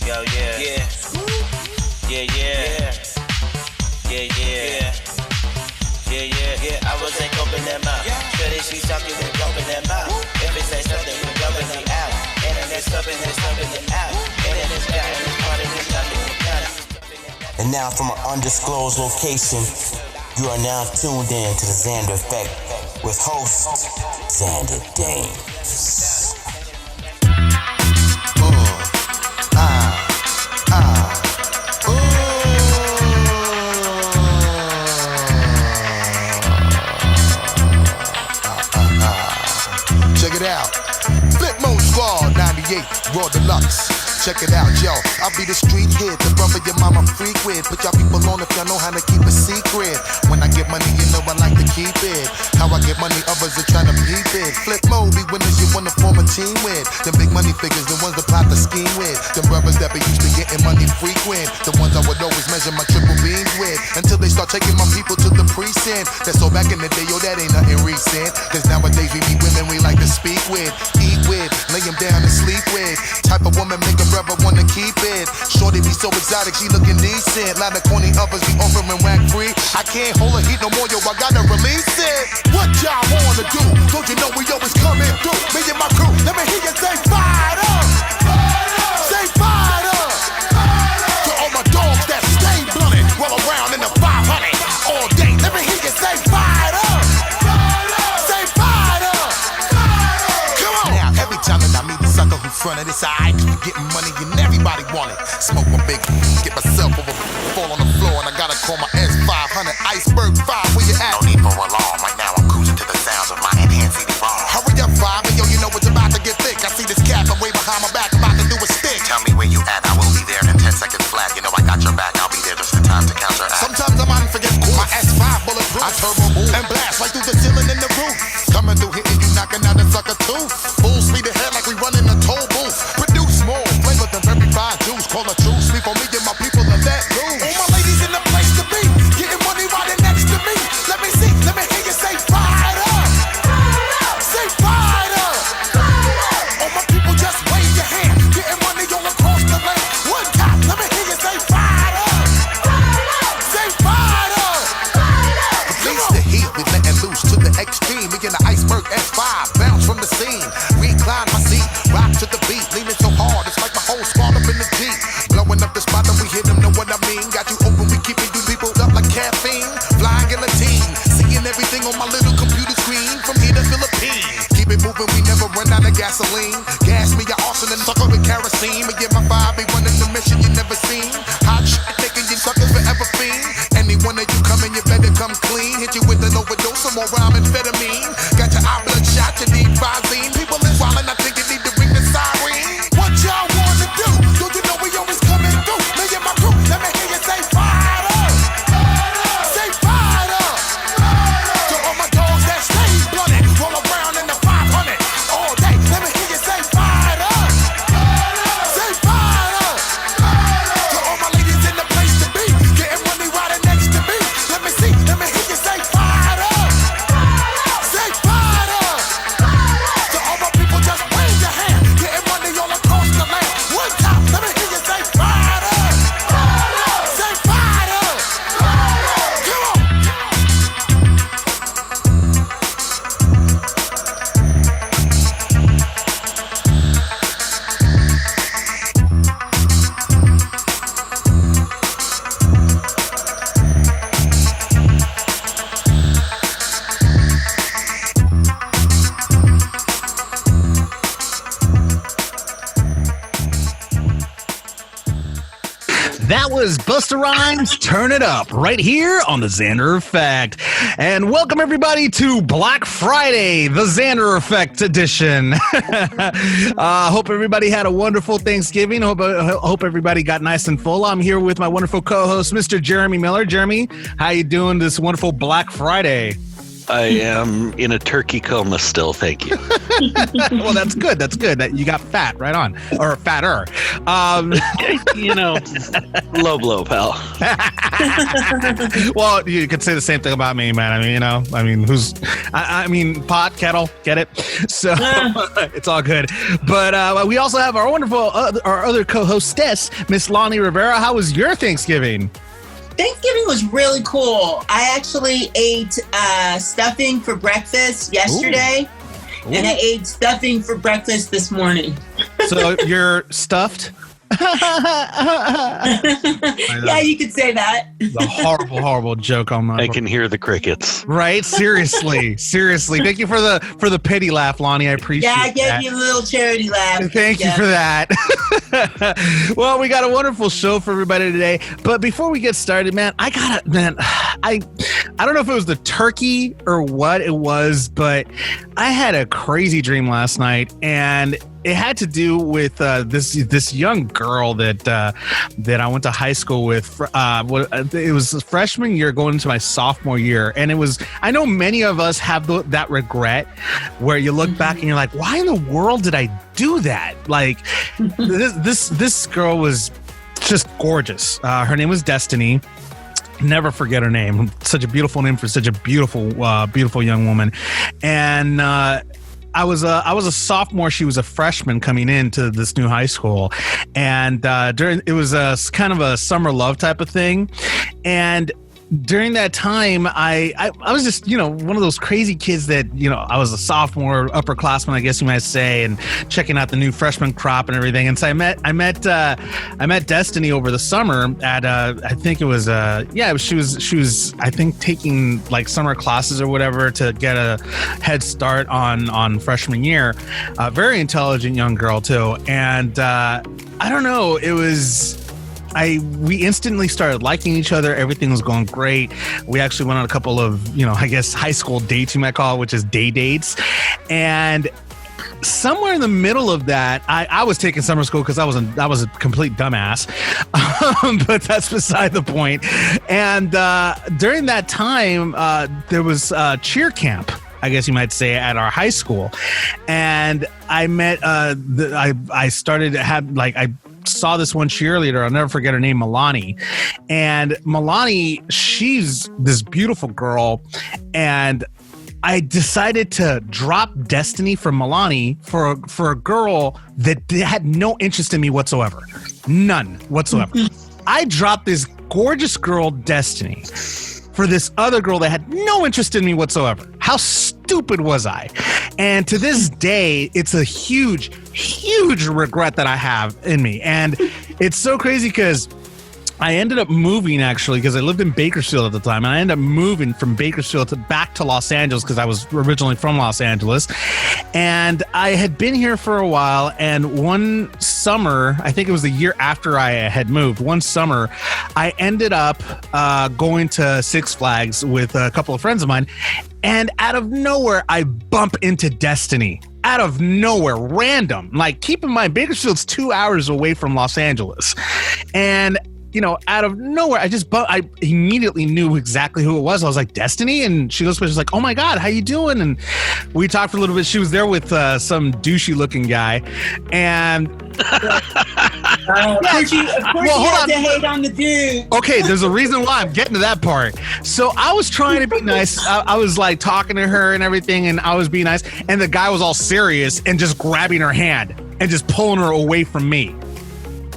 Yo, yeah. Yeah. Yeah, yeah. Yeah, yeah. Yeah, yeah, yeah. I wasn't open that mouth. Sure that she's talking and open that mouth. If it say something, we rubbing it out. And then it's something it out. And then it's got and it's part of this nothing. And now from an undisclosed location, you are now tuned in to the Xander Effect with host Xander Dames. Check it out. Flip Mode Squad 98 Raw Deluxe. Check it out, yo. I'll be the street hit, the brother your mama freak with. Put y'all people on if y'all know how to keep a secret. When I get money, you know I like to keep it. How I get money, others are trying to peep it. Flip mode, be winners you wanna form a team with. Them big money figures, the ones that plot the scheme with. Them brothers that be used to getting money frequent. The ones I would always measure my triple beams with. Until they start taking my people to the precinct. That's so back in the day, yo, that ain't nothing recent. Cause nowadays we meet women we like to speak with, eat with, lay them down and sleep with. Type of woman make a brother wanna keep it. Shorty be so exotic, she looking decent. Lot of corny others be offering whack free. I can't hold her heat no more, yo, I gotta release it. What y'all wanna do? Don't you know we always coming through? Me and my crew, let me hear you say fired up. Say fired up. To all my dogs that stay blunted, roll around in the 500 all day. Let me hear you say fired up. Say fired up. Come on. Now, every time that I meet a sucker who fronted, it's alright. Getting money and everybody want it. Smoke my big, get myself over, fall on the floor, and I gotta call my S500 Iceberg 5. Where you at? No need for alarm. Right now I'm cruising to the sounds of my enhanced CD-ROM. Hurry up, 5, and yo, you know it's about to get thick. I see this cap, I'm way behind my back, about to do a stick. Tell me where you at, I will be there in 10 seconds flat. You know I got your back, I'll be there just in time to counteract. Sometimes I might forget my S5 bulletproof. I turbo move and blast right through the ceiling in the roof. Coming through hitting you, knocking out a sucker too. Full speed ahead like we running a toll booth. Produce more flavor than very fine juice. Call a truce, sleep on me and my people are that loose. All my ladies in the place to be, getting money riding next to me. Let me see, let me hear you say fired up. Say fired up. All my people just wave your hand, getting money all across the land. One time, let me hear you say fired up. Say fired up. Release the heat, we letting loose to the extreme. We in the Iceberg S5, bounce from the scene. Recline my seat, rock to the beat, leaning so hard, it's like my whole squad up in the Jeep. Blowing up the spot and we hit them, know what I mean. Got you open, we keeping you people up like caffeine. Flying guillotine, seeing everything on my little computer screen. From here to Philippines, keep it moving, we never run out of gasoline. Gas me your arson and sucker with kerosene. Me get my 5, be running the mission you never seen. Hot shit, making you suckers forever fiend. Any one of you coming, you better come clean. Hit you with an overdose, some more rhyme amphetamine. Got your eye bloodshot, you need Visine. People is wildin', I think you need to ring the siren. What y'all wanna do? Don't you know we always coming through? Me and my crew, let me hear you say fired up. Say fired up. To all my dogs that stay blunted, roll around in the 500 all day. Let me hear you say fired up. Say fired up. To all my ladies in the place to be, getting money riding next to me. Let me see, let me hear you say fired up. Say fired up. To all my people just wave your hand, getting money all across the land. One time, let me hear you say fired up. Say fired up. Come on. That was Busta Rhymes, Turn It Up, right here on the Xander Effect. And welcome everybody to Black Friday, the Xander Effect edition. Hope everybody had a wonderful Thanksgiving. Hope everybody got nice and full. I'm here with my wonderful co-host, Mr. Jeremy Miller. Jeremy, how you doing this wonderful Black Friday? I am in a turkey coma still, thank you. Well, that's good. That's good. That you got fat right on, or fatter. Low blow, pal. Well, you could say the same thing about me, man. I mean, pot, kettle, get it? So it's all good. But we also have our wonderful, our other co-hostess, Miss Lonnie Rivera. How was your Thanksgiving? Thanksgiving was really cool. I actually ate stuffing for breakfast yesterday, and I ate stuffing for breakfast this morning. So you're stuffed? Yeah, you could say that. It's a horrible joke on my. I can hear the crickets. Right? Seriously. Thank you for the pity laugh, Lonnie. I appreciate it. Yeah, I gave you a little charity laugh. Thank you for that. Well, we got a wonderful show for everybody today. But before we get started, man, I don't know if it was the turkey or what it was, but I had a crazy dream last night, and it had to do with this young girl that I went to high school with. It was freshman year going into my sophomore year, and it was. I know many of us have that regret where you look back and you're like, why in the world did I do that? Like this girl was just gorgeous. Her name was Destiny. Never forget her name. Such a beautiful name for such a beautiful young woman, and. I was a sophomore. She was a freshman coming into this new high school, and it was a kind of a summer love type of thing, and during that time, I was just, one of those crazy kids that, I was a sophomore, upperclassman, I guess you might say, and checking out the new freshman crop and everything. And so I met Destiny over the summer at, I think it was, she was, I think, taking like summer classes or whatever to get a head start on freshman year. Very intelligent young girl too. And I don't know, it was... we instantly started liking each other. Everything was going great. We actually went on a couple of, I guess high school dates, you might call it, which is day dates. And somewhere in the middle of that, I was taking summer school because I was a complete dumbass, but that's beside the point. And during that time, there was cheer camp, I guess you might say, at our high school. And I met, I started to have, like, I saw this one cheerleader. I'll never forget her name, Milani. And Milani, she's this beautiful girl. And I decided to drop Destiny for Milani for a girl that had no interest in me whatsoever. None whatsoever. I dropped this gorgeous girl, Destiny, for this other girl that had no interest in me whatsoever. How stupid was I? And to this day, it's a huge regret that I have in me. And it's so crazy because I ended up moving, actually, because I lived in Bakersfield at the time, and I ended up moving from Bakersfield back to Los Angeles because I was originally from Los Angeles. And I had been here for a while, and one summer, I think it was the year after I had moved, one summer, I ended up going to Six Flags with a couple of friends of mine, and out of nowhere, I bump into Destiny. Out of nowhere, random. Like, keep in mind, Bakersfield's 2 hours away from Los Angeles. And out of nowhere, I immediately knew exactly who it was. I was like, Destiny? And she was like, oh my God, how you doing? And we talked for a little bit. She was there with some douchey looking guy. And of course you had to hate on the dude. Okay, there's a reason why I'm getting to that part. So I was trying to be nice. I was like talking to her and everything, and I was being nice. And the guy was all serious and just grabbing her hand and just pulling her away from me.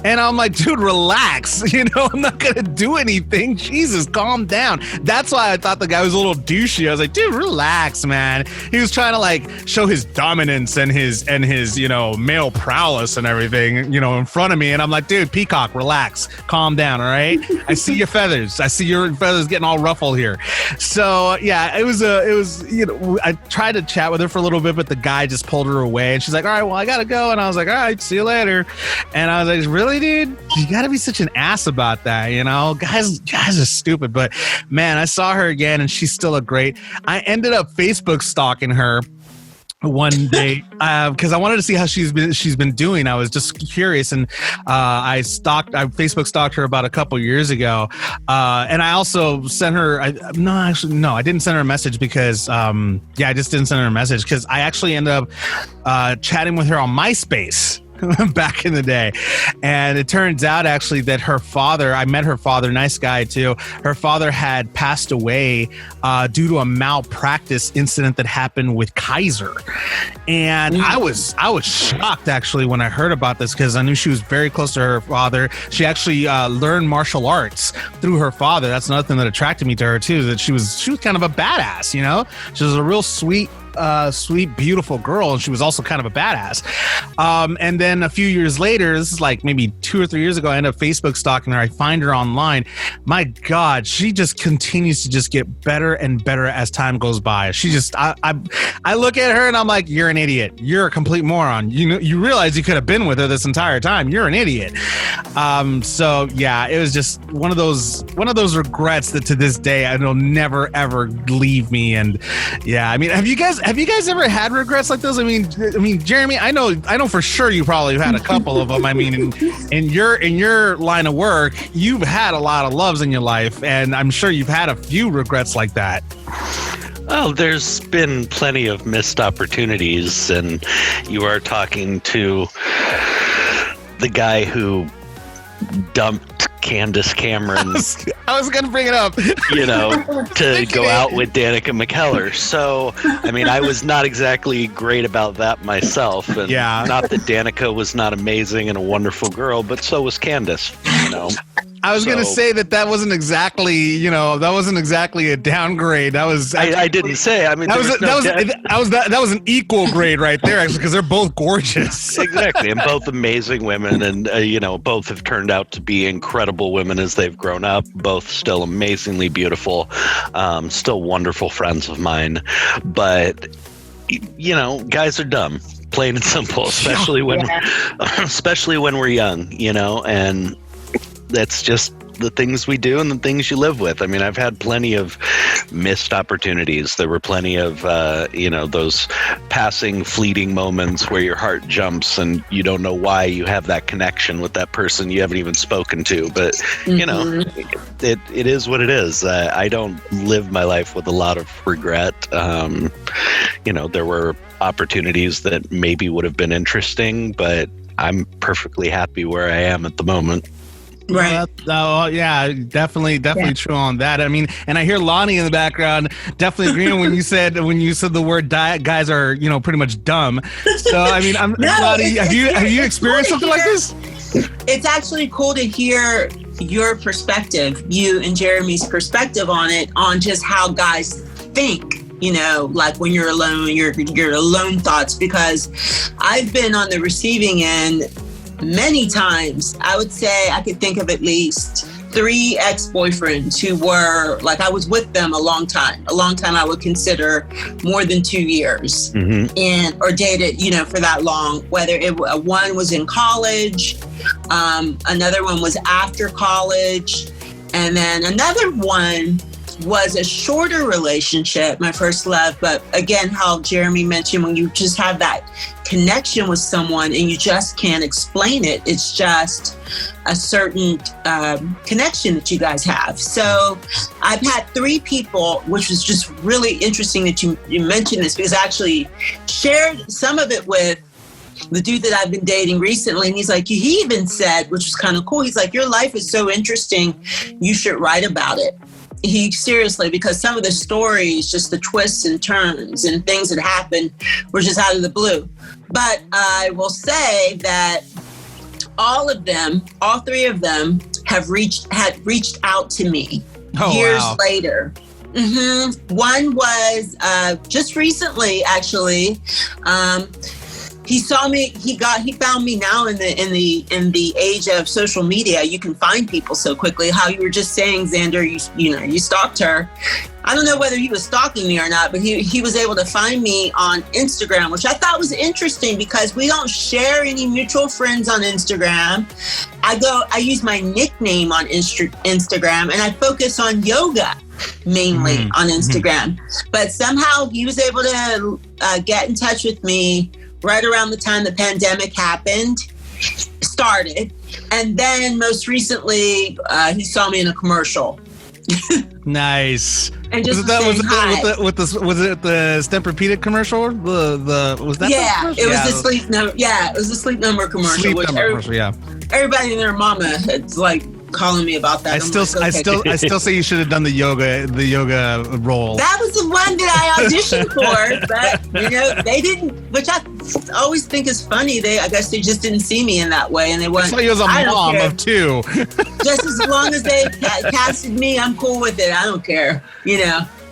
And I'm like, dude, relax. I'm not going to do anything. Jesus, calm down. That's why I thought the guy was a little douchey. I was like, dude, relax, man. He was trying to like show his dominance and his male prowess and everything, in front of me. And I'm like, dude, peacock, relax. Calm down, all right? I see your feathers. I see your feathers getting all ruffled here. So, yeah, it was I tried to chat with her for a little bit, but the guy just pulled her away. And she's like, all right, well, I got to go. And I was like, all right, see you later. And I was like, really? Dude, you gotta be such an ass about that, guys are stupid. But man, I saw her again and she's still a great. I ended up Facebook stalking her one day because I wanted to see how she's been doing. I was just curious, and I Facebook stalked her about a couple years ago, and I also sent her. I didn't send her a message because I just didn't send her a message because I actually ended up chatting with her on MySpace back in the day. And it turns out actually that her father, I met her father, nice guy too. Her father had passed away due to a malpractice incident that happened with Kaiser. And I was shocked actually when I heard about this because I knew she was very close to her father. She actually learned martial arts through her father. That's another thing that attracted me to her too, that she was kind of a badass, you know? She was a real sweet, beautiful girl, and she was also kind of a badass. And then a few years later, this is like maybe 2 or 3 years ago, I end up Facebook stalking her. I find her online. My God, she just continues to just get better and better as time goes by. She just, I look at her and I'm like, you're an idiot. You're a complete moron. You know, you realize you could have been with her this entire time. You're an idiot. So yeah, it was just one of those regrets that to this day it'll never ever leave me. And yeah, I mean, have you guys ever had regrets like those? I mean, Jeremy, I know for sure you probably have had a couple of them. I mean, in your line of work, you've had a lot of loves in your life, and I'm sure you've had a few regrets like that. Oh, there's been plenty of missed opportunities, and you are talking to the guy who dumped Candace Cameron. I was going to bring it up. You know, to go out with Danica McKellar. So, I mean, I was not exactly great about that myself. And not that Danica was not amazing and a wonderful girl, but so was Candace, you know. I was going to say that wasn't exactly, a downgrade. That was. I didn't say. I mean, that was an equal grade right there, actually, because they're both gorgeous. Exactly, and both amazing women, and both have turned out to be incredible women as they've grown up. Both still amazingly beautiful, still wonderful friends of mine. But guys are dumb, plain and simple, especially when we're young, and that's just the things we do and the things you live with. I mean, I've had plenty of missed opportunities. There were plenty of, those passing, fleeting moments where your heart jumps and you don't know why you have that connection with that person you haven't even spoken to. But, it is what it is. I don't live my life with a lot of regret. There were opportunities that maybe would have been interesting, but I'm perfectly happy where I am at the moment. Right. Definitely true on that. I mean, and I hear Lonnie in the background definitely agreeing when you said the word guys are, pretty much dumb. So, I mean, Lonnie, have you experienced something like this? It's actually cool to hear your perspective, you and Jeremy's perspective on it, on just how guys think. Like when you're alone, your alone thoughts, because I've been on the receiving end many times. I would say I could think of at least 3 ex-boyfriends who were like, I was with them a long time I would consider more than 2 years, or dated, for that long, whether one was in college, another one was after college, and then another one was a shorter relationship, my first love. But again, how Jeremy mentioned, when you just have that connection with someone and you just can't explain it, it's just a certain connection that you guys have. So I've had 3 people, which was just really interesting that you mentioned this, because I actually shared some of it with the dude that I've been dating recently. And he's like, he even said, which was kind of cool, he's like, your life is so interesting, you should write about it. Seriously, because some of the stories, just the twists and turns and things that happened were just out of the blue. But I will say that all 3 of them had reached out to me years later. One was just recently, actually. He saw me. He found me now in the age of social media. You can find people so quickly. How you were just saying, Xander, you stalked her. I don't know whether he was stalking me or not, but he was able to find me on Instagram, which I thought was interesting because we don't share any mutual friends on Instagram. I use my nickname on Instagram, and I focus on yoga. mainly on Instagram. But somehow he was able to get in touch with me right around the time the pandemic started. And then most recently, he saw me in a commercial. Nice. And just was it the Tempur-Pedic commercial? Was that? Yeah, it was the sleep number. Yeah, it was the sleep number commercial. Everybody and their mama it's like calling me about that. I still say you should have done the yoga role. That was the one that I auditioned for, but they didn't. Which I always think is funny. I guess they just didn't see me in that way, and they went. I saw you as a mom of two. Just as long as they casted me, I'm cool with it. I don't care.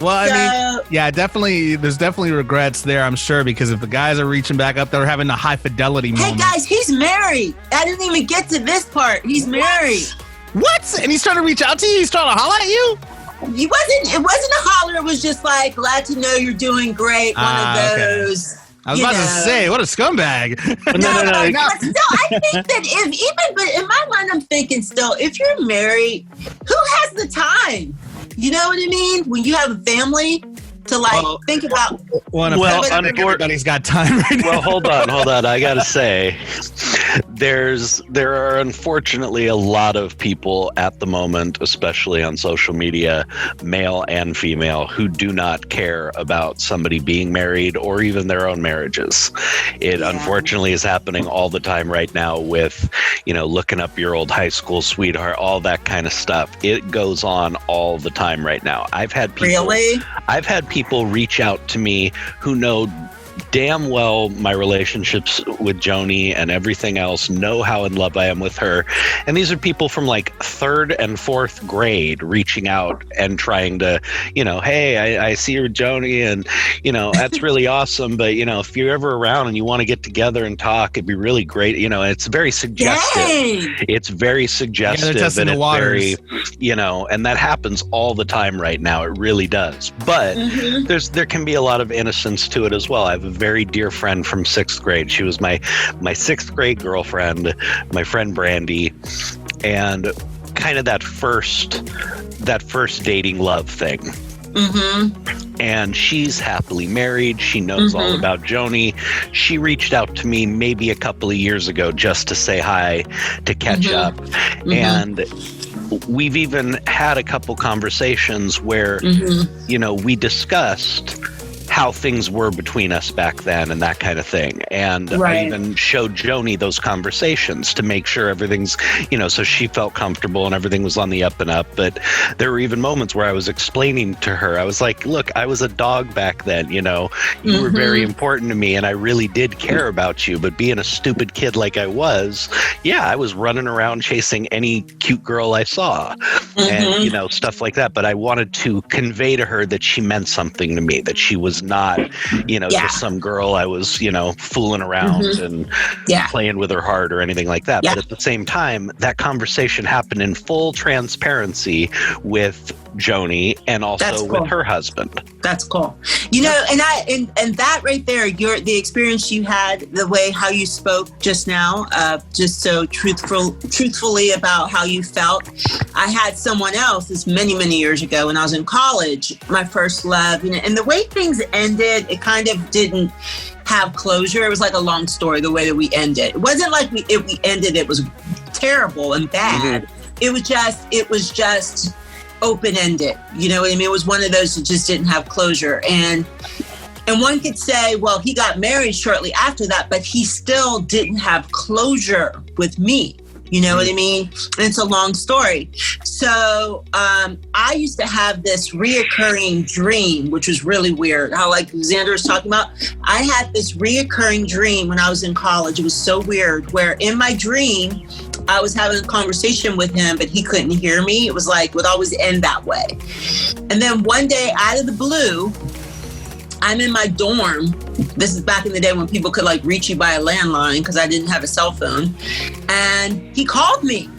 Well, I mean, yeah, definitely. There's definitely regrets there, I'm sure, because if the guys are reaching back up, they're having a high fidelity moment. Hey guys, he's married. I didn't even get to this part. He's married. What? And he's trying to reach out to you? He's trying to holler at you? It wasn't a holler. It was just like, glad to know you're doing great. One of those. Okay. I was about to say, what a scumbag. No. But still, I think that but in my mind, I'm thinking still, if you're married, who has the time? You know what I mean? When you have a family to think about. Everybody's got time right now. Well, hold on. I gotta say, there are unfortunately a lot of people at the moment, especially on social media, male and female, who do not care about somebody being married or even their own marriages. It unfortunately is happening all the time right now with, looking up your old high school sweetheart, all that kind of stuff. It goes on all the time right now. I've had people reach out to me who know damn well my relationships with Joni and everything else, know how in love I am with her. And these are people from like 3rd and 4th grade reaching out and trying to, hey, I see you're Joni and, that's really awesome. But, if you're ever around and you want to get together and talk, it'd be really great. It's very suggestive. Dang. It's very suggestive. Yeah, they're testing the waters. And that happens all the time right now. It really does. But there can be a lot of innocence to it as well. I have a very dear friend from 6th grade. She was my 6th grade girlfriend, my friend Brandy, and kind of that first dating love thing. And she's happily married. She knows all about Joni. She reached out to me maybe a couple of years ago just to say hi, to catch up. And we've even had a couple conversations where, we discussed how things were between us back then and that kind of thing. And I even showed Joni those conversations to make sure everything's, so she felt comfortable and everything was on the up and up. But there were even moments where I was explaining to her, I was like, look, I was a dog back then, you were very important to me and I really did care about you. But being a stupid kid like I was, I was running around chasing any cute girl I saw and, stuff like that. But I wanted to convey to her that she meant something to me, that she was not, just some girl I was, fooling around and playing with her heart or anything like that. But at the same time, that conversation happened in full transparency with Joni and also with her husband. That's cool. And that right there, the experience you had, the way how you spoke just now, just so truthfully about how you felt. I had someone else this many, many years ago when I was in college, my first love, and the way things ended, it kind of didn't have closure. It was like a long story, the way that we ended. It wasn't like we ended, it was terrible and bad. It was just open-ended. You know what I mean? It was one of those that just didn't have closure. And one could say, well, he got married shortly after that, but he still didn't have closure with me. You know what I mean? And it's a long story. So I used to have this reoccurring dream, which was really weird. How like Xander was talking about, I had this reoccurring dream when I was in college. It was so weird, where in my dream, I was having a conversation with him, but he couldn't hear me. It was like, it would always end that way. And then one day out of the blue, I'm in my dorm. This is back in the day when people could like reach you by a landline because I didn't have a cell phone. And he called me.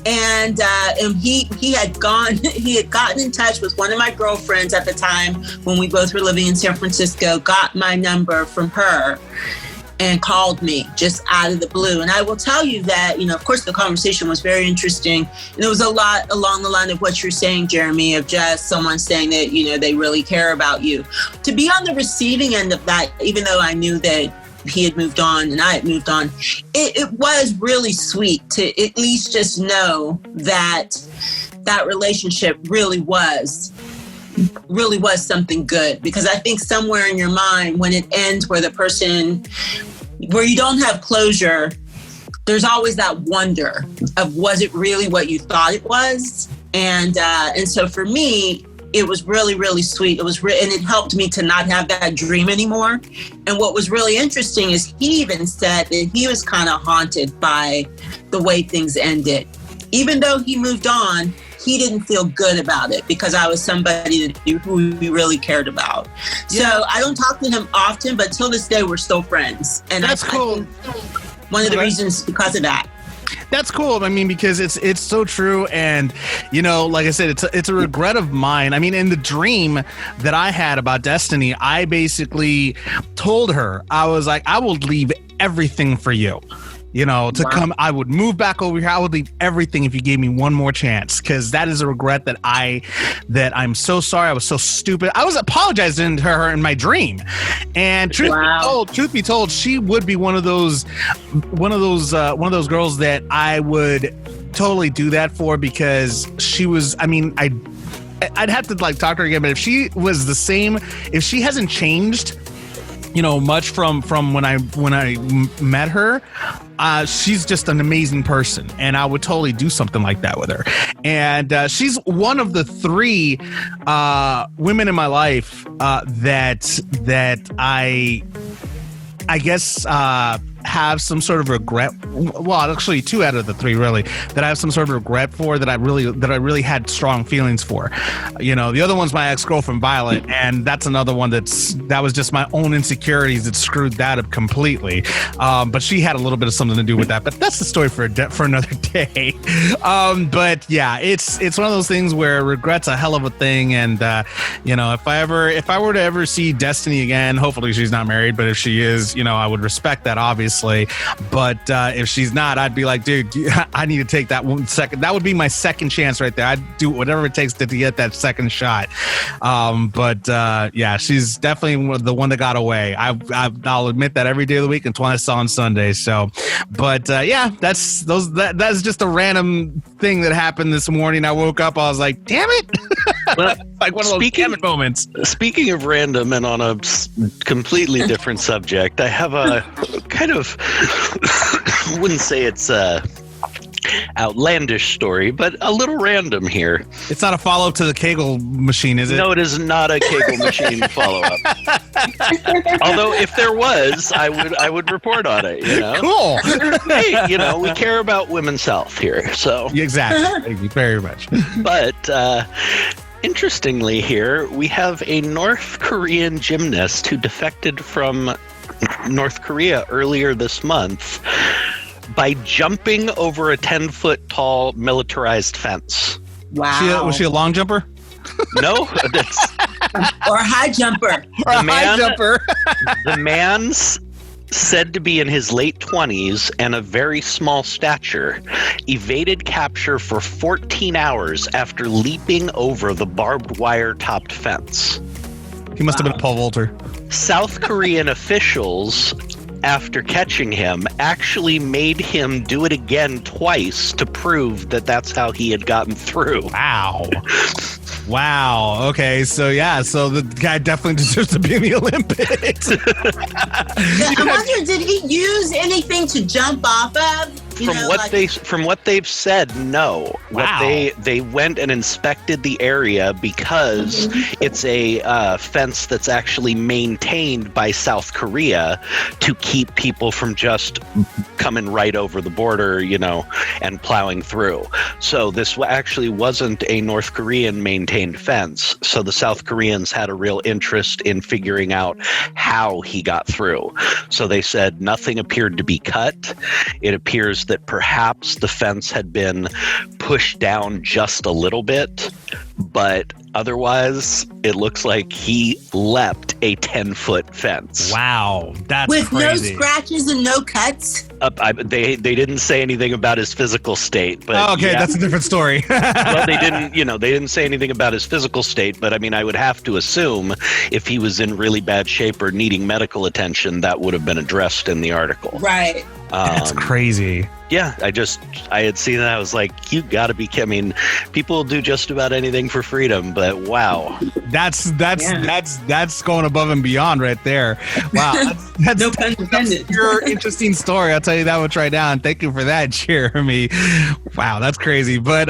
And he had gotten in touch with one of my girlfriends at the time when we both were living in San Francisco, got my number from her. and called me just out of the blue. And I will tell you that, of course, the conversation was very interesting. And it was a lot along the line of what you're saying, Jeremy, of just someone saying that, they really care about you. To be on the receiving end of that, even though I knew that he had moved on and I had moved on, it was really sweet to at least just know that that relationship really was something good. Because I think somewhere in your mind, when it ends where where you don't have closure, there's always that wonder of, was it really what you thought it was? And so for me, it was really, really sweet. It was and it helped me to not have that dream anymore. And what was really interesting is he even said that he was kind of haunted by the way things ended. Even though he moved on, he didn't feel good about it because I was somebody who he really cared about. Yeah. So I don't talk to him often, but till this day, we're still friends. And that's cool. One of the reasons because of that. That's cool. I mean, because it's so true. And, like I said, it's a regret of mine. I mean, in the dream that I had about Destiny, I basically told her, I was like, I will leave everything for you. Come, I would move back over here. I would leave everything if you gave me one more chance, because that is a regret that I'm so sorry. I was so stupid. I was apologizing to her in my dream, and truth be told, she would be one of those girls that I would totally do that for, because she was. I mean, I'd have to talk to her again, but if she was the same, if she hasn't changed, much from when I met her, she's just an amazing person, and I would totally do something like that with her. And she's one of the 3 women in my life that I guess have some sort of regret. Well, actually 2 out of the 3 really that I have some sort of regret for, that I really had strong feelings for. The other one's my ex-girlfriend Violet, and that's another one that was just my own insecurities that screwed that up completely. But she had a little bit of something to do with that. But that's the story for another day. But yeah, it's one of those things where regret's a hell of a thing. And if I were to ever see Destiny again, hopefully she's not married, but if she is, I would respect that, obviously. But if she's not, I'd be like, dude, I need to take that 1 second. That would be my second chance right there. I'd do whatever it takes to get that second shot. Yeah, she's definitely the one that got away. I'll admit that every day of the week and twice on Sunday. So, but yeah, that's just a random thing that happened this morning. I woke up, I was like, damn it. Well, like one of those damn it moments. Speaking of random and on a completely different subject, I have a kind of wouldn't say it's a outlandish story, but a little random here. It's not a follow-up to the Kegel machine, is it? No, it is not a Kegel machine follow-up. Although if there was, I would report on it. Cool. Hey, we care about women's health here, so exactly. Thank you very much. But interestingly, here we have a North Korean gymnast who defected from North Korea earlier this month by jumping over a 10-foot tall militarized fence. Wow. Was she a long jumper? No. Or a high jumper. The man's said to be in his late 20s and a very small stature, evaded capture for 14 hours after leaping over the barbed wire topped fence. He must have been a pole vaulter. South Korean officials, after catching him, actually made him do it again twice to prove that that's how he had gotten through. Wow. Okay. So the guy definitely deserves to be in the Olympics. I wonder, did he use anything to jump off of? From what they've said, no. Wow. They went and inspected the area because it's a fence that's actually maintained by South Korea to keep people from just coming right over the border, and plowing through. So this actually wasn't a North Korean maintained fence. So the South Koreans had a real interest in figuring out how he got through. So they said nothing appeared to be cut. It appears that perhaps the fence had been pushed down just a little bit, but Otherwise, it looks like he leapt a 10-foot fence. Wow, that's with crazy. no scratches and no cuts. They didn't say anything about his physical state, but okay, that's a different story. well, they didn't say anything about his physical state, but I mean, I would have to assume if he was in really bad shape or needing medical attention, that would have been addressed in the article. Right. That's crazy. Yeah, I had seen that. I was like, you gotta be kidding. I mean, people do just about anything for freedom, but wow. That's going above and beyond right there. Wow. That's No pun intended. your interesting story. I'll tell you that much right now. And thank you for that, Jeremy. Wow, that's crazy. But,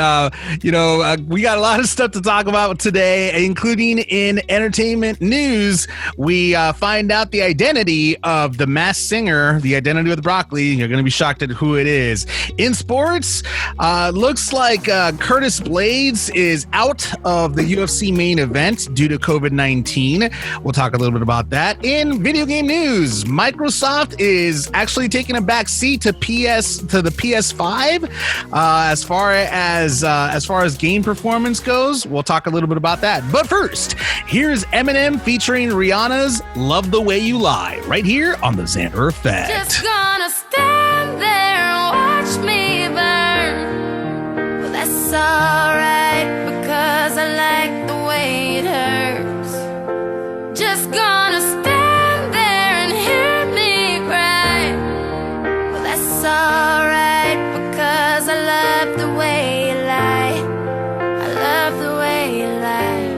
we got a lot of stuff to talk about today, including in entertainment news. We find out the identity of the Masked Singer, the identity of the broccoli. You're going to be shocked at who it is. In sports, looks like Curtis Blaydes is out of the UFC main event due to COVID-19. We'll talk a little bit about that. In video game news, Microsoft is actually taking a back seat to the PS5 as far as game performance goes. We'll talk a little bit about that. But first, here's Eminem featuring Rihanna's "Love the Way You Lie" right here on the Xander Effect. Just gonna stand there and watch me burn. Well, that's alright because I like the way it hurts. Just gonna stand there and hear me cry. Well, that's alright because I love the way you lie. I love the way you lie.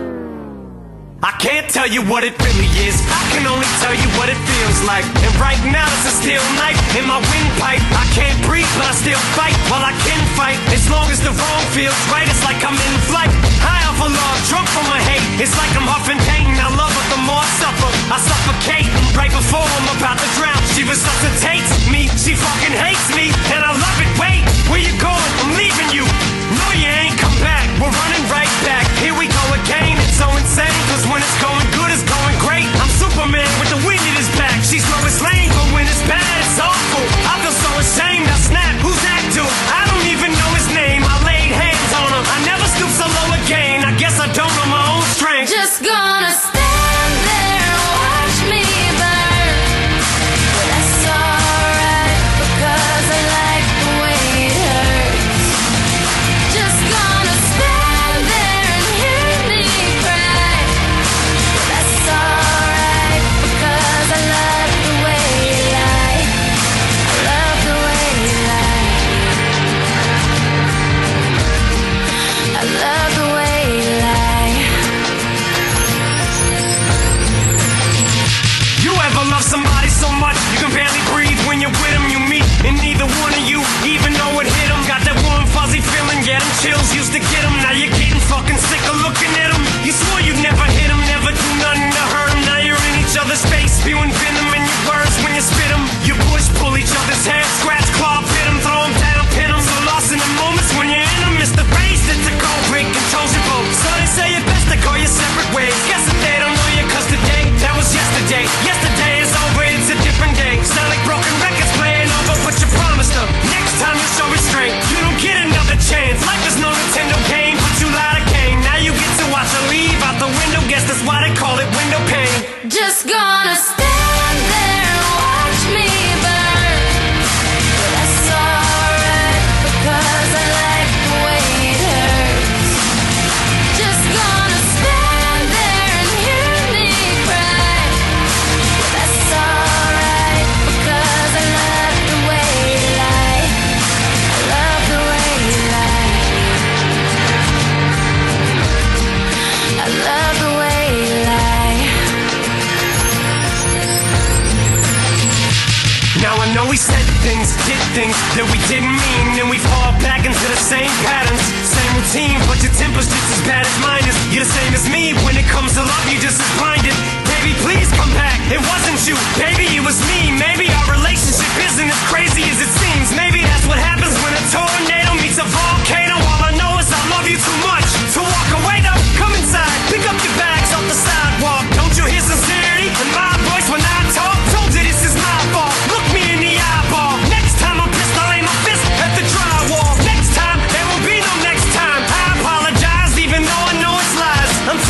I can't tell you what it really is. I can only tell you what it feels like. And right now it's a steel knife in my windpipe. I can't breathe, but I still fight while I can fight. As long as the wrong feels right, it's like I'm in flight. High off of love, drunk from my hate. It's like I'm huffing pain. I love her the more I suffer. I suffocate right before I'm about to drown. She resuscitates me. She fucking hates me, and I love it. Wait, where you going? I'm leaving you. No, you ain't come back. We're running right back. Here we go again. It's so insane, cause when it's going good, it's going great. I'm Superman with the wind in his back. She's Lois Lane, but when it's bad, it's awful. I feel so ashamed. I snap. Who's that dude? I don't even know his name. I laid hands on him. I never stoop so low again. I guess I don't know my own strength. Just gonna stand there and watch me burn. Well, that's alright because I like the way it hurts. Just gonna stand there and hear me cry. Well, that's alright because I love the way you lie. I love the way you lie. I love the way you lie. You ever love somebody so much you can barely breathe when you're with them? You meet, and neither one of you even know it hit them. Got that warm fuzzy feeling, yeah, them chills used to get them. Now you're getting fucking sick of looking at them. You swore you'd never hit them, never do nothing to hurt them. Now you're in each other's face, spewing venom in your words when you spit them. You push, pull each other's hair, scratch, claw, pit them, throw them down, pin them. So lost in the moments when you're in them. It's the race that's a cold break, controls your boat. So they say it best to go your separate ways. Guess that they don't know you cause today, that was yesterday. Yesterday is over, it's a different day. Sound like broken records playing over, but you promised them. Next time you show restraint, you don't get another chance. Life is no Nintendo game, but you lied again. Now you get to watch her leave out the window. Guess that's why they call it window pane. Just gonna stand there and watch me burn. Well, that's alright because I like the way it hurts. Just gonna stand there and hear me cry. Well, that's alright because I love the way you lie. I love the way you lie. I love the way you lie. Now I know we said things, did things that we didn't mean, and we fall back into the same patterns, same routine, but your temper's just as bad as mine is. You're the same as me, when it comes to love, you're just as blinded. Baby, please come back, it wasn't you, baby, it was me. Maybe our relationship isn't as crazy as it seems. Maybe that's what happens when a tornado meets a volcano. All I know is I love you too much to walk away though. Come inside, pick up your bags off the sidewalk. Don't you hear sincerity in my voice when I talk? Told you this is my fault, look me in the eyeball. Next time I'm pissed, I'll aim my fist at the drywall. Next time, there will be no next time. I apologize even though I know it's lies. I'm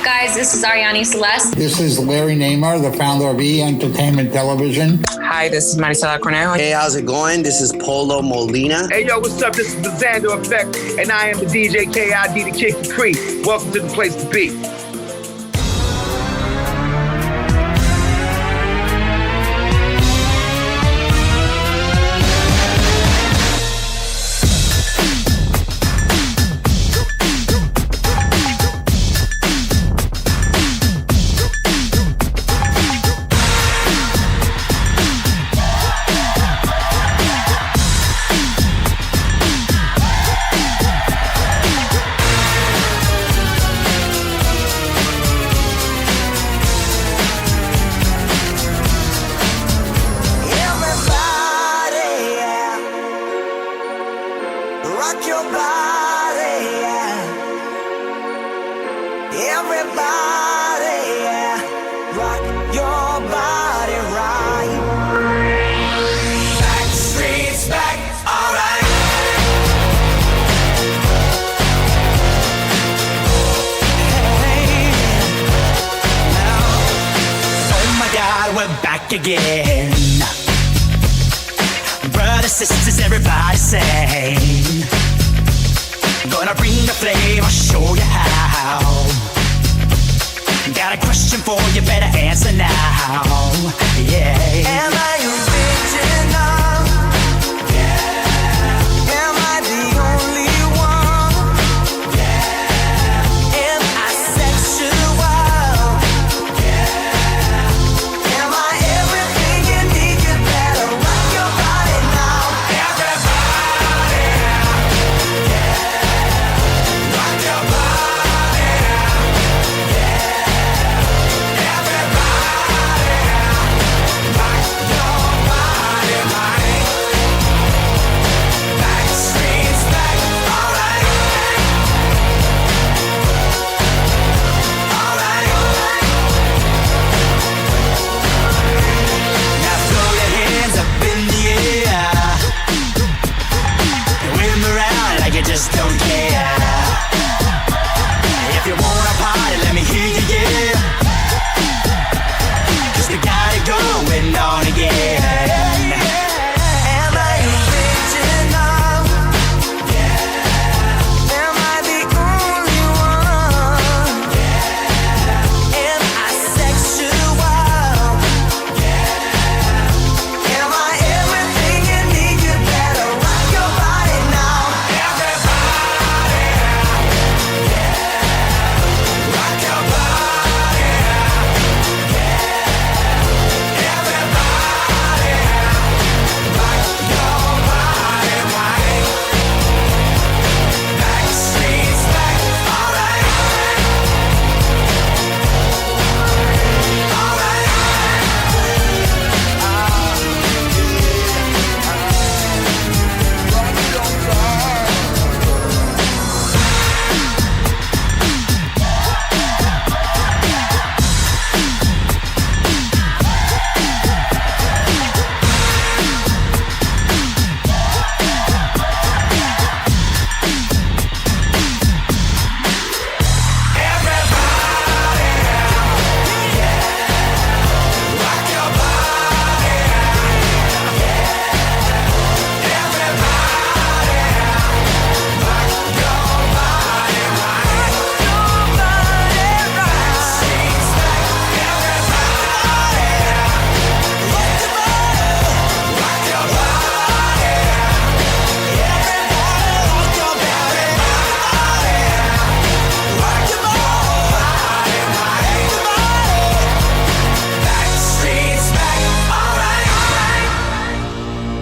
guys? This is Ariane Celeste. This is Larry Neymar, the founder of E! Entertainment Television. Hi, this is Maricela Cornejo. Hey, how's it going? This is Polo Molina. Hey, yo, what's up? This is the Xander Effect, and I am the DJ KID, the Kid Capri. Welcome to the place to be. Again, brothers, sisters, everybody sing. Gonna bring the flame, I'll show you how. Got a question for you, better answer now. Yeah. Am I original? Yeah. Am I the only one? Yeah. Am I sexual? Just don't care. If you wanna party, let me hear you, yeah. 'Cause we got it going on again. Am I original? Yeah. Am I the only one? Yeah. Am I sexual? Yeah. Am I everything you need? You better rock your body now.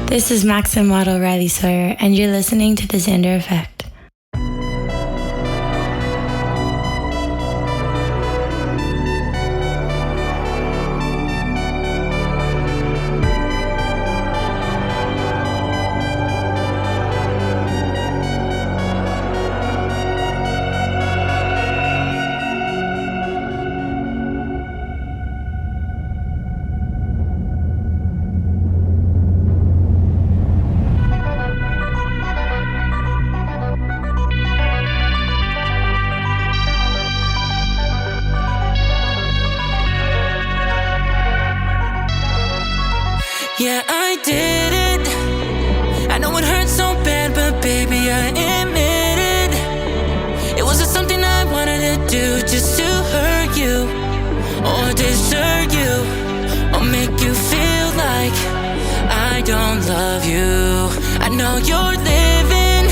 This is Maxim model Riley Sawyer, and you're listening to The Xander Effect. Yeah, I did it. I know it hurts so bad, but baby, I admit it. It wasn't something I wanted to do just to hurt you, or desert you, or make you feel like I don't love you. I know you're living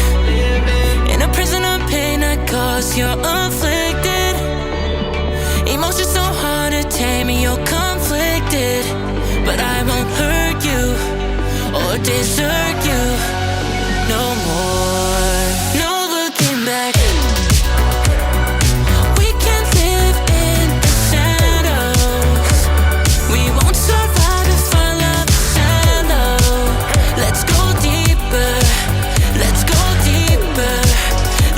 in a prison of pain that caused you're afflicted. Emotions so hard to tame, you're conflicted. But I won't hurt you or desert you no more. No looking back. We can live in the shadows. We won't survive if our love is shallow. Let's go deeper. Let's go deeper.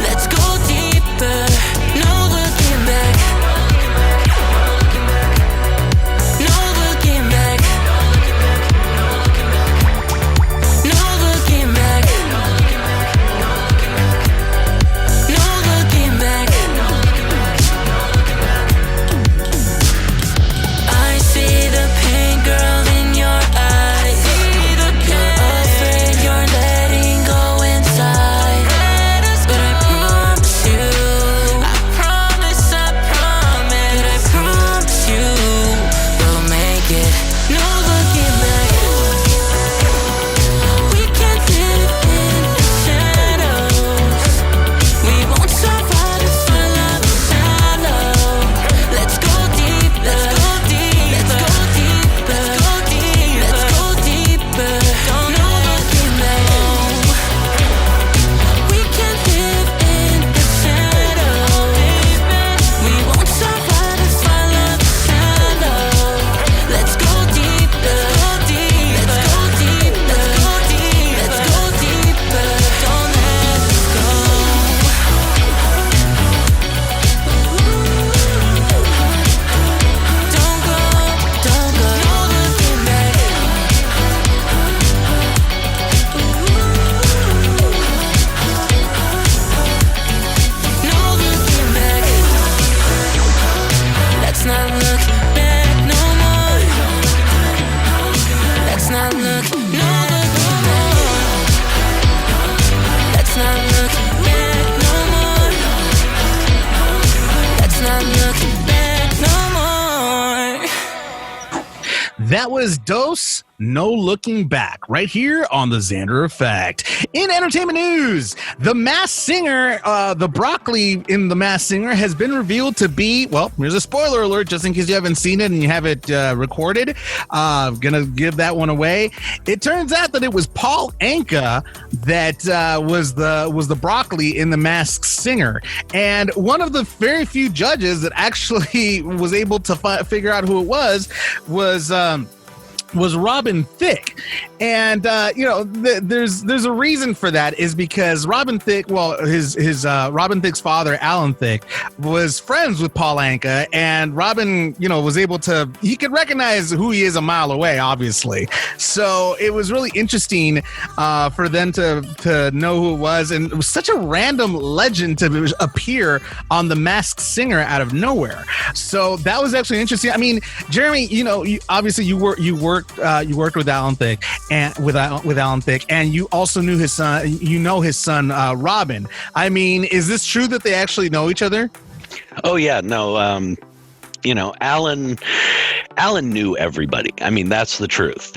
Let's go deeper. No looking back. No looking back. No looking back. No looking back. I see the pain, girl, in your eyes. You're afraid you're letting go inside. But I promise you, I promise that I promise you, we'll make it. No looking back. We can live in the shadows. We won't survive if our love is shallow. Let's go deep. Let's go deep. Let's go deeper. Let's go deep. Let's go deeper. No looking back. We can live in the shadows. We won't survive if our love is shallow. Let's go deep. Let's go deep. Let's go deep. Let's go deep. Let's go deeper. Don't let us go. Don't go. Don't go. No looking back. No looking back. Let's not look back no more. Let's not look no looking back. Let's not look back no more. Let's not look back no more. That was Dose, No Looking Back, right here on the Xander Effect. In entertainment news, the Masked Singer, the broccoli in the Masked Singer has been revealed to be, well, here's a spoiler alert, just in case you haven't seen it and you have it recorded. Gonna give that one away. It turns out that it was Paul Anka that was the broccoli in the Masked Singer. And one of the very few judges that actually was able to figure out who it was Robin Thicke. And there's a reason for that, is because Robin Thicke, well, his Robin Thicke's father, Alan Thicke, was friends with Paul Anka, and Robin, was able to, he could recognize who he is a mile away, obviously. So it was really interesting for them to know who it was, and it was such a random legend to appear on The Masked Singer out of nowhere. So that was actually interesting. I mean, Jeremy, obviously you worked with Alan Thicke and with Alan Thicke, and you also knew his son. His son Robin. I mean, is this true that they actually know each other? Oh yeah, no. Alan knew everybody. I mean, that's the truth.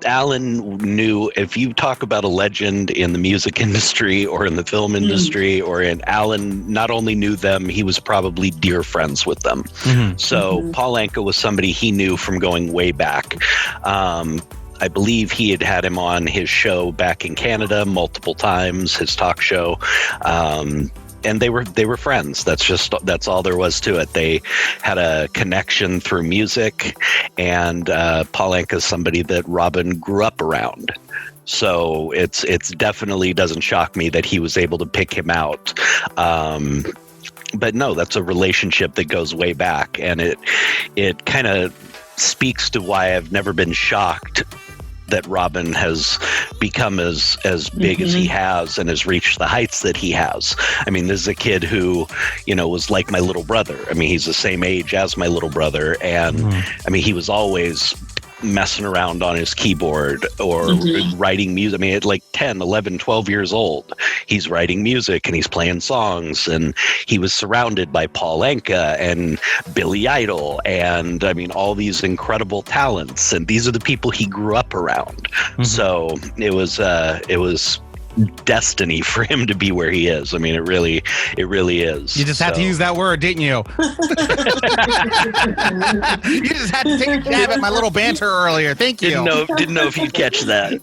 Alan knew, if you talk about a legend in the music industry or in the film industry Alan not only knew them, he was probably dear friends with them. Mm-hmm. So Paul Anka was somebody he knew from going way back. I believe he had him on his show back in Canada multiple times, his talk show. And they were friends. That's all there was to it. They had a connection through music, and Paul Anka is somebody that Robin grew up around. So it's definitely doesn't shock me that he was able to pick him out. But no, that's a relationship that goes way back, and it kind of speaks to why I've never been shocked that Robin has become as big as he has and has reached the heights that he has. I mean, this is a kid who, was like my little brother. I mean, he's the same age as my little brother. And I mean, he was always messing around on his keyboard or writing music. I mean, at like 10, 11, 12 years old, he's writing music and he's playing songs, and he was surrounded by Paul Anka and Billy Idol and, I mean, all these incredible talents, and these are the people he grew up around. So it was destiny for him to be where he is. I mean, it really is. You just had to use that word, didn't you? You just had to take a jab at my little banter earlier. Thank you. Didn't know if you'd catch that.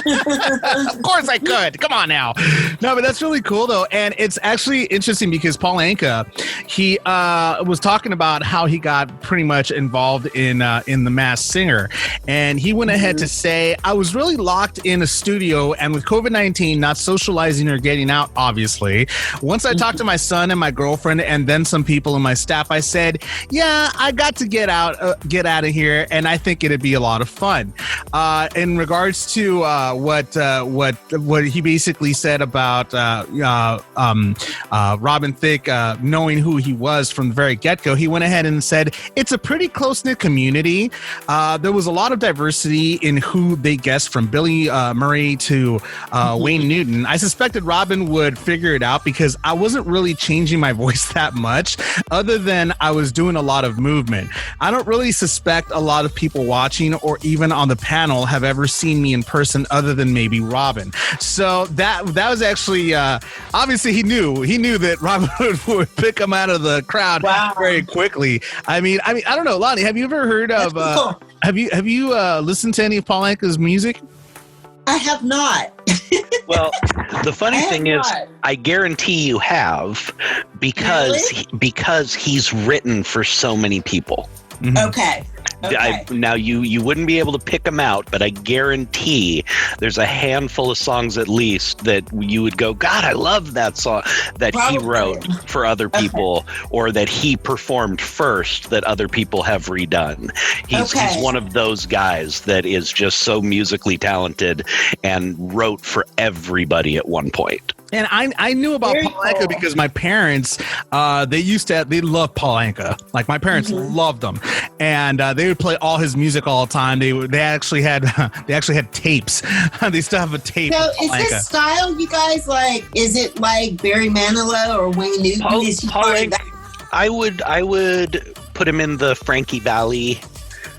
Of course I could. Come on now. No, but that's really cool though, and it's actually interesting because Paul Anka, he was talking about how he got pretty much involved in The Masked Singer, and he went ahead to say, I was really locked in a studio, and with COVID-19, not socializing or getting out, obviously. Once I talked to my son and my girlfriend, and then some people in my staff, I said, yeah, I got to get out of here, and I think it'd be a lot of fun. In regards to what he basically said about Robin Thicke knowing who he was from the very get-go, he went ahead and said it's a pretty close-knit community. There was a lot of diversity in who they guessed, from Billy Murray to Wayne Newton. I suspected Robin would figure it out because I wasn't really changing my voice that much, other than I was doing a lot of movement. I don't really suspect a lot of people watching or even on the panel have ever seen me in person other than maybe Robin. So that was actually obviously he knew that Robin would pick him out of the crowd very quickly. I mean, I don't know, Lonnie, have you ever heard of have you listened to any of Paul Anka's music? I have not. Well, the funny thing is, I guarantee you have, because he's written for so many people. Okay. Now you wouldn't be able to pick them out, but I guarantee there's a handful of songs at least that you would go, God, I love that song that he wrote for other people, or that he performed first that other people have redone. He's one of those guys that is just so musically talented and wrote for everybody at one point. And I knew about Paul Anka because my parents, they loved Paul Anka. Like, my parents loved him, and they would play all his music all the time. They actually had tapes. They still have a tape. So is this style, you guys, like, is it like Barry Manilow or Wayne Newton? Paul Anka, I would put him in the Frankie Valli.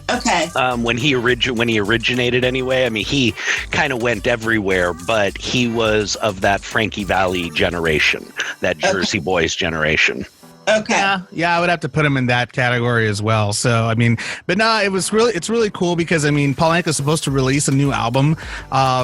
Okay. When he originated anyway, I mean, he kind of went everywhere, but he was of that Frankie Valli generation, that Jersey Boys generation. Okay. Yeah, I would have to put him in that category as well. So, I mean, but no, it's really cool because, I mean, Paul Anka is supposed to release a new album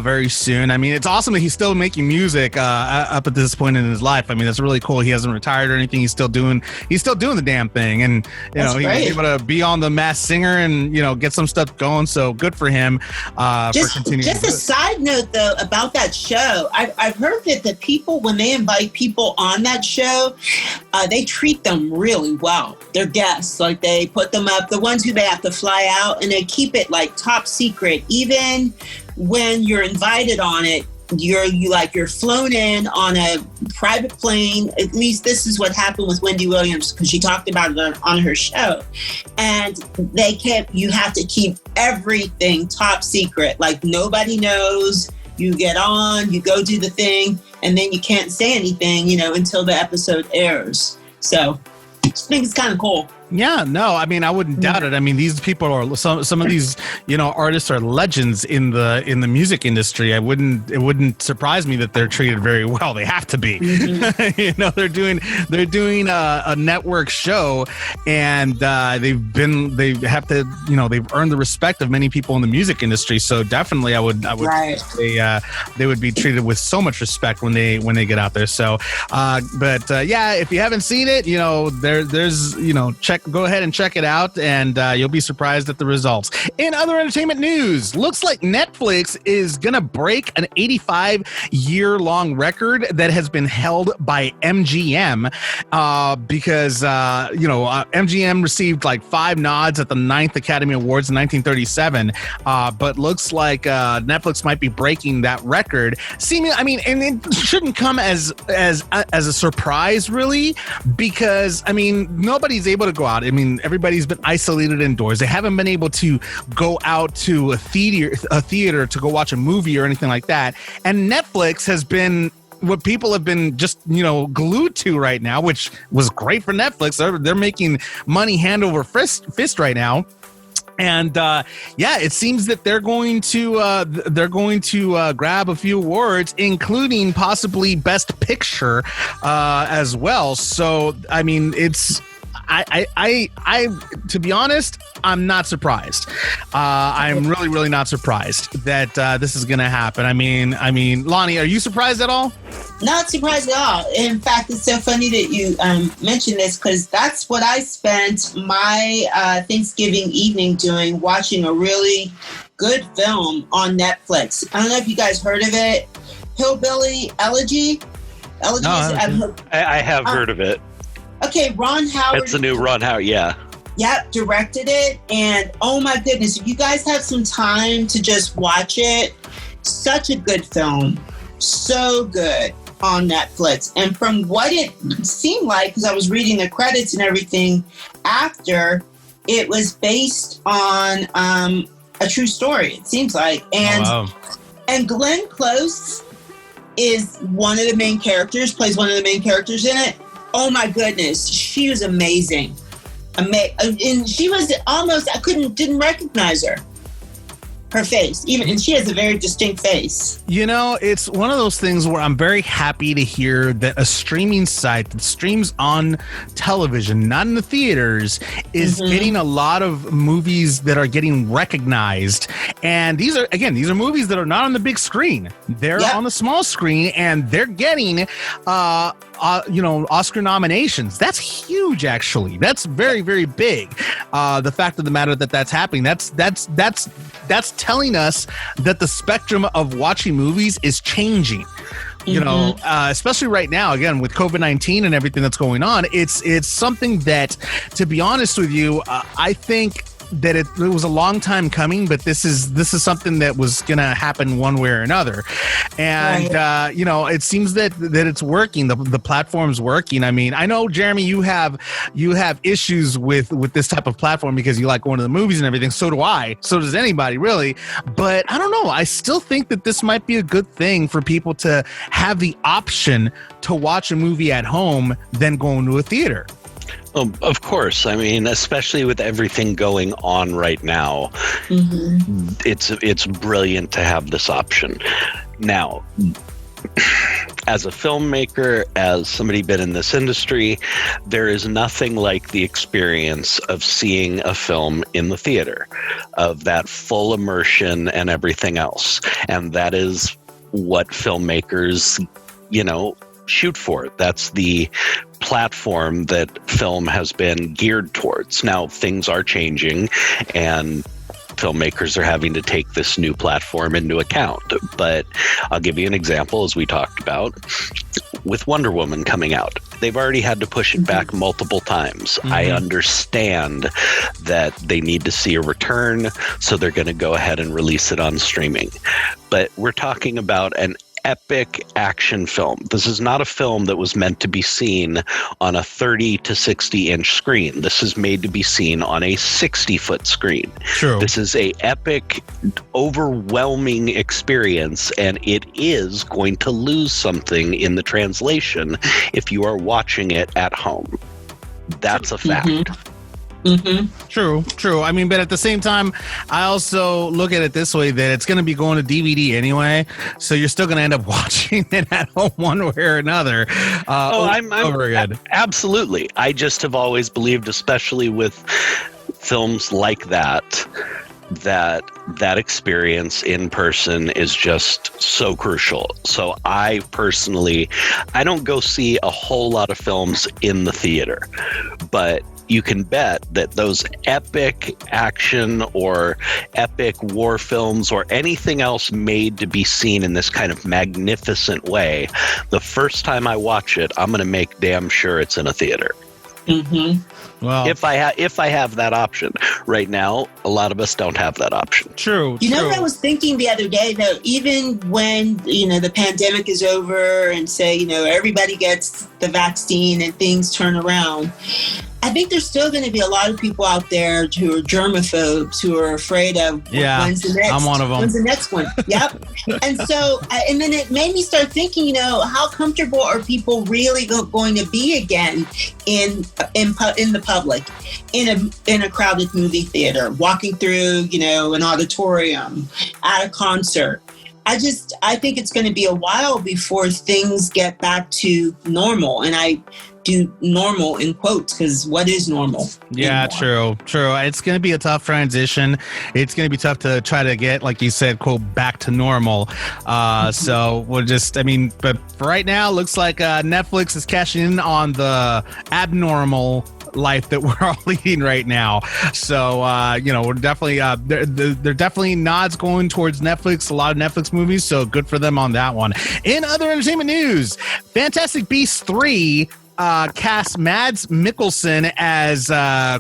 very soon. I mean, it's awesome that he's still making music up at this point in his life. I mean, that's really cool. He hasn't retired or anything. He's still doing the damn thing. And, he's able to be on The Masked Singer and, get some stuff going. So good for him for continuing. Just a side note, though, about that show. I've heard that the people, when they invite people on that show, they treat them really well. Their guests, like, they put them up, the ones who they have to fly out, and they keep it like top secret. Even when you're invited on it, you're flown in on a private plane. At least this is what happened with Wendy Williams, because she talked about it on her show. And you have to keep everything top secret. Like, nobody knows. You get on, you go do the thing, and then you can't say anything, until the episode airs. So I think it's kind of cool. Yeah, no, I mean, I wouldn't doubt it. I mean, these people are some of these, artists are legends in the music industry. It wouldn't surprise me that they're treated very well. They have to be. Mm-hmm. They're doing a network show, and they've earned the respect of many people in the music industry. So definitely, I would right. They would be treated with so much respect when they get out there. So, yeah, if you haven't seen it, there's go ahead and check it out, and you'll be surprised at the results. In other entertainment news, looks like Netflix is gonna break an 85-year-long record that has been held by MGM because MGM received like 5 nods at the 9th Academy Awards in 1937, but looks like Netflix might be breaking that record. And it shouldn't come as a surprise, really, because nobody's able to go go out. I mean, everybody's been isolated indoors. They haven't been able to go out to a theater to go watch a movie or anything like that. And Netflix has been what people have been just, glued to right now, which was great for Netflix. They're making money hand over fist right now. And it seems that they're going to grab a few awards, including possibly Best Picture as well. So I mean, I to be honest, I'm not surprised. I'm really, really not surprised that this is going to happen. I mean, Lonnie, are you surprised at all? Not surprised at all. In fact, it's so funny that you mentioned this, because that's what I spent my Thanksgiving evening doing, watching a really good film on Netflix. I don't know if you guys heard of it. Hillbilly Elegy. I have heard of it. Okay, Ron Howard. It's the new Ron Howard, yeah. Yep, directed it. And oh my goodness, if you guys have some time to just watch it, such a good film. So good on Netflix. And from what it seemed like, because I was reading the credits and everything after, it was based on a true story, it seems like. And and Glenn Close is one of the main characters, plays one of the main characters in it. Oh my goodness, she was amazing. And she was almost, didn't recognize her face, and she has a very distinct face. It's one of those things where I'm very happy to hear that a streaming site that streams on television, not in the theaters, is getting a lot of movies that are getting recognized. And these are movies that are not on the big screen. They're on the small screen, and they're getting Oscar nominations. That's huge, actually. That's very, very big. The fact of the matter that's happening, that's telling us that the spectrum of watching movies is changing. Especially right now, again, with COVID-19 and everything that's going on, it's something that, to be honest with you, I think that it was a long time coming, but this is something that was going to happen one way or another. And, it seems that it's working. The platform's working. I mean, I know, Jeremy, you have issues with this type of platform because you like going to the movies and everything. So do I. So does anybody, really. But I don't know. I still think that this might be a good thing for people to have the option to watch a movie at home than going to a theater. Of course. I mean, especially with everything going on right now, it's brilliant to have this option. Now, as a filmmaker, as somebody been in this industry, there is nothing like the experience of seeing a film in the theater, of that full immersion and everything else. And that is what filmmakers, shoot for. That's the platform that film has been geared towards. Now, things are changing, and filmmakers are having to take this new platform into account. But I'll give you an example, as we talked about, with Wonder Woman coming out. They've already had to push it back multiple times. I understand that they need to see a return, so they're going to go ahead and release it on streaming. But we're talking about an epic action film. This is not a film that was meant to be seen on a 30 to 60 inch screen. This is made to be seen on a 60-foot screen. True. This is a epic, overwhelming experience, and it is going to lose something in the translation if you are watching it at home. That's a fact. True. I mean, but at the same time, I also look at it this way, that it's going to be going to DVD anyway, so you're still going to end up watching it at home one way or another. Over again. Absolutely. I just have always believed, especially with films like that experience in person is just so crucial. So I personally, I don't go see a whole lot of films in the theater, but you can bet that those epic action or epic war films or anything else made to be seen in this kind of magnificent way, the first time I watch it, I'm going to make damn sure it's in a theater. Well, if I have that option right now, a lot of us don't have that option. True. You know what I was thinking the other day, though, even when, the pandemic is over and say, everybody gets the vaccine and things turn around, I think there's still going to be a lot of people out there who are germaphobes, who are afraid of when's the next. I'm one of them. When's the next one? Yep. And so, and then it made me start thinking, how comfortable are people really going to be again in the public, in a crowded movie theater, walking through, an auditorium, at a concert. I think it's going to be a while before things get back to normal. And I do normal in quotes, because what is normal Yeah, anymore? True. It's going to be a tough transition. It's going to be tough to try to get, like you said, quote, back to normal. So we'll but for right now, looks like Netflix is cashing in on the abnormal life that we're all leading right now. So we're definitely they're definitely nods going towards Netflix, a lot of Netflix movies, so good for them on that one. In other entertainment news, Fantastic Beasts 3 cast Mads Mikkelsen as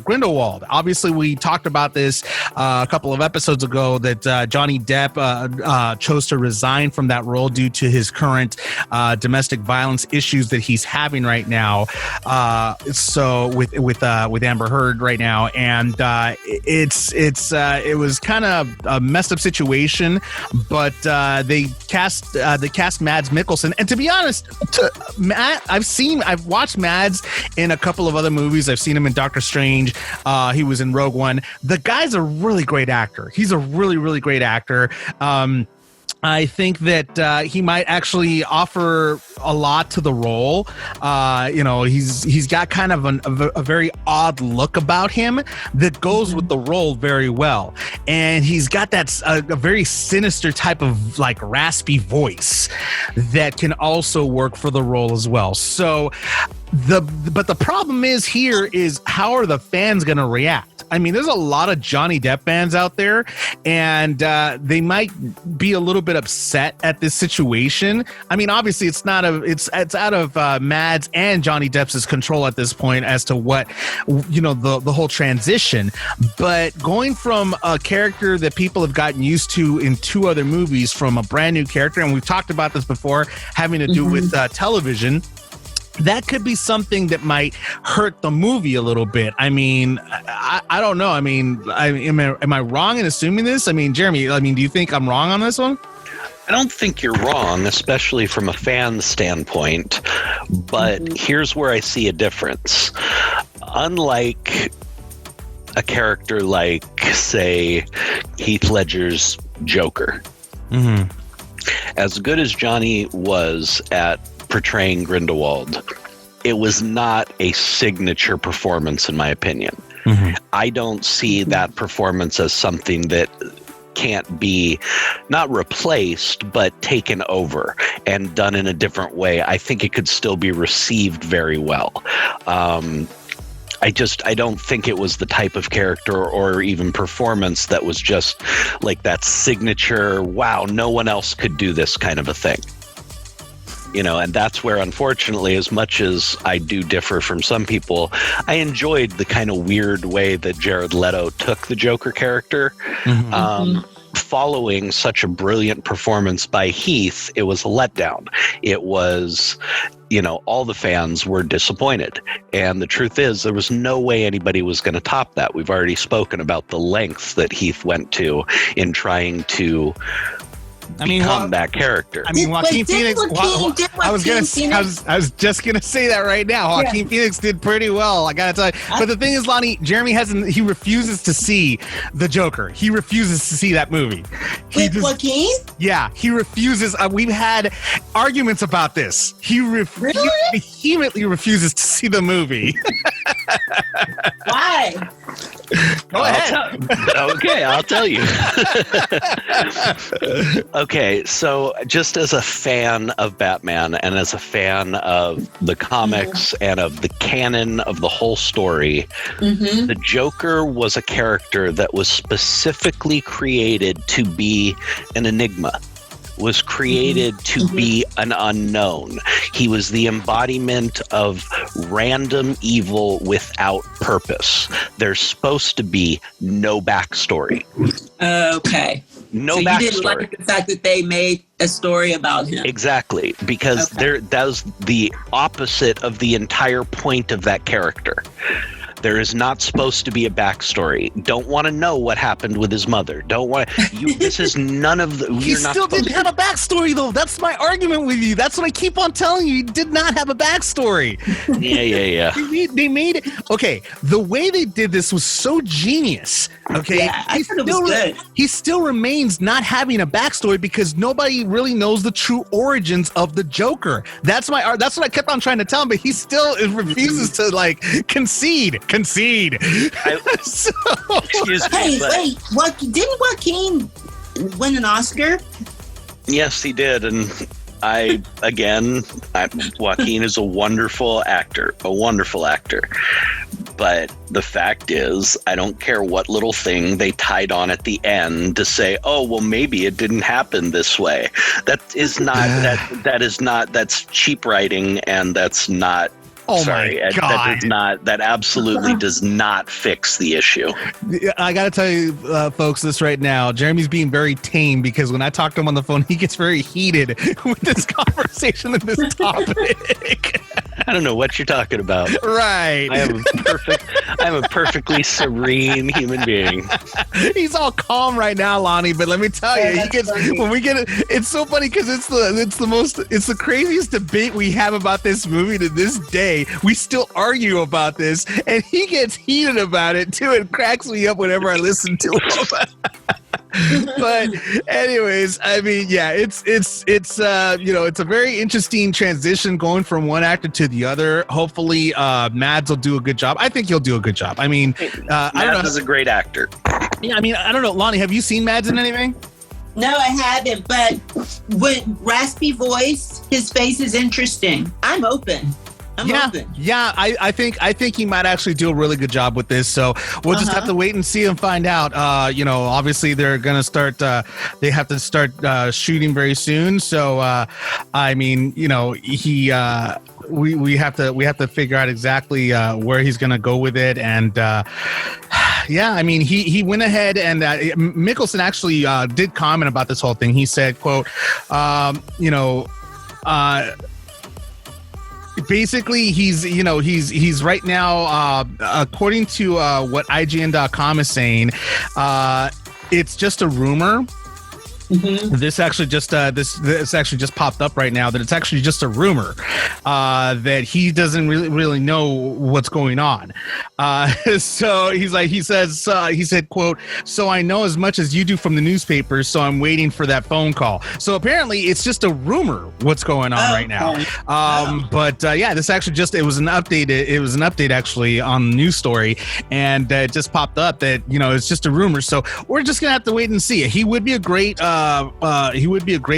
Grindelwald. Obviously, we talked about this a couple of episodes ago, that Johnny Depp chose to resign from that role due to his current domestic violence issues that he's having right now. So with Amber Heard right now, and it was kind of a messed up situation, but they cast Mads Mikkelsen, and to be honest, I've watched Mads in a couple of other movies. I've seen him in Doctor Strange. He was in Rogue One. The guy's a really great actor. He's a really, really great actor. I think that he might actually offer a lot to the role. He's got kind of a very odd look about him that goes with the role very well, and he's got that a very sinister type of like raspy voice that can also work for the role as well. So but the problem is how are the fans going to react? I mean, there's a lot of Johnny Depp fans out there, and they might be a little bit upset at this situation. I mean, obviously, it's out of Mads and Johnny Depp's control at this point as to what the whole transition. But going from a character that people have gotten used to in two other movies, from a brand new character, and we've talked about this before, having to do with television. That could be something that might hurt the movie a little bit. I mean, I don't know. I mean, am I wrong in assuming this? I mean, Jeremy, do you think I'm wrong on this one? I don't think you're wrong, especially from a fan standpoint. But here's where I see a difference. Unlike a character like, say, Heath Ledger's Joker, as good as Johnny was at portraying Grindelwald, it was not a signature performance, in my opinion. I don't see that performance as something that can't be not replaced, but taken over and done in a different way. I think it could still be received very well. I don't think it was the type of character or even performance that was just like that signature, wow, no one else could do this kind of a thing. And that's where, unfortunately, as much as I do differ from some people, I enjoyed the kind of weird way that Jared Leto took the Joker character. Following such a brilliant performance by Heath, it was a letdown. It was, all the fans were disappointed. And the truth is, there was no way anybody was going to top that. We've already spoken about the lengths that Heath went to in trying to become that character. I mean, Joaquin Phoenix. I was just gonna say that right now. Joaquin Phoenix did pretty well, I gotta tell you. But the thing is, Lonnie, Jeremy he refuses to see the Joker. He refuses to see that movie. Joaquin? Yeah, he refuses. We've had arguments about this. He vehemently refuses to see the movie. Why? Go ahead. Okay, I'll tell you. Okay, so just as a fan of Batman and as a fan of the comics and of the canon of the whole story, the Joker was a character that was specifically created to be an enigma. was created to be an unknown. He was the embodiment of random evil without purpose. There's supposed to be no backstory. Okay. No so backstory. You didn't like the fact that they made a story about him. Exactly, because that was the opposite of the entire point of that character. There is not supposed to be a backstory. Don't want to know what happened with his mother. Don't want you. This is none of the. He still didn't have a backstory, though. That's my argument with you. That's what I keep on telling you. He did not have a backstory. Yeah. They made it. Okay, the way they did this was so genius. Okay, yeah, I thought it was good. He still remains not having a backstory because nobody really knows the true origins of the Joker. That's what I kept on trying to tell him, but he still refuses to concede. Excuse me. Hey, wait! Didn't Joaquin win an Oscar? Yes, he did, and Joaquin is a wonderful actor. But the fact is, I don't care what little thing they tied on at the end to say, oh, well, maybe it didn't happen this way. That's cheap writing, and that's not. Oh sorry, my God. That absolutely does not fix the issue. I got to tell you, folks, this right now. Jeremy's being very tame because when I talk to him on the phone, he gets very heated with this conversation and this topic. I don't know what you're talking about. Right. I am a perfectly serene human being. He's all calm right now, Lonnie, but let me tell you, it's so funny because it's the craziest debate we have about this movie to this day. We still argue about this, and he gets heated about it too. It cracks me up whenever I listen to him. But anyways, I mean, yeah, it's a very interesting transition going from one actor to the other. Hopefully, Mads will do a good job. I think he'll do a good job. I mean, Mads is a great actor. Yeah, I mean, I don't know, Lonnie, have you seen Mads in anything? No, I haven't. But with raspy voice, his face is interesting. I'm open. Open. Yeah, I think he might actually do a really good job with this. So we'll just have to wait and see and find out. Obviously they're gonna start. They have to start shooting very soon. So I mean, we have to figure out exactly where he's gonna go with it. And yeah, I mean, he went ahead and Mickelson actually did comment about this whole thing. He said, "quote, basically, he's right now, according to what IGN.com is saying, it's just a rumor." Mm-hmm. This actually just popped up right now that it's actually just a rumor that he doesn't really know what's going on. So he said, quote, "So I know as much as you do from the newspapers, so I'm waiting for that phone call." So apparently it's just a rumor what's going on right now. But yeah, this actually it was an update actually on the news story, and it just popped up that it's just a rumor. So we're just gonna have to wait and see. He would be a great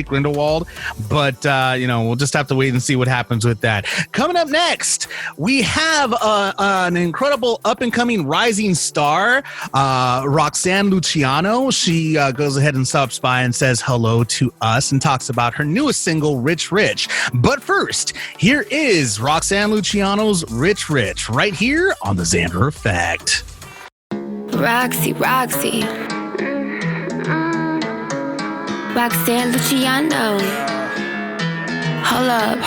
Grindelwald, but we'll just have to wait and see what happens with that. Coming up next, we have an incredible up-and-coming rising star, Roxanne Luciano. She goes ahead and stops by and says hello to us and talks about her newest single, Rich Rich. But first, here is Roxanne Luciano's Rich Rich, right here on the Xander Effect. Roxy Roxanne Luciano. Hold up.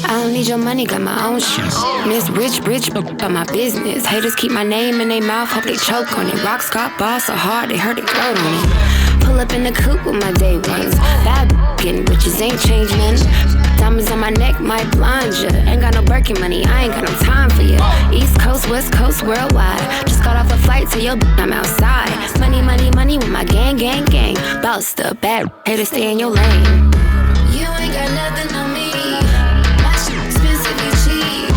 I don't need your money, got my own shit. Miss Rich, about my business. Haters keep my name in their mouth, hope they choke on it. Rocks got ball so hard, they heard it gloat on it. Pull up in the coupe with my day ones. Bad getting riches ain't changed none. Diamonds on my neck might blind ya. Ain't got no Birkin money, I ain't got no time for ya. East Coast, West Coast, worldwide. Just got off a flight to your I'm outside. Money with my gang. Busta, bad, haters stay in your lane. You ain't got nothing on me. My shit expensive, you cheap.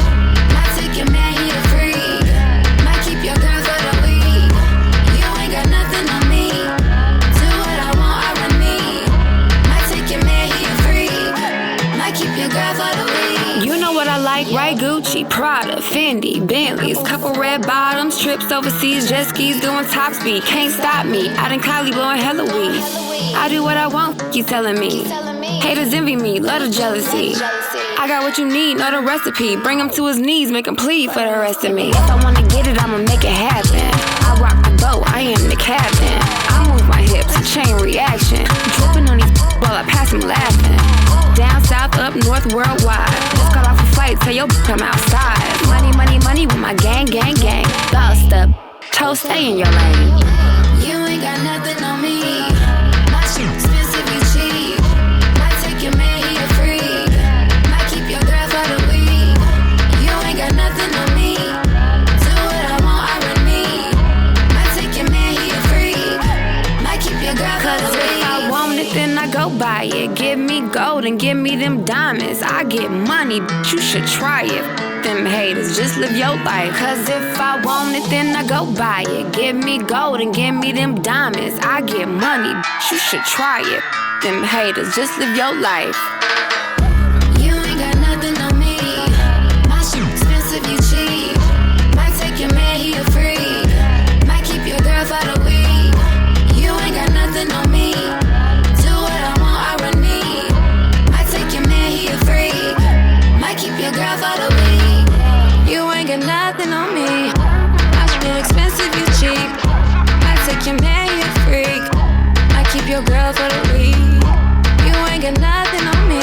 Might take your man, he a freak. Might keep your girl for the week. You ain't got nothing on me. Do what I want, I run me. Might take your man, he a freak. Might keep your girl for the week. You know what I like, right? Gucci, Prada. Prada, Fendi, Bentleys, couple red bottoms, trips overseas, jet skis, doing top speed. Can't stop me. Out in Cali blowing hella weed. I do what I want, you telling me. Haters envy me, love the jealousy. I got what you need, know the recipe. Bring him to his knees, make him plead for the rest of me. If I wanna get it, I'ma make it happen. I rock the boat, I am the captain. I move my hips, chain reaction. Dripping on these while I pass them laughing. Down south, up north, worldwide. Just got off a flight, tell your come outside. Money, money, money with my gang, gang, gang. Lost up, toe stay in your lane. You ain't got nothing on me. My shit expensive, you cheap. Might take your man, he a freak. Might keep your girl for the week. You ain't got nothing on me. Do what I want, I run me. Might take your man, he a freak. Might keep your girl for the week. If I want it, then I go buy it. Give me gold and give me them diamonds. I get money, but you should try it. Them haters, just live your life. Cause if I want it, then I go buy it. Give me gold and give me them diamonds. I get money, but you should try it. Them haters, just live your life. You ain't got nothing on me. My shit expensive, you cheap. Might take your man, he a freak. Might keep your girl for the week. You ain't got nothing on me. Do what I want, I run me. Might take your man, he a freak. Might keep your girl for the week. You ain't got nothing on me. My shit expensive, you cheap. Might take your man, you a freak. Might keep your girl for the week. You ain't got nothing on me.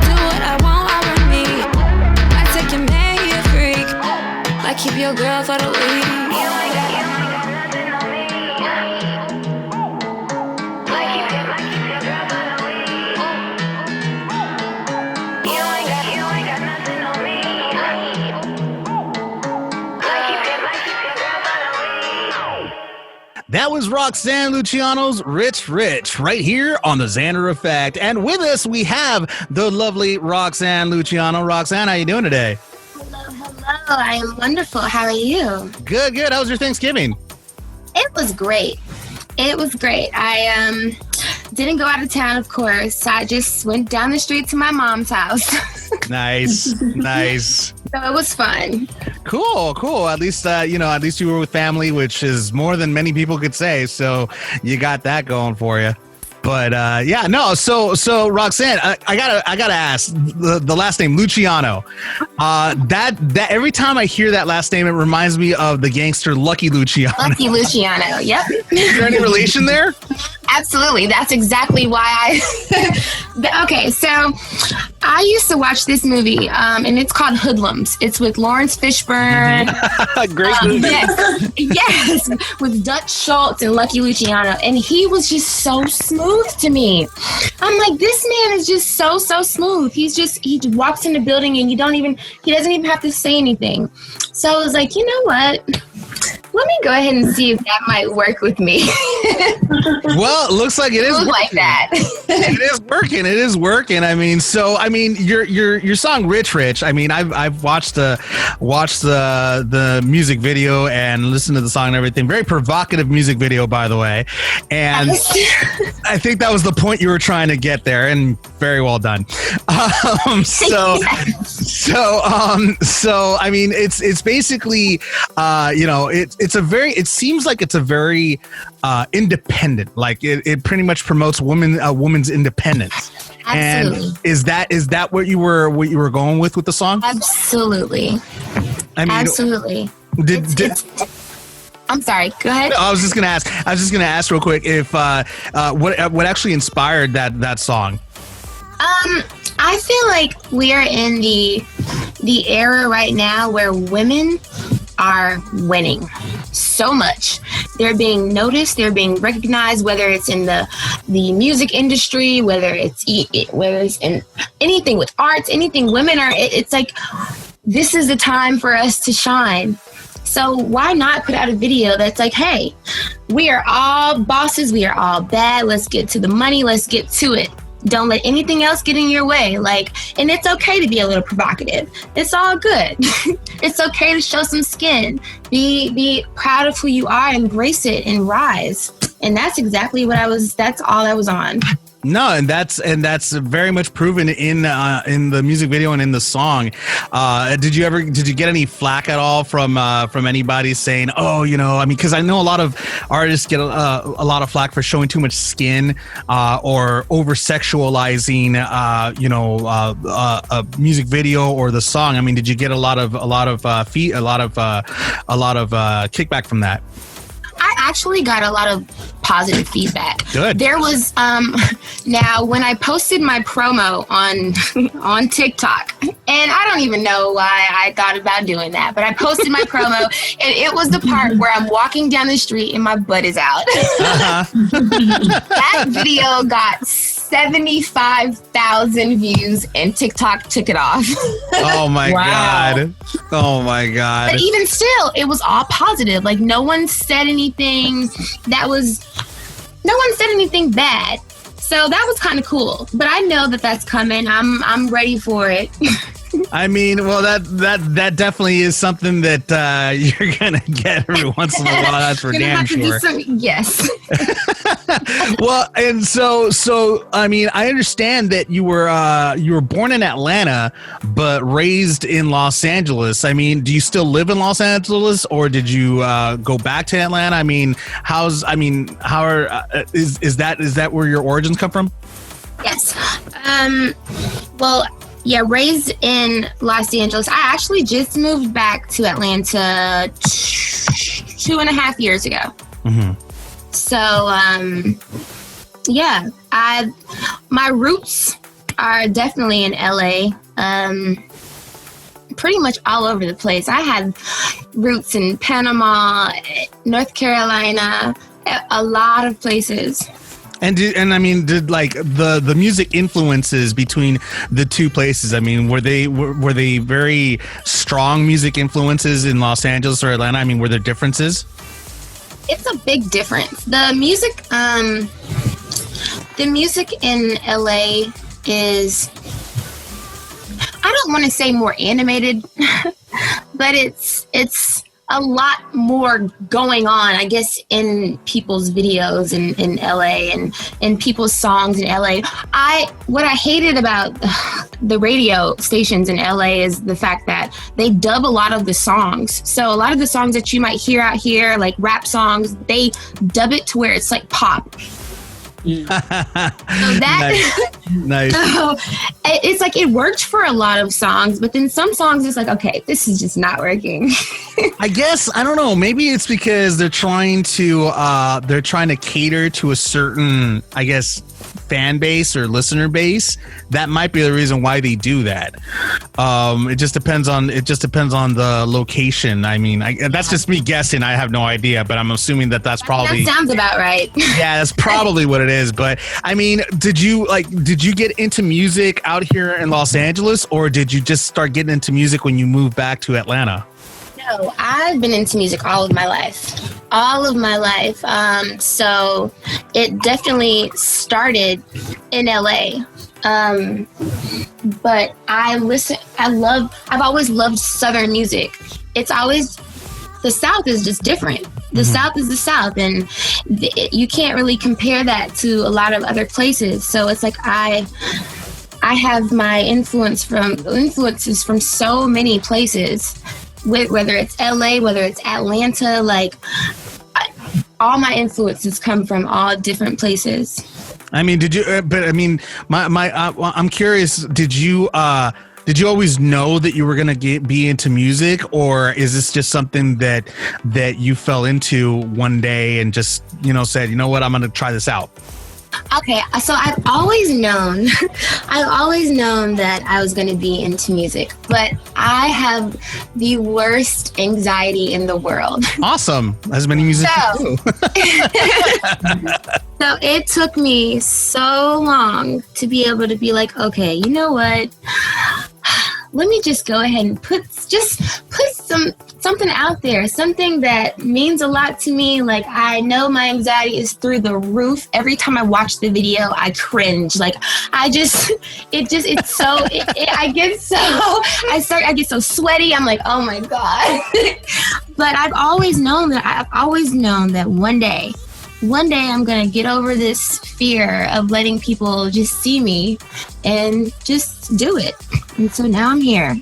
Do what I want, I run me. Might take your man, you a freak. Might keep your girl for the week. You ain't got nothing on me. Might keep your girl for the week. You ain't got nothing on me. That was Roxanne Luciano's Rich Rich right here on the Xander Effect. And with us, we have the lovely Roxanne Luciano. Roxanne, how you doing today? Hello. I am wonderful. How are you? Good, good. How was your Thanksgiving? It was great. I didn't go out of town, of course. I just went down the street to my mom's house. Nice, nice. So it was fun. Cool. At least, at least you were with family, which is more than many people could say. So you got that going for you. But So Roxanne, I gotta ask the last name Luciano. That every time I hear that last name, it reminds me of the gangster Lucky Luciano. Lucky Luciano. Yep. Is there any relation there? Absolutely. That's exactly why Okay, so I used to watch this movie, and it's called Hoodlums. It's with Lawrence Fishburne. Great movie. Yes, with Dutch Schultz and Lucky Luciano. And he was just so smooth to me. I'm like, this man is just so smooth. He walks in the building and he doesn't even have to say anything. So I was like, you know what? Let me go ahead and see if that might work with me. Well, it looks like it is working. Like that. It is working. I mean, your song Rich Rich. I mean, I've watched the music video and listened to the song and everything. Very provocative music video, by the way. And I think that was the point you were trying to get there, and very well done. So I mean, it's basically it seems like it's a very independent, like it pretty much promotes woman's independence. Absolutely. And is that what you were going with the song? Absolutely. I mean, absolutely. I'm sorry. Go ahead. I was just gonna ask real quick if what actually inspired that song. I feel like we are in the era right now where women are winning so much. They're being noticed, they're being recognized, whether it's in the music industry, whether it's in anything with arts, anything. Women are, it's like, this is the time for us to shine. So why not put out a video that's like, hey, we are all bosses, we are all bad, let's get to the money, let's get to it. Don't let anything else get in your way. And it's okay to be a little provocative. It's all good. It's okay to show some skin. Be proud of who you are, embrace it, and rise. And that's exactly that's all I was on. No, and that's very much proven in the music video and in the song. Did you get any flack at all from anybody saying, oh, you know, I mean, because I know a lot of artists get a lot of flack for showing too much skin or over sexualizing a music video or the song. I mean, did you get a lot of kickback from that? I actually got a lot of positive feedback. Good. There was now when I posted my promo on TikTok, and I don't even know why I thought about doing that, but I posted my promo, and it was the part where I'm walking down the street and my butt is out. That video got 75,000 views, and TikTok took it off. Oh my God. Oh my God. But even still, it was all positive. Like no one said anything bad. So that was kind of cool. But I know that that's coming. I'm ready for it. I mean, well, that definitely is something that you're gonna get every once in a while. That's for damn sure. Yes. Well, and so I mean, I understand that you were born in Atlanta but raised in Los Angeles. I mean, do you still live in Los Angeles, or did you go back to Atlanta? I mean, is that where your origins come from? Yes. Well, yeah, raised in Los Angeles. I actually just moved back to Atlanta 2.5 years ago. Mm-hmm. So, yeah, my roots are definitely in LA. Pretty much all over the place. I had roots in Panama, North Carolina, a lot of places. And did like the music influences between the two places? I mean, were they very strong music influences in Los Angeles or Atlanta? I mean, were there differences? It's a big difference. The music in LA is, I don't want to say more animated, but it's a lot more going on, I guess, in people's videos in LA and in people's songs in LA. What I hated about the radio stations in LA is the fact that they dub a lot of the songs. So a lot of the songs that you might hear out here, like rap songs, they dub it to where it's like pop. So that nice. So it's like it worked for a lot of songs, but then some songs it's like, okay, this is just not working. I guess I don't know. Maybe it's because they're trying to cater to a certain, I guess, fan base or listener base. That might be the reason why they do that. It just depends on the location. I mean, that's just me guessing. I have no idea, but I'm assuming that's probably that sounds about right. Yeah, that's probably what it is. But I mean, did you get into music out here in Los Angeles, or did you just start getting into music when you moved back to Atlanta? No, I've been into music all of my life. So it definitely started in LA. But I've always loved Southern music. It's always, the South is just different. The South is the South, and you can't really compare that to a lot of other places. So it's like I have my influences from so many places, whether it's LA, whether it's Atlanta, like all my influences come from all different places. I mean, did you? But I mean, I'm curious. Did you always know that you were gonna be into music, or is this just something that you fell into one day and just said, you know what, I'm gonna try this out? Okay, so I've always known that I was going to be into music, but I have the worst anxiety in the world. Awesome, as many musicians do. So it took me so long to be able to be like, okay, you know what? Let me just go ahead and put something out there, something that means a lot to me. Like, I know my anxiety is through the roof. Every time I watch the video, I cringe. Like, I get so sweaty. I'm like, oh my God. But I've always known that one day one day I'm going to get over this fear of letting people just see me and just do it. And so now I'm here.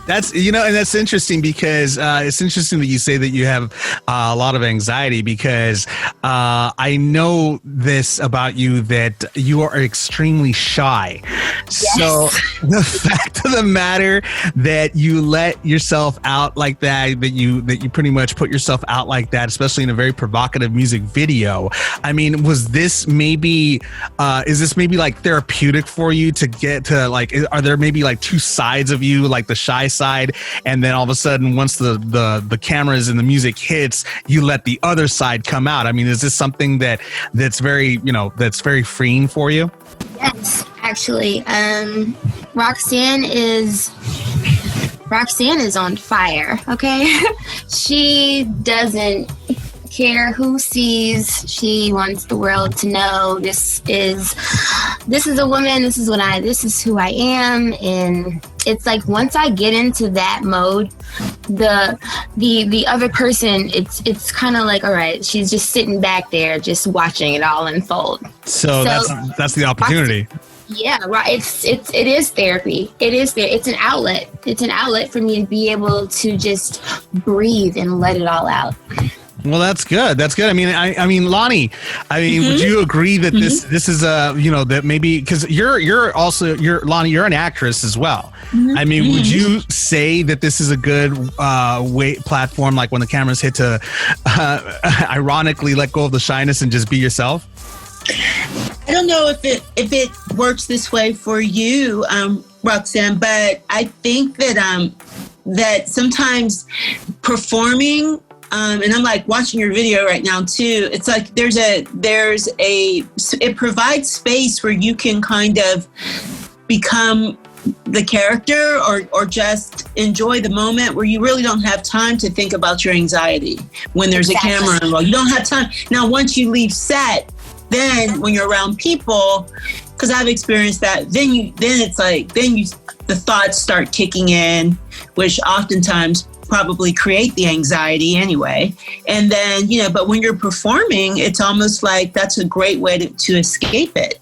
That's, and that's interesting because it's interesting that you say that you have a lot of anxiety because I know this about you, that you are extremely shy. Yes. So the fact of the matter that you let yourself out like that you pretty much put yourself out like that, especially in a very provocative music video. I mean, was this maybe, is this maybe like therapeutic for you to get to like, are there maybe like two sides of you, like the shy side, and then all of a sudden once the cameras and the music hits, you let the other side come out? I mean, is this something that's very, that's very freeing for you? Yes, actually. Roxanne is on fire, okay? She doesn't care who sees. She wants the world to know this is a woman, this is who I am. And it's like once I get into that mode, the other person, it's kind of like, all right, she's just sitting back there just watching it all unfold. So that's the opportunity. Yeah, right. It is therapy. It's an outlet. It's an outlet for me to be able to just breathe and let it all out. Well, that's good. I mean, Lonnie, would you agree that this is that maybe because Lonnie, you're an actress as well. I mean, would you say that this is a good platform, like when the cameras hit, to ironically let go of the shyness and just be yourself? I don't know if it works this way for you, Roxanne, but I think that that sometimes performing. And I'm like watching your video right now too. It's like it provides space where you can kind of become the character or just enjoy the moment, where you really don't have time to think about your anxiety when there's a camera involved. You don't have time. Now, once you leave set, then when you're around people, because I've experienced that, then the thoughts start kicking in, which oftentimes probably create the anxiety anyway. And then, but when you're performing, it's almost like that's a great way to escape it.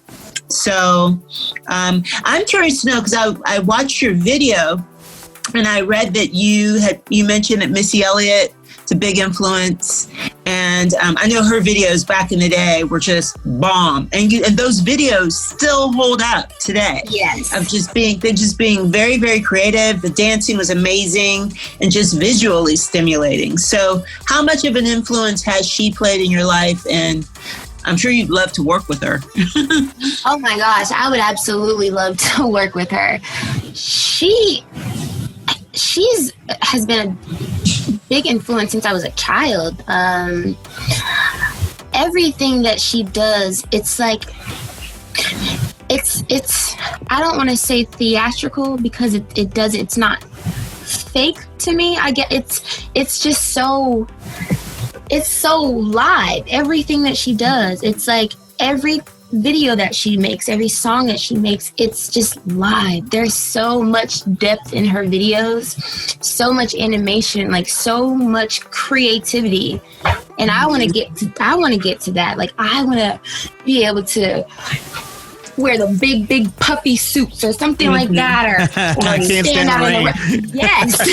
So I'm curious to know, because I watched your video and I read that you mentioned that Missy Elliott is a big influence. And I know her videos back in the day were just bomb. And those videos still hold up today. Yes. Of just being very, very creative. The dancing was amazing and just visually stimulating. So how much of an influence has she played in your life? And I'm sure you'd love to work with her. Oh my gosh, I would absolutely love to work with her. She has been a big influence since I was a child. Everything that she does, it's like, it's I don't want to say theatrical because it's not fake to me. I get it's just so live. Everything that she does, it's like every video that she makes, every song that she makes, it's just live. There's so much depth in her videos, so much animation, like so much creativity. And I want to get to that. Like I want to be able to wear the big puffy suits or something like that, or stand out in the rain. Yes.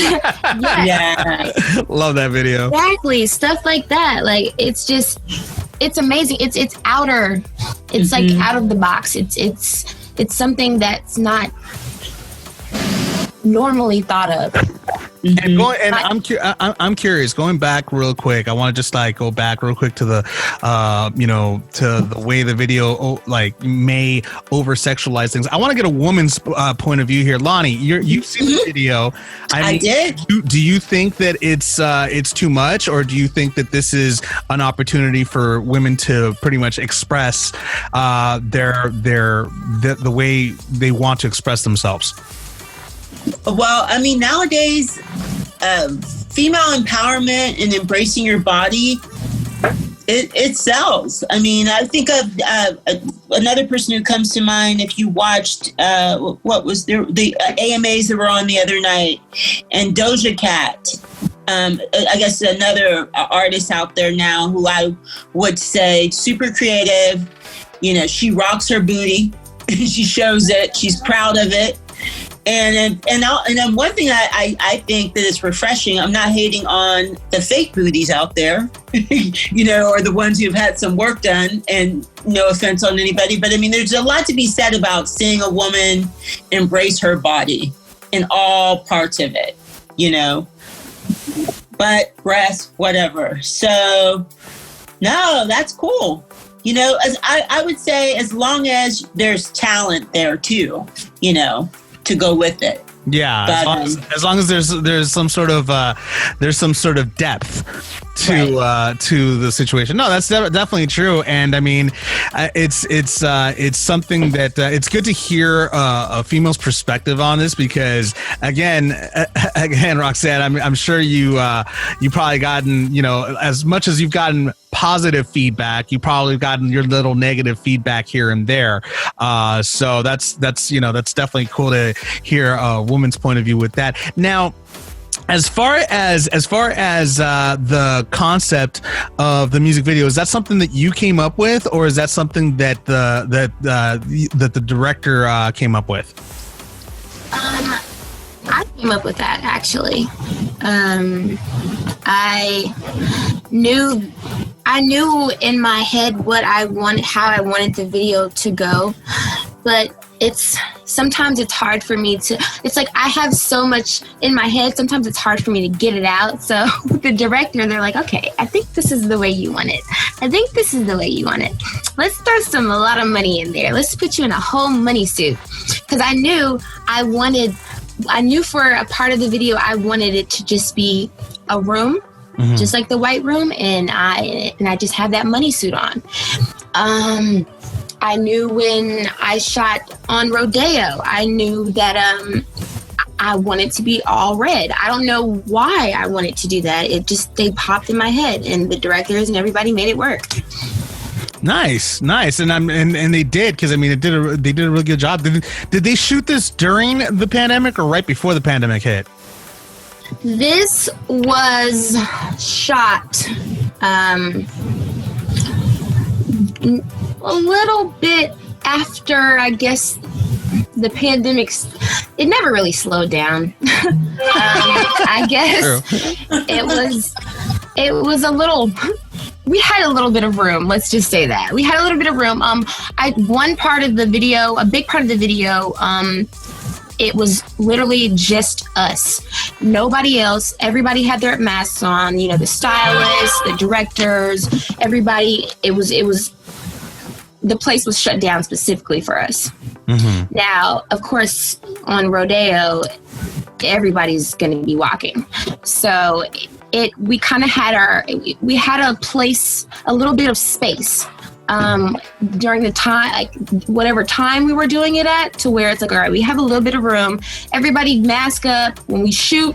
Yeah. Love that video. Exactly. Stuff like that. Like it's amazing. It's outer. It's like out of the box. It's something that's not normally thought of. I'm curious. Going back real quick, I want to just go back real quick to the, to the way the video may over sexualize things. I want to get a woman's point of view here. Lonnie, you've seen the video. I did. Do you think that it's too much, or do you think that this is an opportunity for women to pretty much express the way they want to express themselves? Well, I mean, nowadays, female empowerment and embracing your body, it sells. I mean, I think of another person who comes to mind. If you watched what was the AMAs that were on the other night, and Doja Cat I guess another artist out there now who I would say super creative. You know, she rocks her booty. She shows it. She's proud of it. And then one thing I think that is refreshing, I'm not hating on the fake booties out there, you know, or the ones who've had some work done, and no offense on anybody, but I mean, there's a lot to be said about seeing a woman embrace her body in all parts of it, you know, butt, breast, whatever. So, no, that's cool. You know, as I would say, as long as there's talent there too, you know, to go with it. Yeah, But, as long as there's some sort of depth to the situation. No, that's definitely true. And I mean, it's something that it's good to hear a female's perspective on this, because again, Roxanne, I'm sure you probably gotten, you know, as much as you've gotten positive feedback, you probably gotten your little negative feedback here and there. So that's definitely cool to hear a woman's point of view with that. Now, as far as the concept of the music video, is that something that you came up with, or is that something that the director came up with? I came up with that, actually. I knew in my head how I wanted the video to go, but sometimes it's hard for me to, it's like I have so much in my head, sometimes it's hard for me to get it out. So with the director, they're like, okay, I think this is the way you want it. I think this is the way you want it. Let's throw a lot of money in there. Let's put you in a whole money suit. Because I knew for a part of the video, I wanted it to just be a room, just like the white room, and I just have that money suit on. I knew when I shot on Rodeo, I knew that I wanted to be all red. I don't know why I wanted to do that. They popped in my head, and the directors and everybody made it work. Nice, and they did, because I mean, they did a really good job. Did they shoot this during the pandemic or right before the pandemic hit? This was shot a little bit after, I guess, the pandemic. It never really slowed down. I guess it was a little. We had a little bit of room. Let's just say that we had a little bit of room. One part of the video, a big part of the video, it was literally just us. Nobody else. Everybody had their masks on. You know, the stylists, the directors, everybody. It was. The place was shut down specifically for us. Mm-hmm. Now, of course, on Rodeo, everybody's going to be walking. So we kind of had we had a place, a little bit of space during the time, like whatever time we were doing it at, to where it's like, all right, we have a little bit of room. Everybody mask up when we shoot.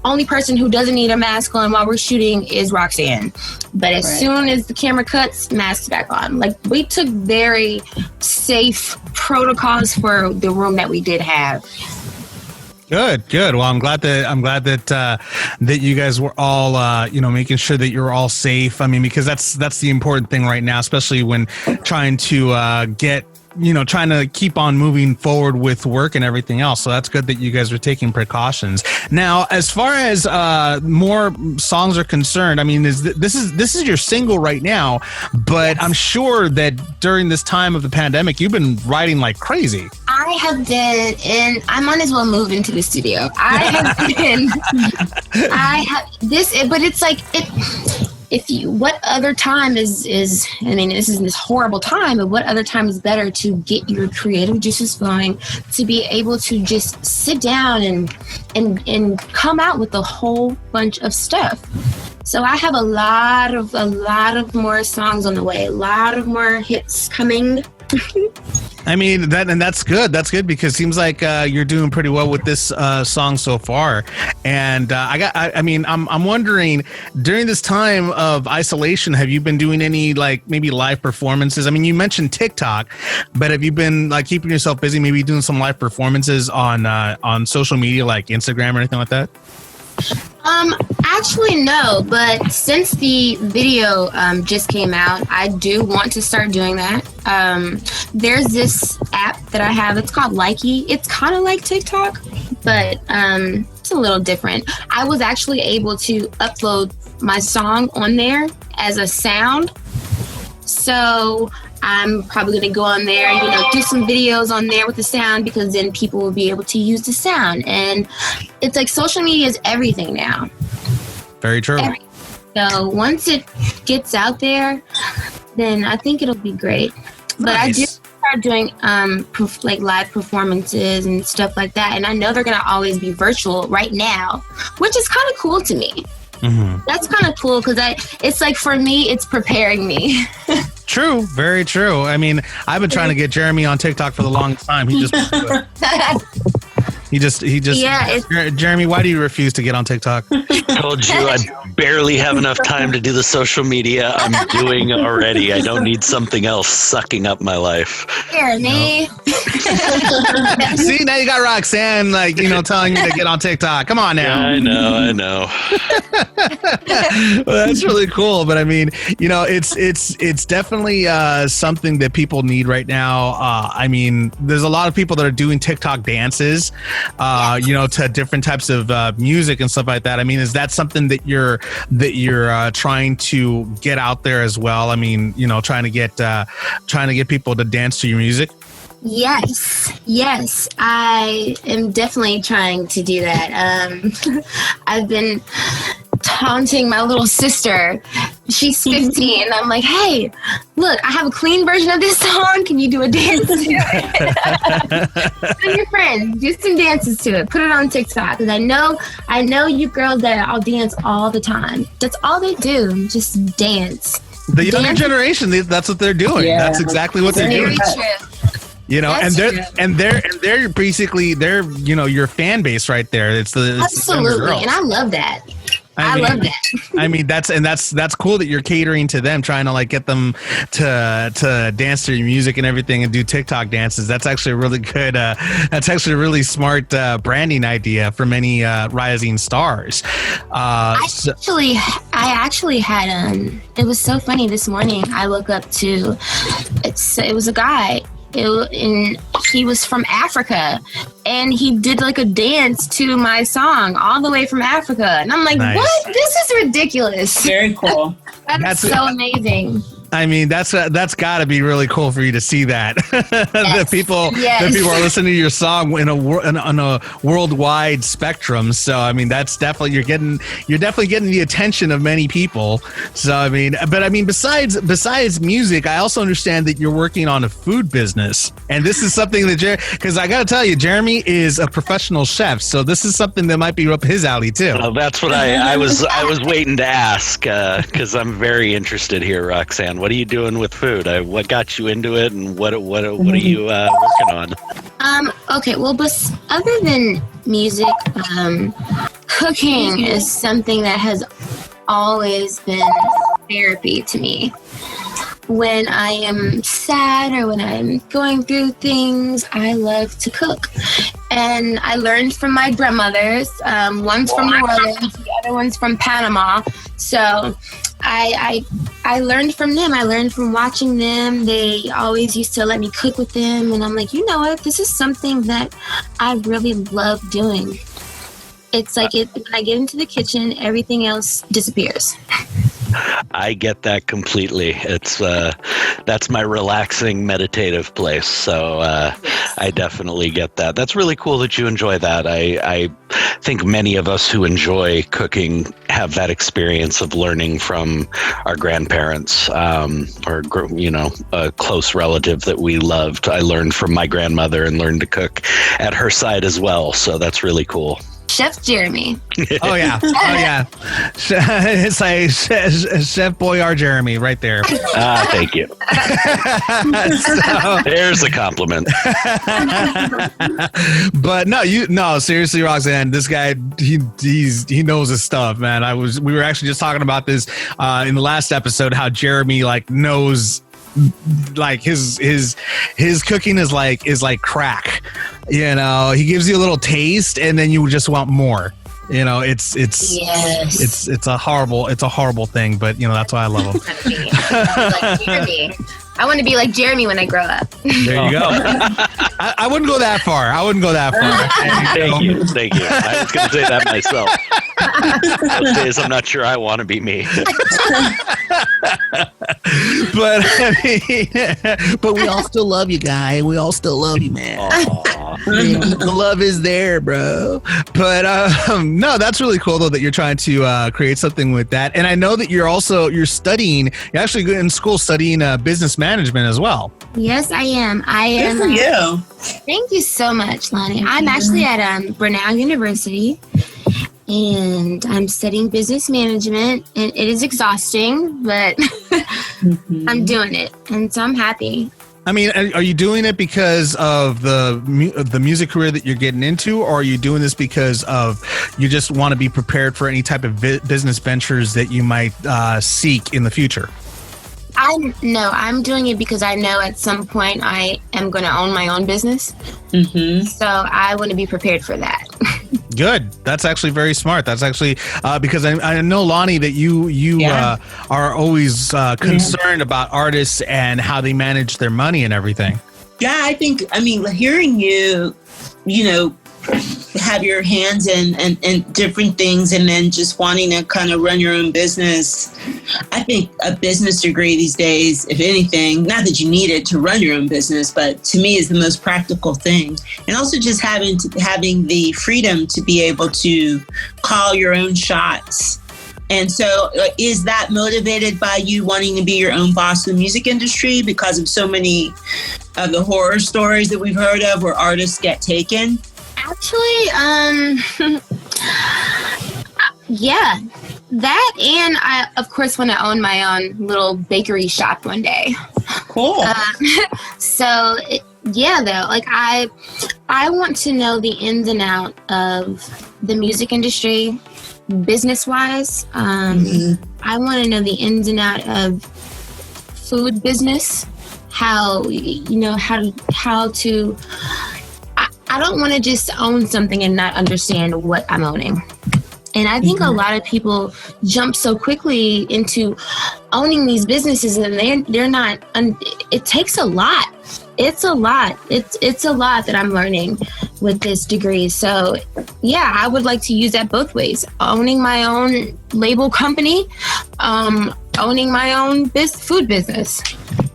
Only person who doesn't need a mask on while we're shooting is Roxanne. But as soon as the camera cuts, masks back on. Like, we took very safe protocols for the room that we did have. Good. Well, I'm glad that you guys were all, making sure that you're all safe. I mean, because that's the important thing right now, especially when trying to trying to keep on moving forward with work and everything else. So that's good that you guys are taking precautions. Now, as far as more songs are concerned, I mean, this is your single right now, but yes. I'm sure that during this time of the pandemic, you've been writing like crazy. I have been, and I might as well move into the studio. But it's like what other time is I mean, this is this horrible time, but what other time is better to get your creative juices flowing, to be able to just sit down and come out with a whole bunch of stuff. So I have a lot of more songs on the way, a lot of more hits coming. I mean, that's good. That's good, because it seems like you're doing pretty well with this song so far. And I'm wondering, during this time of isolation, have you been doing any maybe live performances? I mean, you mentioned TikTok, but have you been keeping yourself busy, maybe doing some live performances on social media like Instagram or anything like that? Actually, no, but since the video just came out, I do want to start doing that. There's this app that I have. It's called Likey. It's kind of like TikTok, but it's a little different. I was actually able to upload my song on there as a sound. So I'm probably going to go on there, do some videos on there with the sound, because then people will be able to use the sound. And it's like social media is everything now. Very true. So once it gets out there, then I think it'll be great. But I did start doing live performances and stuff like that. And I know they're going to always be virtual right now, which is kind of cool to me. Mm-hmm. That's kind of cool because it's like, for me, it's preparing me. True, very true. I mean, I've been trying to get Jeremy on TikTok for the longest time. He just. Yeah. Jeremy, why do you refuse to get on TikTok? Told you I barely have enough time to do the social media I'm doing already. I don't need something else sucking up my life. Jeremy. See, now you got Roxanne, telling you to get on TikTok. Come on now. Yeah, I know. Well, that's really cool. But I mean, it's definitely something that people need right now. I mean, there's a lot of people that are doing TikTok dances, to different types of music and stuff like that. I mean, is that something that you're trying to get out there as well? I mean, trying to get people to dance to your music. Yes, I am definitely trying to do that. I've been taunting my little sister. She's 15, and I'm like, hey, look, I have a clean version of this song. Can you do a dance to it? Tell your friends, do some dances to it. Put it on TikTok, because I know you girls that all dance all the time. That's all they do, just dance. The younger generation, that's what they're doing. Yeah. That's exactly what they're doing. True. They're basically your fan base right there. It's absolutely, and I love that. I love that. I mean, that's cool that you're catering to them, trying to get them to dance to your music and everything and do TikTok dances. That's actually a really good. That's actually a really smart branding idea for many rising stars. I actually had it was so funny this morning. I woke up to it was a guy. And he was from Africa, and he did a dance to my song all the way from Africa, and I'm like, nice. What? This is ridiculous. Very cool. That's so amazing. I mean, that's got to be really cool for you to see that. Yes. that people are listening to your song on a worldwide spectrum. So I mean, that's definitely you're definitely getting the attention of many people. So I mean, besides music, I also understand that you're working on a food business, and this is something that because I got to tell you, Jeremy is a professional chef, so this is something that might be up his alley too. Well, that's what I was waiting to ask, because I'm very interested here, Roxanne. What are you doing with food? What got you into it, and what are you working on? Okay, well, but other than music, cooking is something that has always been therapy to me. When I am sad or when I'm going through things, I love to cook. And I learned from my grandmothers. One's from New Orleans, the other one's from Panama. So I learned from them. I learned from watching them. They always used to let me cook with them. And I'm like, you know what? This is something that I really love doing. It's like when I get into the kitchen, everything else disappears. I get that completely. It's that's my relaxing, meditative place. So I definitely get that. That's really cool that you enjoy that. I think many of us who enjoy cooking have that experience of learning from our grandparents, or a close relative that we loved. I learned from my grandmother and learned to cook at her side as well. So that's really cool. Chef Jeremy. Oh yeah. It's like Chef Boyard Jeremy right there. Thank you. So, there's a compliment. But no, seriously, Roxanne, this guy, he knows his stuff, man. We were actually just talking about this in the last episode, how Jeremy knows his cooking is like crack. He gives you a little taste and then you just want more. You know, it's a horrible thing, but you know, that's why I love them. Like Jeremy. I want to be like Jeremy when I grow up. There you go. I wouldn't go that far. Thank you. I was going to say that myself. Those days, I'm not sure I want to be me. But I mean, but we all still love you, guy. We all still love you, man. The love is there, bro. But no, that's really cool though that you're trying to create something with that. And I know that you're studying. You're actually in school studying business management as well. Yes, I am. Good for you. Thank you so much, Lonnie. I'm actually at Brunel University. And I'm studying business management, and it is exhausting, but I'm doing it, and so I'm happy. I mean, are you doing it because of the music career that you're getting into, or are you doing this because of you just want to be prepared for any type of business ventures that you might seek in the future? I'm doing it because I know at some point I am going to own my own business. So I want to be prepared for that. Good. That's actually very smart. That's actually because I know, Lonnie, that you are always concerned about artists and how they manage their money and everything. Yeah, I mean, hearing you know, have your hands in different things and then just wanting to kind of run your own business. I think a business degree these days, if anything, not that you need it to run your own business, but to me is the most practical thing. And also just having the freedom to be able to call your own shots. And so is that motivated by you wanting to be your own boss in the music industry because of so many of the horror stories that we've heard of where artists get taken? Actually, yeah, that, and I, of course, want to own my own little bakery shop one day. Cool. So, yeah, though, like I want to know the ins and out of the music industry, business-wise. I want to know the ins and out of food business, how to. I don't want to just own something and not understand what I'm owning. And I think a lot of people jump so quickly into owning these businesses and they're not, it takes a lot. It's a lot. It's a lot that I'm learning with this degree. So yeah, I would like to use that both ways. Owning my own label company, owning my own food business.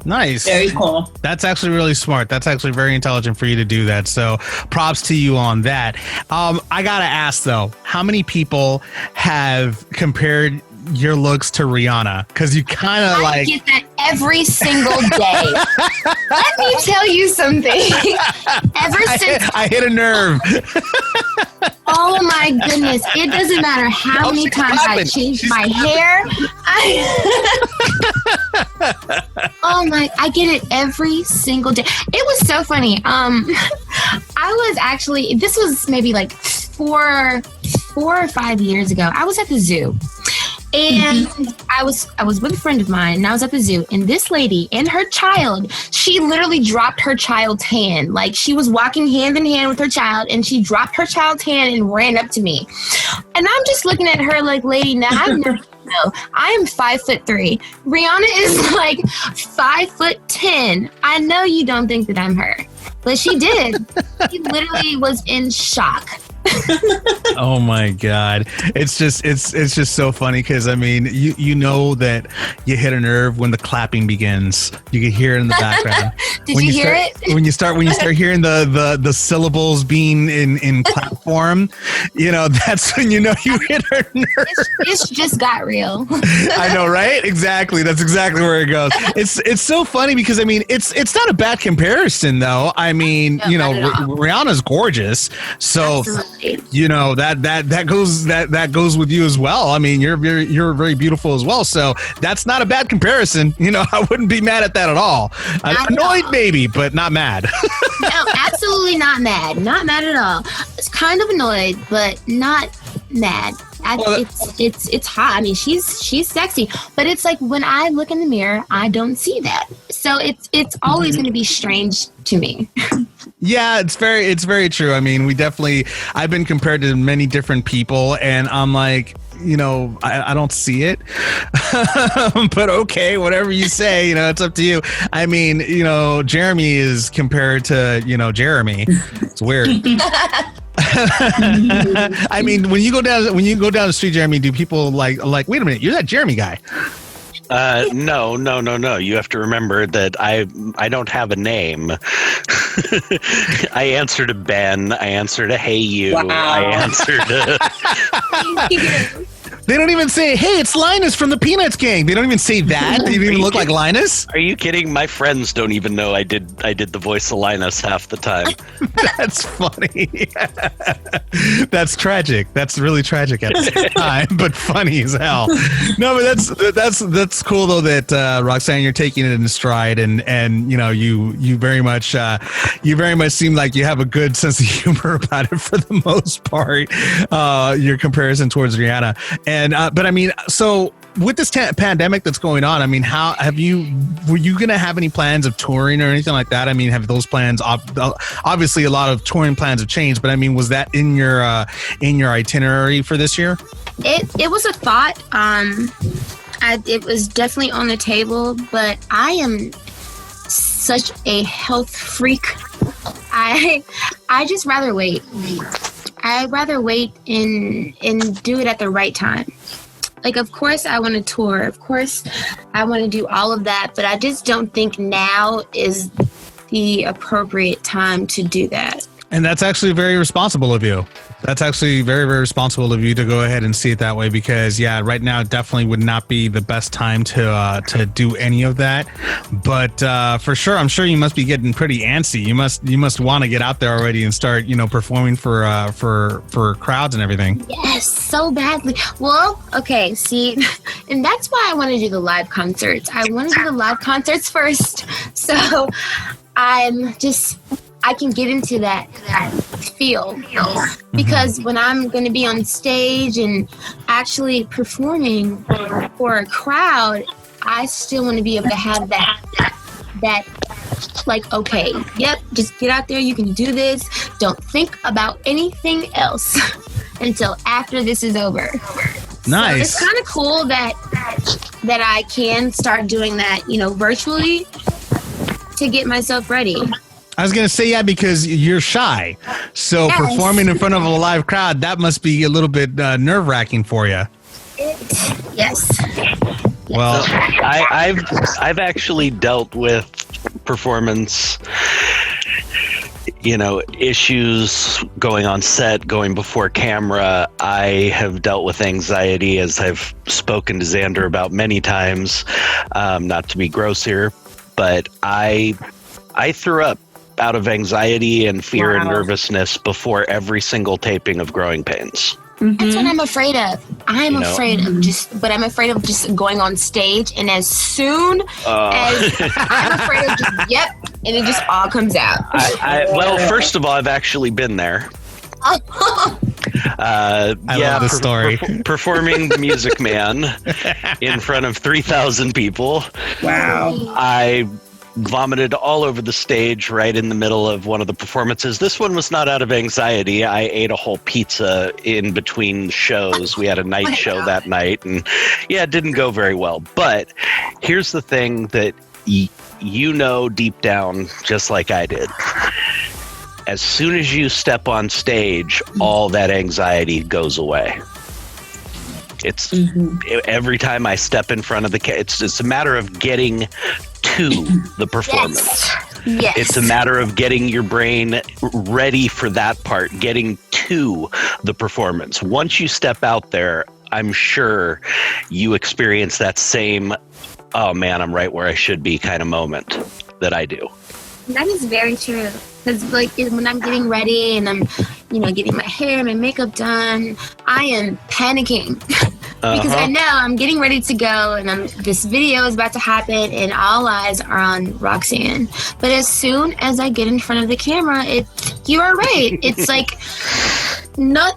Nice. Very cool. That's actually really smart. That's actually very intelligent for you to do that. So props to you on that. I got to ask, though, how many people have compared your looks to Rihanna? Because you kind of I get that every single day. Let me tell you something. I hit a nerve. Oh my goodness. It doesn't matter how many times I change my hair. I get it every single day. It was so funny. This was maybe like four or 5 years ago. I was at the zoo. And I was with a friend of mine, and I was at the zoo, and this lady and her child, she literally dropped her child's hand. Like, she was walking hand in hand with her child, and she dropped her child's hand and ran up to me. And I'm just looking at her like, lady, now I am 5'3". Rihanna is like 5'10". I know you don't think that I'm her, but she did. She literally was in shock. Oh my God. It's just so funny because I mean you know that you hit a nerve when the clapping begins. You can hear it in the background. Did you hear it? When you start hearing the syllables being in clap form, you know, that's when you know you hit her nerve. It's just got real. I know, right? Exactly. That's exactly where it goes. It's so funny because I mean it's not a bad comparison though. I mean, no, you know, Rihanna's gorgeous. So absolutely. You know that goes with you as well. I mean, you're very beautiful as well. So that's not a bad comparison. You know, I wouldn't be mad at that at all. Annoyed maybe, but not mad. No, absolutely not mad. Not mad at all. It's kind of annoyed, but not mad. It's hot. I mean, she's sexy, but it's like when I look in the mirror, I don't see that. So it's always going to be strange to me. Yeah, it's very true. I mean, I've been compared to many different people, and I'm like, I don't see it. But okay, whatever you say, it's up to you. I mean, Jeremy is compared to, Jeremy. It's weird. I mean, when you go down the street, Jeremy, do people like, wait a minute, you're that Jeremy guy? No. You have to remember that I don't have a name. I answer to Ben. I answer to Hey You. Wow. I answer to... They don't even say, hey, it's Linus from the Peanuts Gang. They don't even say that. They don't even look like Linus. Are you kidding? My friends don't even know I did the voice of Linus half the time. That's funny. That's tragic. That's really tragic at the same time, but funny as hell. No, but that's cool though that Roxanne, you're taking it in stride, and you very much seem like you have a good sense of humor about it for the most part. Your comparison towards Rihanna. And but I mean, so with this pandemic that's going on, I mean, were you going to have any plans of touring or anything like that? I mean, have those plans, obviously a lot of touring plans have changed, but I mean, was that in your itinerary for this year? It was a thought. It was definitely on the table, but I am such a health freak. I just rather wait. I'd rather wait and do it at the right time. Like, of course, I want to tour. Of course, I want to do all of that. But I just don't think now is the appropriate time to do that. And that's actually very responsible of you. That's actually very, very responsible of you to go ahead and see it that way, because right now it definitely would not be the best time to do any of that. But for sure, I'm sure you must be getting pretty antsy. You must want to get out there already and start, performing for crowds and everything. Yes, so badly. Well, okay, see, and that's why I want to do the live concerts. I want to do the live concerts first. So I can get into that feel, because when I'm going to be on stage and actually performing for a crowd, I still want to be able to have that like, okay, yep, just get out there, you can do this, don't think about anything else until after this is over. Nice. So it's kind of cool that I can start doing that, virtually to get myself ready. I was going to say, because you're shy. So yes. Performing in front of a live crowd, that must be a little bit nerve-wracking for you. Yes. Well, I've actually dealt with performance, issues going on set, going before camera. I have dealt with anxiety, as I've spoken to Xander about many times, not to be gross here, but I threw up out of anxiety and fear and nervousness before every single taping of Growing Pains. Mm-hmm. That's what I'm afraid of. I'm afraid of just going on stage, and as soon as I'm afraid of and it just all comes out. Well, first of all, I've actually been there. I love the story. Performing The Music Man in front of 3,000 people. Wow. I vomited all over the stage right in the middle of one of the performances. This one was not out of anxiety. I ate a whole pizza in between shows. We had a night show that night, and it didn't go very well. But here's the thing that deep down, just like I did. As soon as you step on stage, all that anxiety goes away. It's every time I step in front of it's a matter of getting to the performance. Yes. It's a matter of getting your brain ready for that part, getting to the performance. Once you step out there, I'm sure you experience that same, oh man, I'm right where I should be kind of moment that I do. That is very true. Because when I'm getting ready and I'm, getting my hair and my makeup done, I am panicking because I know I'm getting ready to go and this video is about to happen and all eyes are on Roxanne. But as soon as I get in front of the camera, you are right. It's like,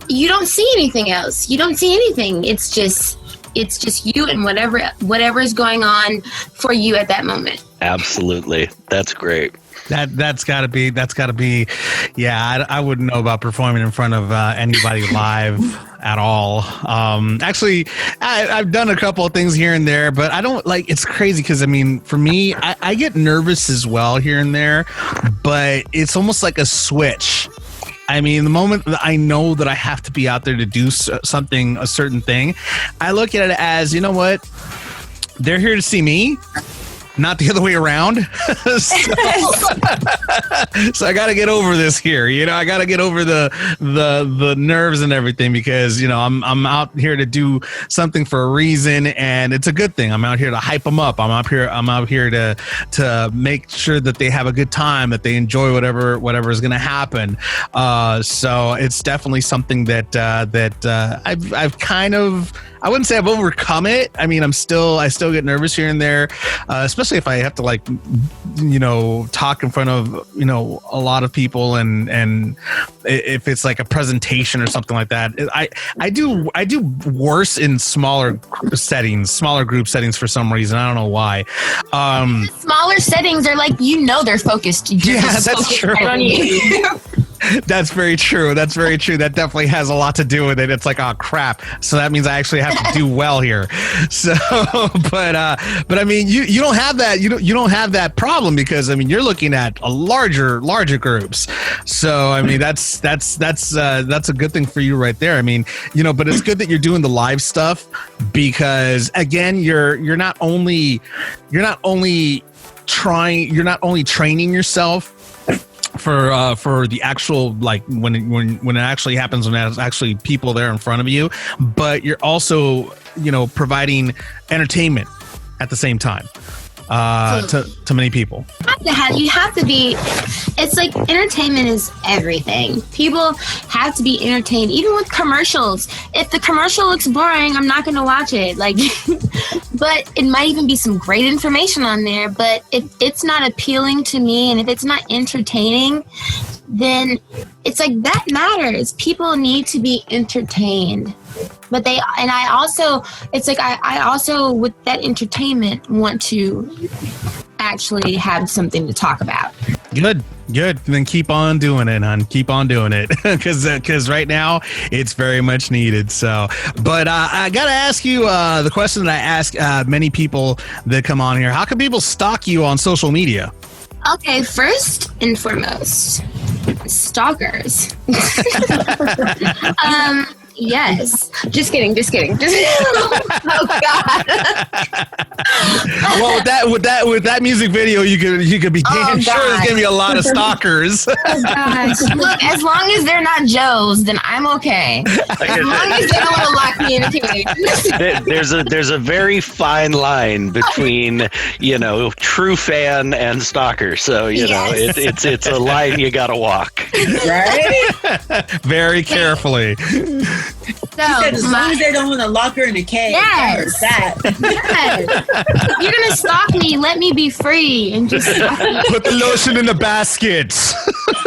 you don't see anything else. You don't see anything. It's just you and whatever is going on for you at that moment. Absolutely. That's great. That's gotta be. Yeah, I wouldn't know about performing in front of anybody live at all. Actually, I've done a couple of things here and there, but I don't like. It's crazy because I mean, for me, I get nervous as well here and there, but it's almost like a switch. I mean, the moment that I know that I have to be out there to do something, a certain thing, I look at it as, you know what? They're here to see me, not the other way around. So I got to get over this here. You know, I got to get over the nerves and everything because, you know, I'm out here to do something for a reason, and it's a good thing. I'm out here to hype them up. I'm out here to make sure that they have a good time, that they enjoy whatever is going to happen. So it's definitely something that I've kind of, I wouldn't say I've overcome it. I mean, I still get nervous here and there, especially if I have to, like, you know, talk in front of, you know, a lot of people, and if it's like a presentation or something like that. I do worse in smaller group settings for some reason. I don't know why. Smaller settings are like, you know, they're focused. That's true. Right on you. That's very true. That definitely has a lot to do with it. It's like, oh crap. So that means I actually have to do well here. So, but I mean, you don't have that. You don't have that problem because I mean, you're looking at a larger groups. So I mean, that's a good thing for you right there. I mean, you know, but it's good that you're doing the live stuff because again, you're not only training yourself for the actual, like when it actually happens, when there's actually people there in front of you, but you're also, you know, providing entertainment at the same time to many people. You have to be, it's like entertainment is everything. People have to be entertained, even with commercials. If the commercial looks boring, I'm not going to watch it. Like, but it might even be some great information on there. But if it's not appealing to me and if it's not entertaining, then it's like that matters. People need to be entertained. But I also, with that entertainment, want to actually have something to talk about. Good. Then keep on doing it, hon. Keep on doing it, because right now it's very much needed. So, but I gotta ask you the question that I ask many people that come on here: how can people stalk you on social media? Okay, first and foremost, stalkers. Yes. Just kidding. Oh God. Well, with that music video, you could be damn sure there's gonna be a lot of stalkers. Oh gosh. Look, as long as they're not Joes, then I'm okay. As long as they don't want to lock me in a cage. There's a very fine line between, you know, true fan and stalker. So you know, it's a line you gotta walk. Right? Very carefully. So, as long as they don't want to lock her in a cage. Yes. If you're gonna stalk me, let me be free and just put the lotion in the basket.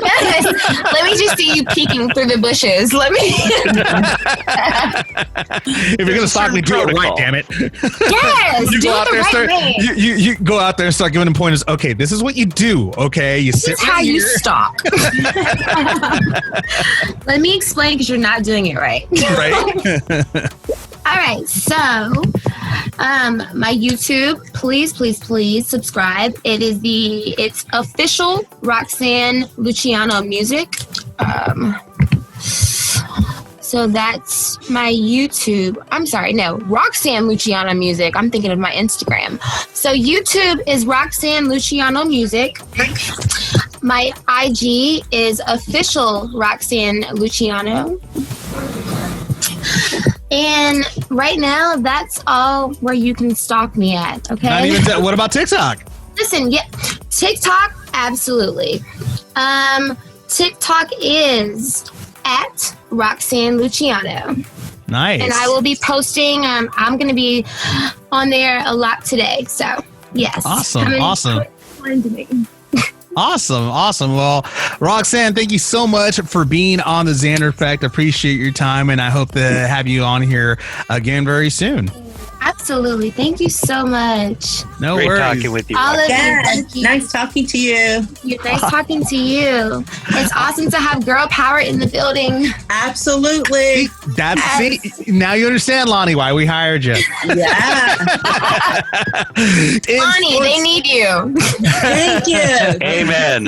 Yes. Let me just see you peeking through the bushes. Let me. If you're gonna stalk me, do it right, damn it. Yes. You go out there and start giving them pointers. Okay, this is what you do. Okay, you sit. This is how you stalk. Let me explain because you're not doing it right. Right. All right, so my YouTube, please subscribe. It's official Roxanne Luciano music. So that's my YouTube. I'm sorry, no, Roxanne Luciano music. I'm thinking of my Instagram. So YouTube is Roxanne Luciano music. My IG is official Roxanne Luciano. And right now, that's all where you can stalk me at, okay? Not even what about TikTok? Listen, yeah, TikTok, absolutely. TikTok is at Roxanne Luciano. Nice. And I will be posting, I'm going to be on there a lot today, so yes. Awesome. Awesome. Well, Roxanne, thank you so much for being on the Xander Effect. Appreciate your time, and I hope to have you on here again very soon. I Absolutely. Thank you so much. No Great worries. talking with you. All of you, Yeah, thank you. nice talking to you. Nice talking to you. It's awesome to have girl power in the building. Absolutely. That's see, now you understand, Lonnie, why we hired you. Yeah. Lonnie, they need you. Thank you. Amen.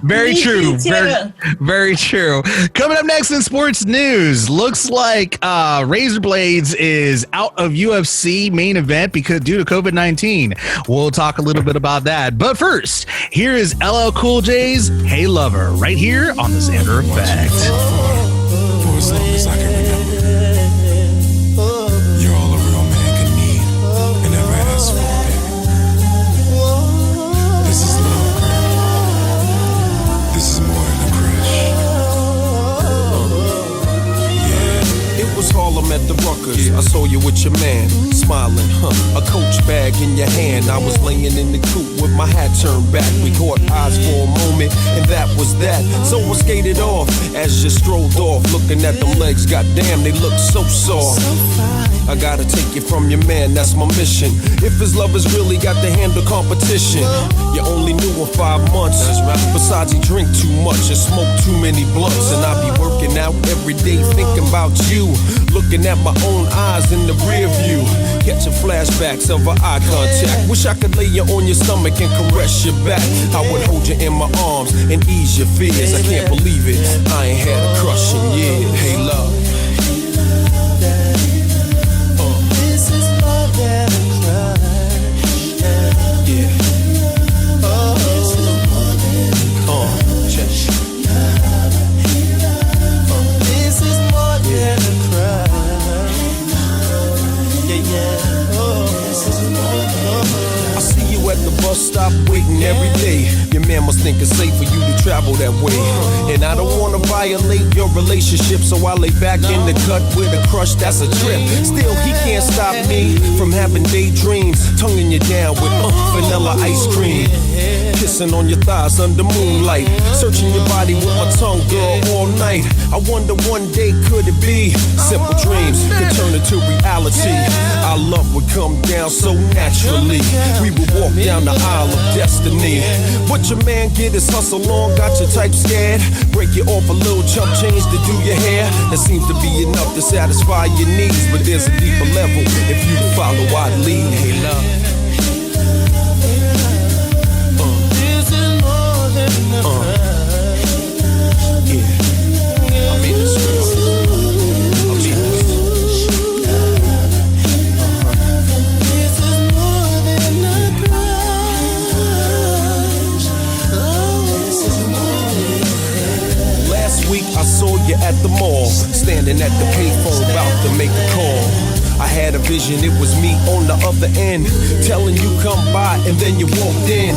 Very Me true. too. Very true. Coming up next in sports news, looks like Razor Blaydes is out of UFC main event because due to COVID-19. We'll talk a little bit about that. But first, here is LL Cool J's "Hey Lover" right here on the Xander Effect. For as long as I can remember, you're all a real man can need and ever ask for, baby. This is love, girl. This is more than a crush. It was Harlem at the Ruckers. I saw you with your man, smiling, a Coach bag in your hand. I was laying in the coop with my hat turned back. We caught eyes for a moment, and that was that. So I skated off as you strolled off, looking at them legs. Goddamn, they look so soft. I gotta take it from your man, that's my mission. If his lovers really got to handle competition, you only knew him 5 months. Besides, he drink too much and smoke too many blunts. And I be working out every day thinking about you, looking at my own eyes in the rear view, catching flashbacks of our eye contact. Wish I could lay you on your stomach and caress your back. I would hold you in my arms and ease your fears. I can't believe it, I ain't had a crush in years. Hey love, This is more than a crush. yeah. Check. This is more than a crush. Yeah, yeah. This is more than I see you at the bus stop waiting every day. Your man must think it's safe for you to travel that way. And I don't wanna violate your relationship, so I lay back in the cut with a crush that's a trip. Still, he can't stop me from having daydreams, tonguing you down with vanilla ice cream, kissing on your thighs under moonlight, searching your body with my tongue, girl, all night. I wonder one day could it be simple dreams could turn into reality. Our love would come down so naturally. We would walk down the aisle of destiny. What your man get is hustle on, got your type scared. Break you off a little chump change to do your hair. That seems to be enough to satisfy your needs, but there's a deeper level if you follow I'd lead. Hey love, This is more than a crush. yeah, I mean it's real. I mean it. This is more than a crush. This is more than Last week I saw you at the mall, standing at the payphone about to make a call. I had a vision, it was me on the other end, telling you come by and then you walked in.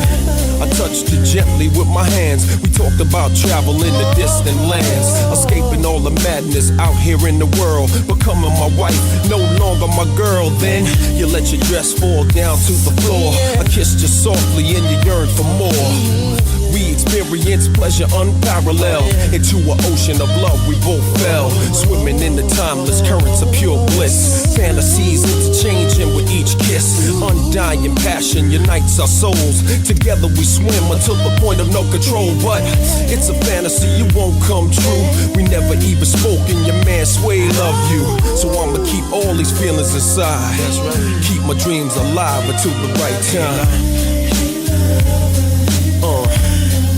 I touched you gently with my hands. We talked about traveling to distant lands, escaping all the madness out here in the world, becoming my wife, no longer my girl. Then you let your dress fall down to the floor. I kissed you softly and you yearned for more. We experienced pleasure unparalleled. Into an ocean of love we both fell, swimming in the timeless currents of pure bliss. Fantasies interchanging with each kiss. Undying passion unites our souls. Together we swim until the point of no control. But it's a fantasy, it won't come true. We never even spoke and your man Sway love you. So I'ma keep all these feelings inside. Keep my dreams alive until the right time.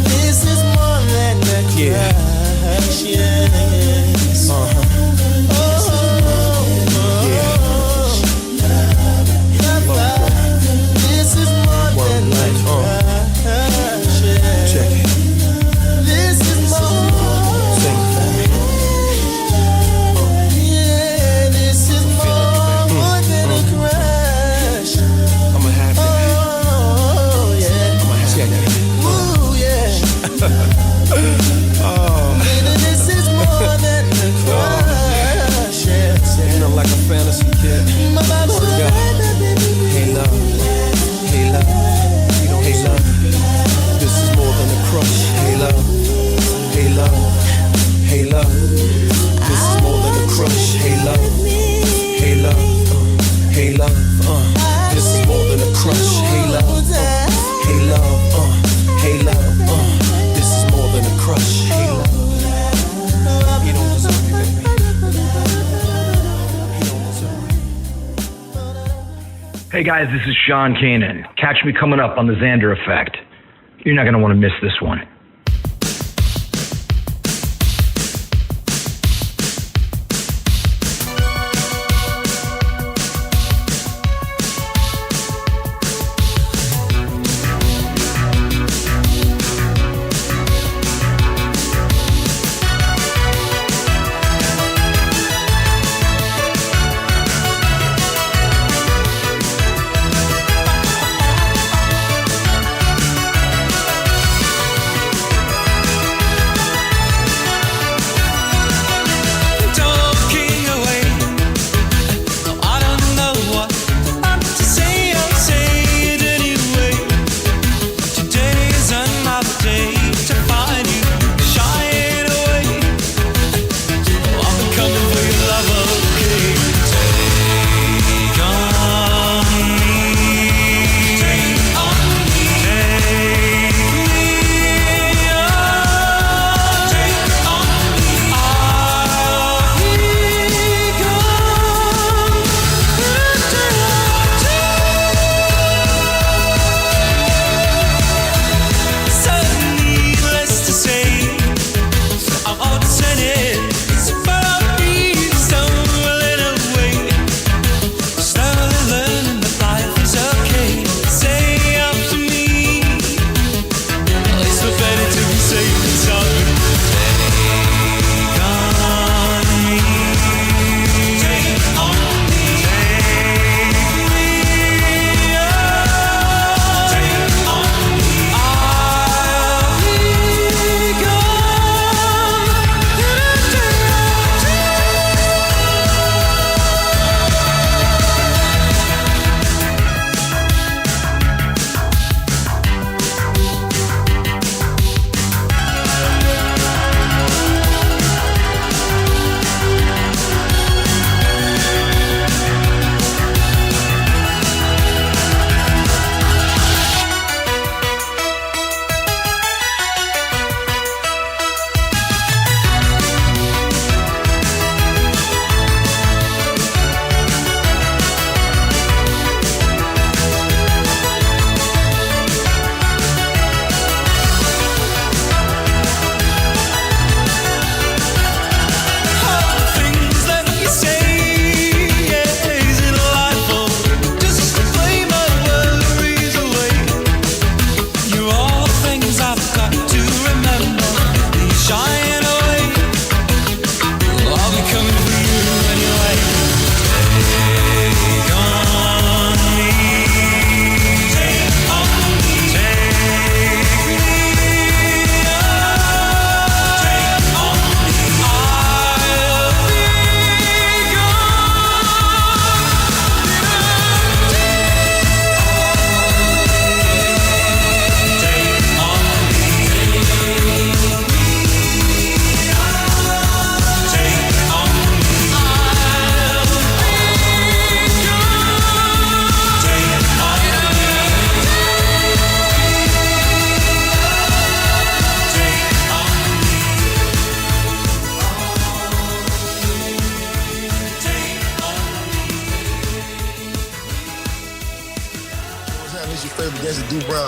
This is more than a crush. Yes. This is more than a crush. Check it. This is more. Sing for me. Yeah, this is more than a crush. I'ma have that. Oh yeah. I'ma have that. Ooh yeah. Oh. Baby, this is more Hey guys, this is Sean Kanan. Catch me coming up on the Xander Effect. You're not going to want to miss this one.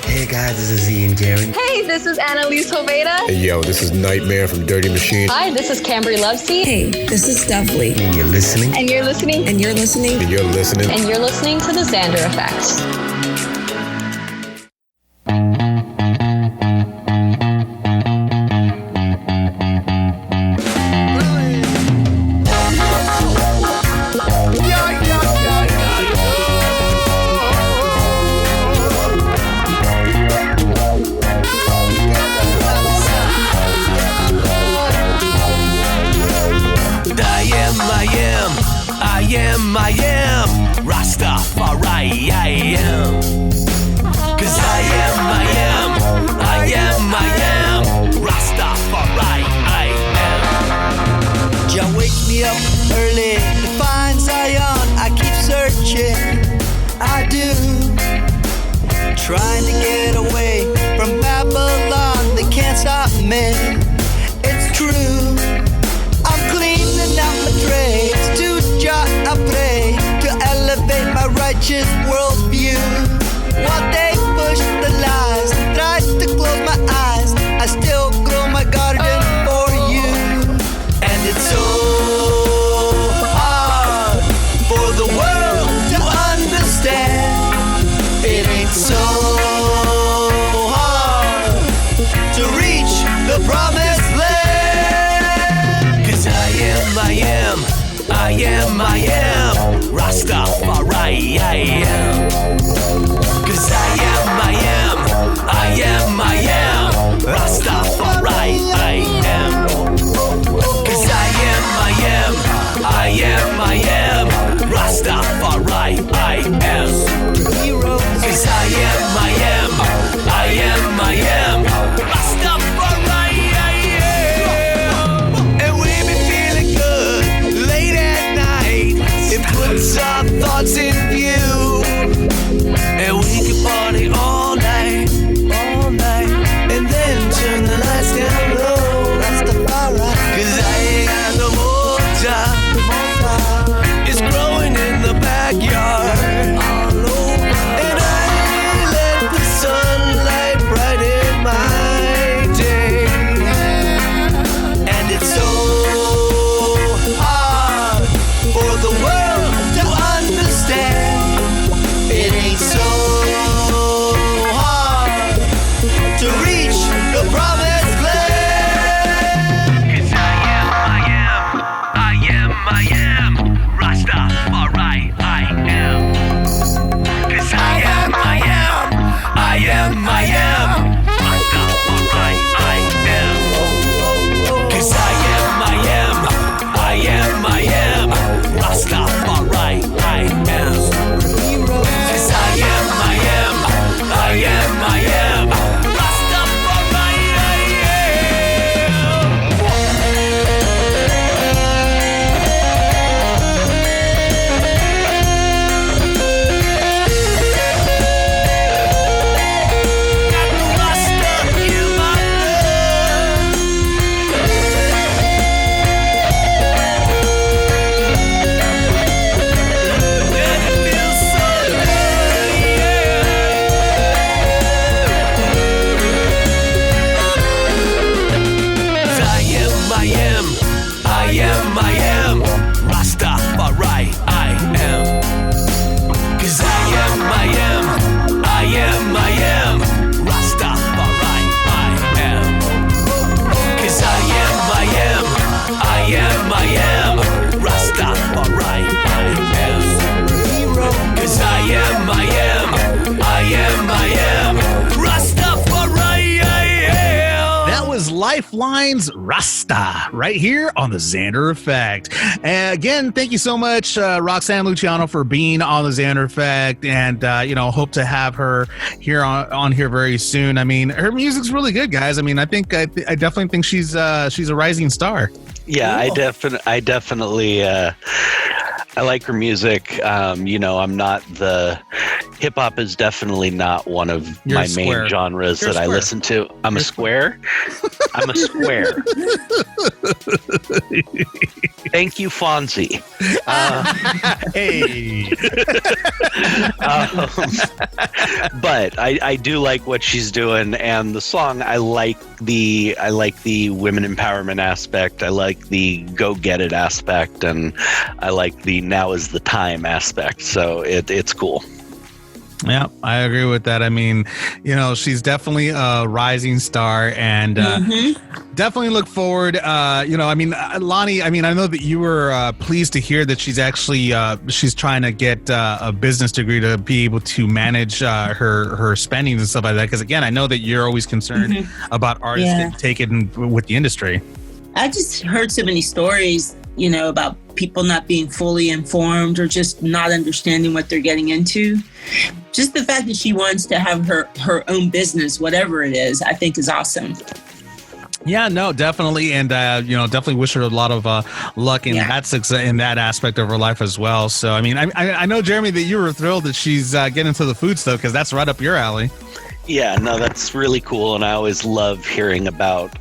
Hey guys, this is Ian Jerry. Hey, this is Annalise Hoveda. Hey yo, this is Nightmare from Dirty Machine. Hi, this is Cambry Lovesey. Hey, this is Steph Lee. And you're listening. And you're listening. And you're listening. And you're listening. And you're listening to the Xander Effect. I am Rastafari, I am. 'Cause I am Rastafari, I am. Jah wake me up early to find Zion. I keep searching, I do. Trying to get away from Babylon, they can't stop me. It's true. I'm cleaning out my trades. To Jah I pray to elevate my righteous world Lifeline's Rasta right here on the Xander Effect. And again, thank you so much, Roxanne Luciano, for being on the Xander Effect, and hope to have her here on here very soon. I mean, her music's really good, guys. I mean, I definitely think she's a rising star. Yeah, Cool. I definitely I like her music. I'm not hip hop is definitely not one of my main genres that I listen to. I'm a square. I'm a square. Thank you, Fonzie. Hey. But I do like what she's doing, and the song I like the women empowerment aspect. I like the go get it aspect, and I like the now is the time aspect. So it's cool. Yeah, I agree with that. I mean, she's definitely a rising star, and definitely look forward. Lonnie, I know that you were pleased to hear that she's actually she's trying to get a business degree to be able to manage her spending and stuff like that. Because again, I know that you're always concerned about artists that take it with the industry. I just heard so many stories, about people not being fully informed or just not understanding what they're getting into. Just the fact that she wants to have her own business, whatever it is, I think is awesome. Yeah, no, definitely. And, definitely wish her a lot of luck in that aspect of her life as well. So, I mean, I know, Jeremy, that you were thrilled that she's getting into the food stuff, because that's right up your alley. Yeah, no, that's really cool. And I always love hearing about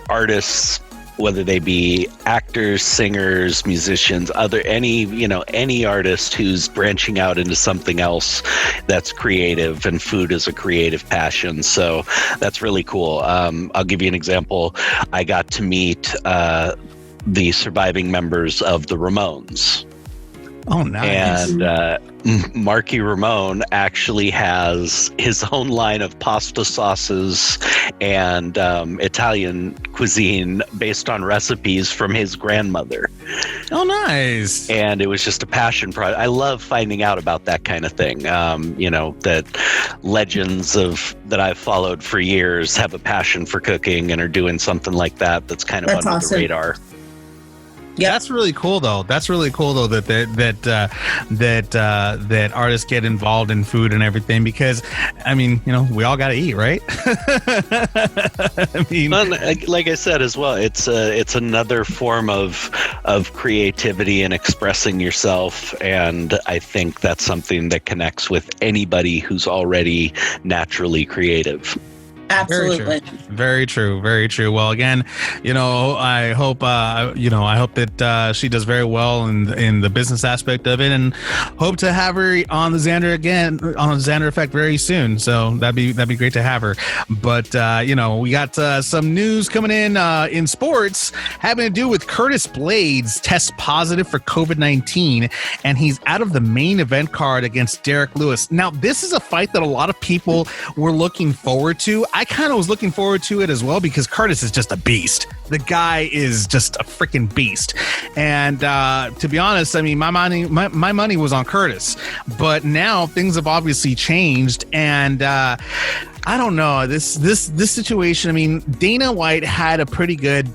artists, whether they be actors, singers, musicians, any artist who's branching out into something else that's creative, and food is a creative passion. So that's really cool. I'll give you an example. I got to meet the surviving members of the Ramones. Oh, nice. And Marky Ramone actually has his own line of pasta sauces and Italian cuisine based on recipes from his grandmother. Oh, nice. And it was just a passion project. I love finding out about that kind of thing. That legends that I've followed for years have a passion for cooking and are doing something like that that's kind of under the radar. Yeah, that's really cool though. That artists get involved in food and everything, because I mean, we all got to eat, right? I mean, like I said as well, it's another form of creativity and expressing yourself, and I think that's something that connects with anybody who's already naturally creative. Absolutely. Very true. Very true. Well, again, I hope that she does very well in the business aspect of it, and hope to have her on the Xander Effect very soon. So that'd be great to have her. But we got some news coming in sports having to do with Curtis Blaydes tests positive for COVID-19, and he's out of the main event card against Derek Lewis. Now, this is a fight that a lot of people were looking forward to. I kind of was looking forward to it as well, because Curtis is just a beast. The guy is just a freaking beast. And to be honest, I mean, my money was on Curtis, but now things have obviously changed, and I don't know, this situation. I mean, Dana White had a pretty good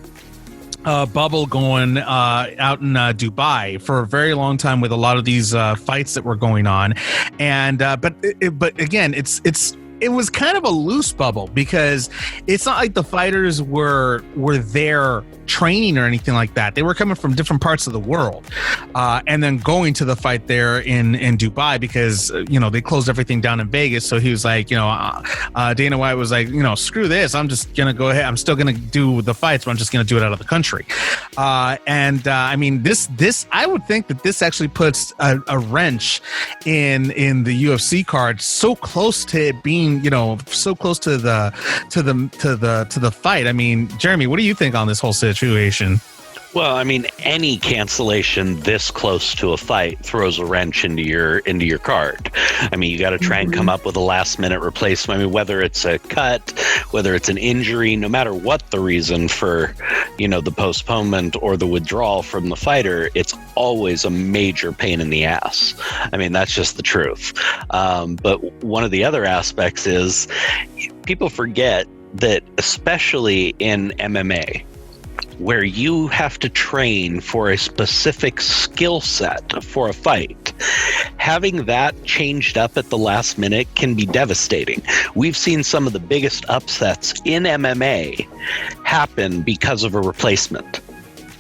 bubble going out in Dubai for a very long time with a lot of these fights that were going on, and but again, it was kind of a loose bubble, because it's not like the fighters were there training or anything like that. They were coming from different parts of the world, and then going to the fight there in Dubai, because they closed everything down in Vegas. So he was like, Dana White was like, screw this, I'm just gonna go ahead, I'm still gonna do the fights, but I'm just gonna do it out of the country. I mean, this I would think that this actually puts a wrench in the UFC card, so close to it being, so close to the fight. I mean, Jeremy, what do you think on this whole situation? Well, I mean, any cancellation this close to a fight throws a wrench into your card. I mean, you got to try and come up with a last minute replacement. I mean, whether it's a cut, whether it's an injury, no matter what the reason for, the postponement or the withdrawal from the fighter, it's always a major pain in the ass. I mean, that's just the truth. But one of the other aspects is people forget that especially in MMA, where you have to train for a specific skill set for a fight, having that changed up at the last minute can be devastating. We've seen some of the biggest upsets in MMA happen because of a replacement.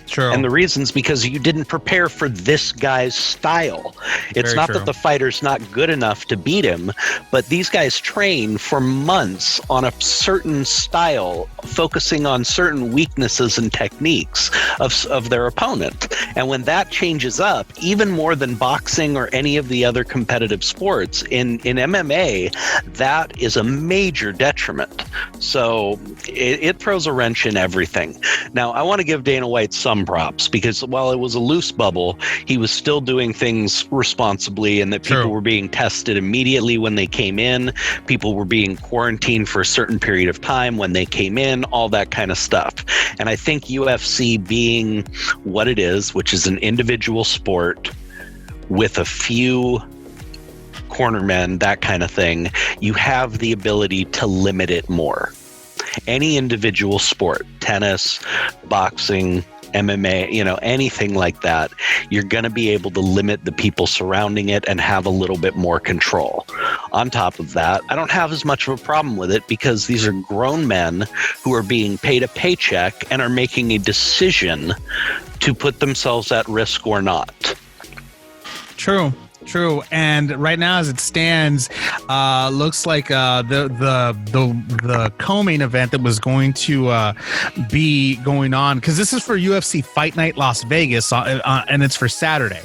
True. And the reason's because you didn't prepare for this guy's style. It's Very not true. that the fighter's not good enough to beat him, but these guys train for months on a certain style, focusing on certain weaknesses and techniques of their opponent. And when that changes up, even more than boxing or any of the other competitive sports, in MMA, that is a major detriment. So it throws a wrench in everything. Now, I want to give Dana White some props, because while it was a loose bubble, he was still doing things responsibly, and that people were being tested immediately when they came in. People were being quarantined for a certain period of time when they came in, all that kind of stuff. And I think UFC being what it is, which is an individual sport with a few cornermen, that kind of thing, you have the ability to limit it more. Any individual sport, tennis, boxing, MMA, anything like that, you're going to be able to limit the people surrounding it and have a little bit more control. On top of that, I don't have as much of a problem with it, because these are grown men who are being paid a paycheck and are making a decision to put themselves at risk or not. True. And right now, as it stands, looks like the co-main event that was going to be going on, because this is for UFC Fight Night Las Vegas, and it's for Saturday.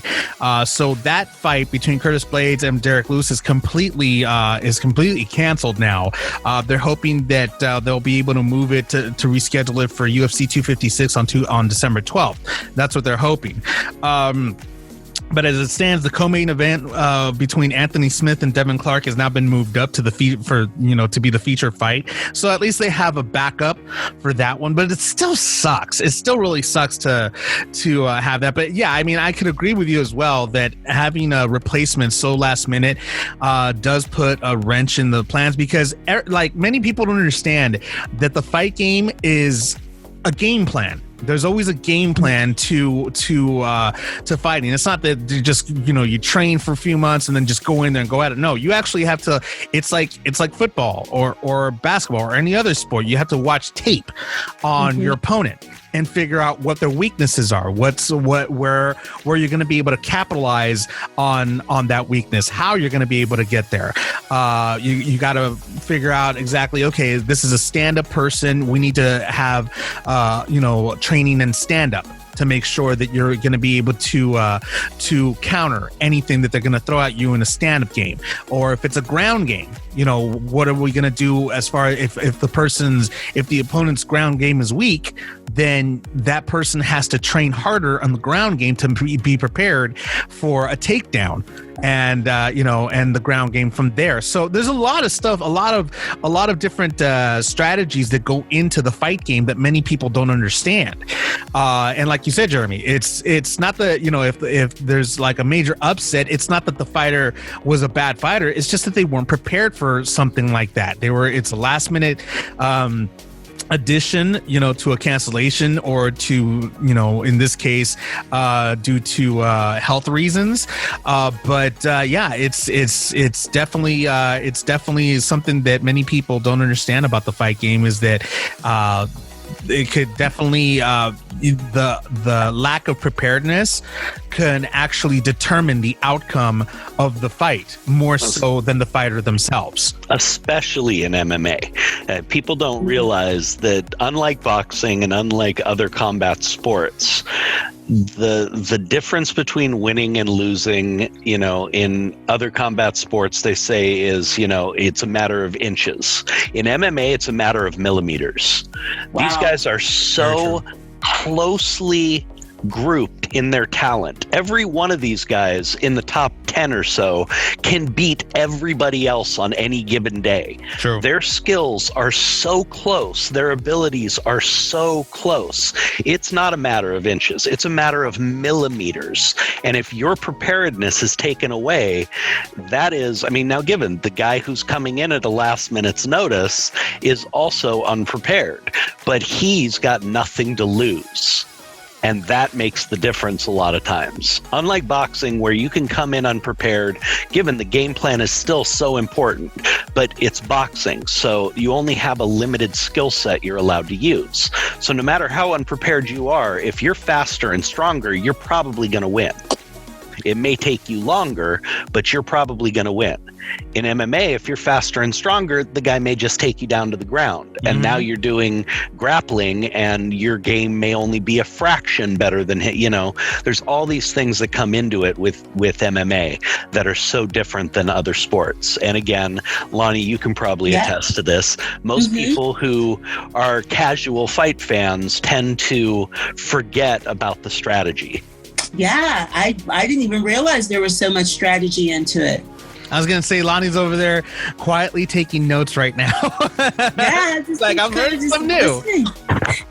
So that fight between Curtis Blaydes and Derek Lewis is completely canceled now. They're hoping that they'll be able to move it to reschedule it for UFC 256 on December 12th. That's what they're hoping. But as it stands, the co-main event between Anthony Smith and Devin Clark has now been moved up to to be the feature fight. So at least they have a backup for that one. But it still sucks. It still really sucks to have that. But yeah, I mean, I could agree with you as well that having a replacement so last minute does put a wrench in the plans, because like many people don't understand that the fight game is a game plan. There's always a game plan to fighting. It's not that you just you train for a few months and then just go in there and go at it. No, you actually have to. It's like football or basketball or any other sport. You have to watch tape on your opponent and figure out what their weaknesses are. Where you're going to be able to capitalize on that weakness. How you're going to be able to get there. You got to figure out exactly. Okay, this is a stand-up person. We need to have training and stand-up to make sure that you're going to be able to counter anything that they're going to throw at you in a stand-up game. Or if it's a ground game, what are we going to do as far as if the opponent's ground game is weak, then that person has to train harder on the ground game to be prepared for a takedown and the ground game from there. So there's a lot of stuff, a lot of different strategies that go into the fight game that many people don't understand. And like you said, Jeremy, it's not that, if there's like a major upset, it's not that the fighter was a bad fighter. It's just that they weren't prepared for something like that. It's a last minute addition, to a cancellation, or to, in this case, due to health reasons. But it's definitely something that many people don't understand about the fight game, is that it could definitely the lack of preparedness can actually determine the outcome of the fight more so than the fighter themselves. Especially in MMA. People don't realize that, unlike boxing and unlike other combat sports, the difference between winning and losing, in other combat sports, they say is, it's a matter of inches. In MMA, it's a matter of millimeters. Wow. These guys are so closely grouped in their talent. Every one of these guys in the top 10 or so can beat everybody else on any given day. True. Their skills are so close. Their abilities are so close. It's not a matter of inches. It's a matter of millimeters. And if your preparedness is taken away, that is, I mean, now given the guy who's coming in at a last minute's notice is also unprepared, but he's got nothing to lose. And that makes the difference a lot of times. Unlike boxing, where you can come in unprepared, given the game plan is still so important, but it's boxing, so you only have a limited skill set you're allowed to use. So no matter how unprepared you are, if you're faster and stronger, you're probably going to win. It may take you longer, but you're probably going to win. In MMA, if you're faster and stronger, the guy may just take you down to the ground. And now you're doing grappling and your game may only be a fraction better than, there's all these things that come into it with MMA that are so different than other sports. And again, Lonnie, you can probably attest to this. Most people who are casual fight fans tend to forget about the strategy. Yeah, I didn't even realize there was so much strategy into it. I was going to say, Lonnie's over there quietly taking notes right now. Yeah. It's like, I'm learning something new.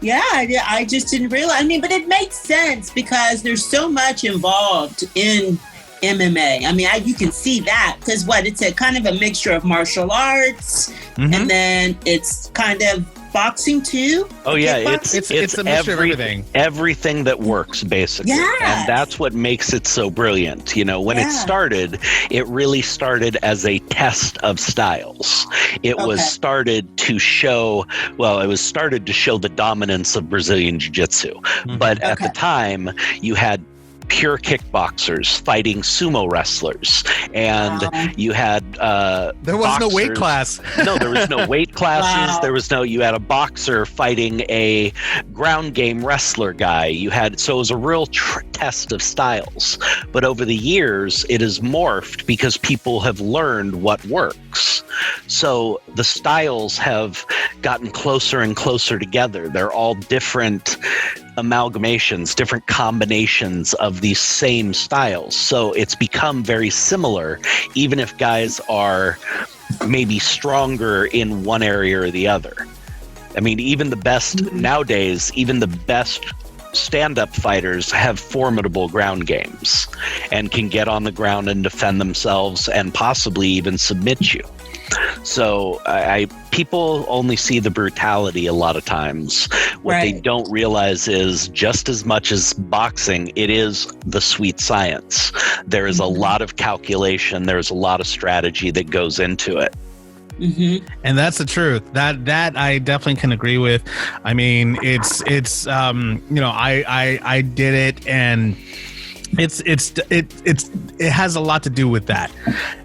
Yeah, I just didn't realize. I mean, but it makes sense because there's so much involved in MMA. I mean, you can see that because it's a kind of a mixture of martial arts and then it's kind of boxing too. Oh yeah, it's a mixture of everything. Everything that works basically. Yeah. And that's what makes it so brilliant. When it started, it really started as a test of styles. It was started to show the dominance of Brazilian Jiu-Jitsu. But at the time, you had pure kickboxers fighting sumo wrestlers, and you had there was no weight class. No, there was no weight classes. Wow. There was no. You had a boxer fighting a ground game wrestler guy. So it was a real test of styles. But over the years, it has morphed because people have learned what works. So the styles have gotten closer and closer together. They're all different amalgamations, different combinations of these same styles. So it's become very similar, even if guys are maybe stronger in one area or the other. I mean, even the best nowadays, even the best stand-up fighters have formidable ground games and can get on the ground and defend themselves and possibly even submit you. So people only see the brutality a lot of times. What they don't realize is just as much as boxing, it is the sweet science. There is a lot of calculation. There's a lot of strategy that goes into it. And that's the truth. That I definitely can agree with. I mean, it's I did it, and it has a lot to do with that.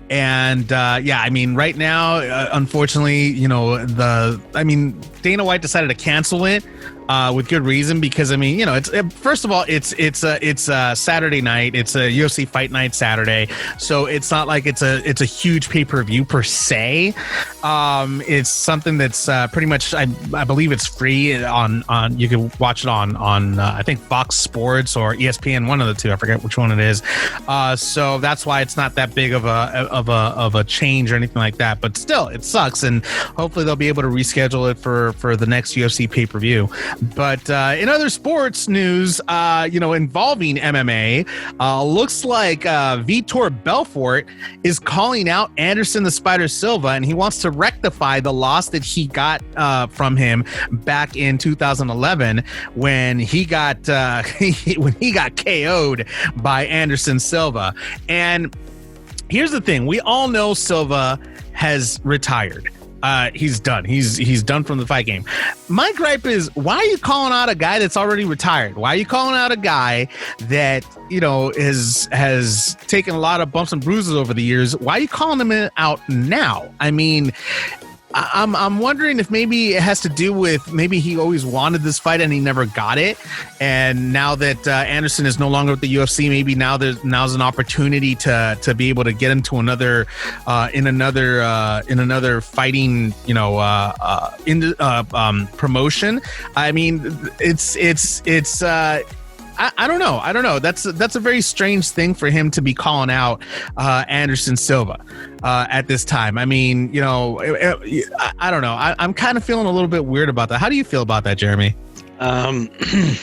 And I mean, right now, unfortunately, Dana White decided to cancel it with good reason, because I mean, first of all, it's a Saturday night. It's a UFC Fight Night Saturday, so it's not like it's a huge pay-per-view per se. It's something that's pretty much, I believe it's free on you can watch it on I think Fox Sports or ESPN, one of the two. I forget which one it is. So that's why it's not that big of a change or anything like that. But still, it sucks, and hopefully they'll be able to reschedule it for the next UFC pay-per-view. But in other sports news, involving MMA, looks like Vitor Belfort is calling out Anderson the Spider Silva, and he wants to rectify the loss that he got from him back in 2011 when he got KO'd by Anderson Silva. And here's the thing: we all know Silva has retired. He's done. He's done from the fight game. My gripe is, why are you calling out a guy that's already retired? Why are you calling out a guy that, has taken a lot of bumps and bruises over the years? Why are you calling him out now? I mean, I'm wondering if maybe it has to do with maybe he always wanted this fight and he never got it, and now that Anderson is no longer with the UFC, maybe now's an opportunity to be able to get into another fighting promotion. I mean, it's I don't know. I don't know. That's a very strange thing for him to be calling out Anderson Silva at this time. I mean, you know, I don't know. I'm kind of feeling a little bit weird about that. How do you feel about that, Jeremy? I'm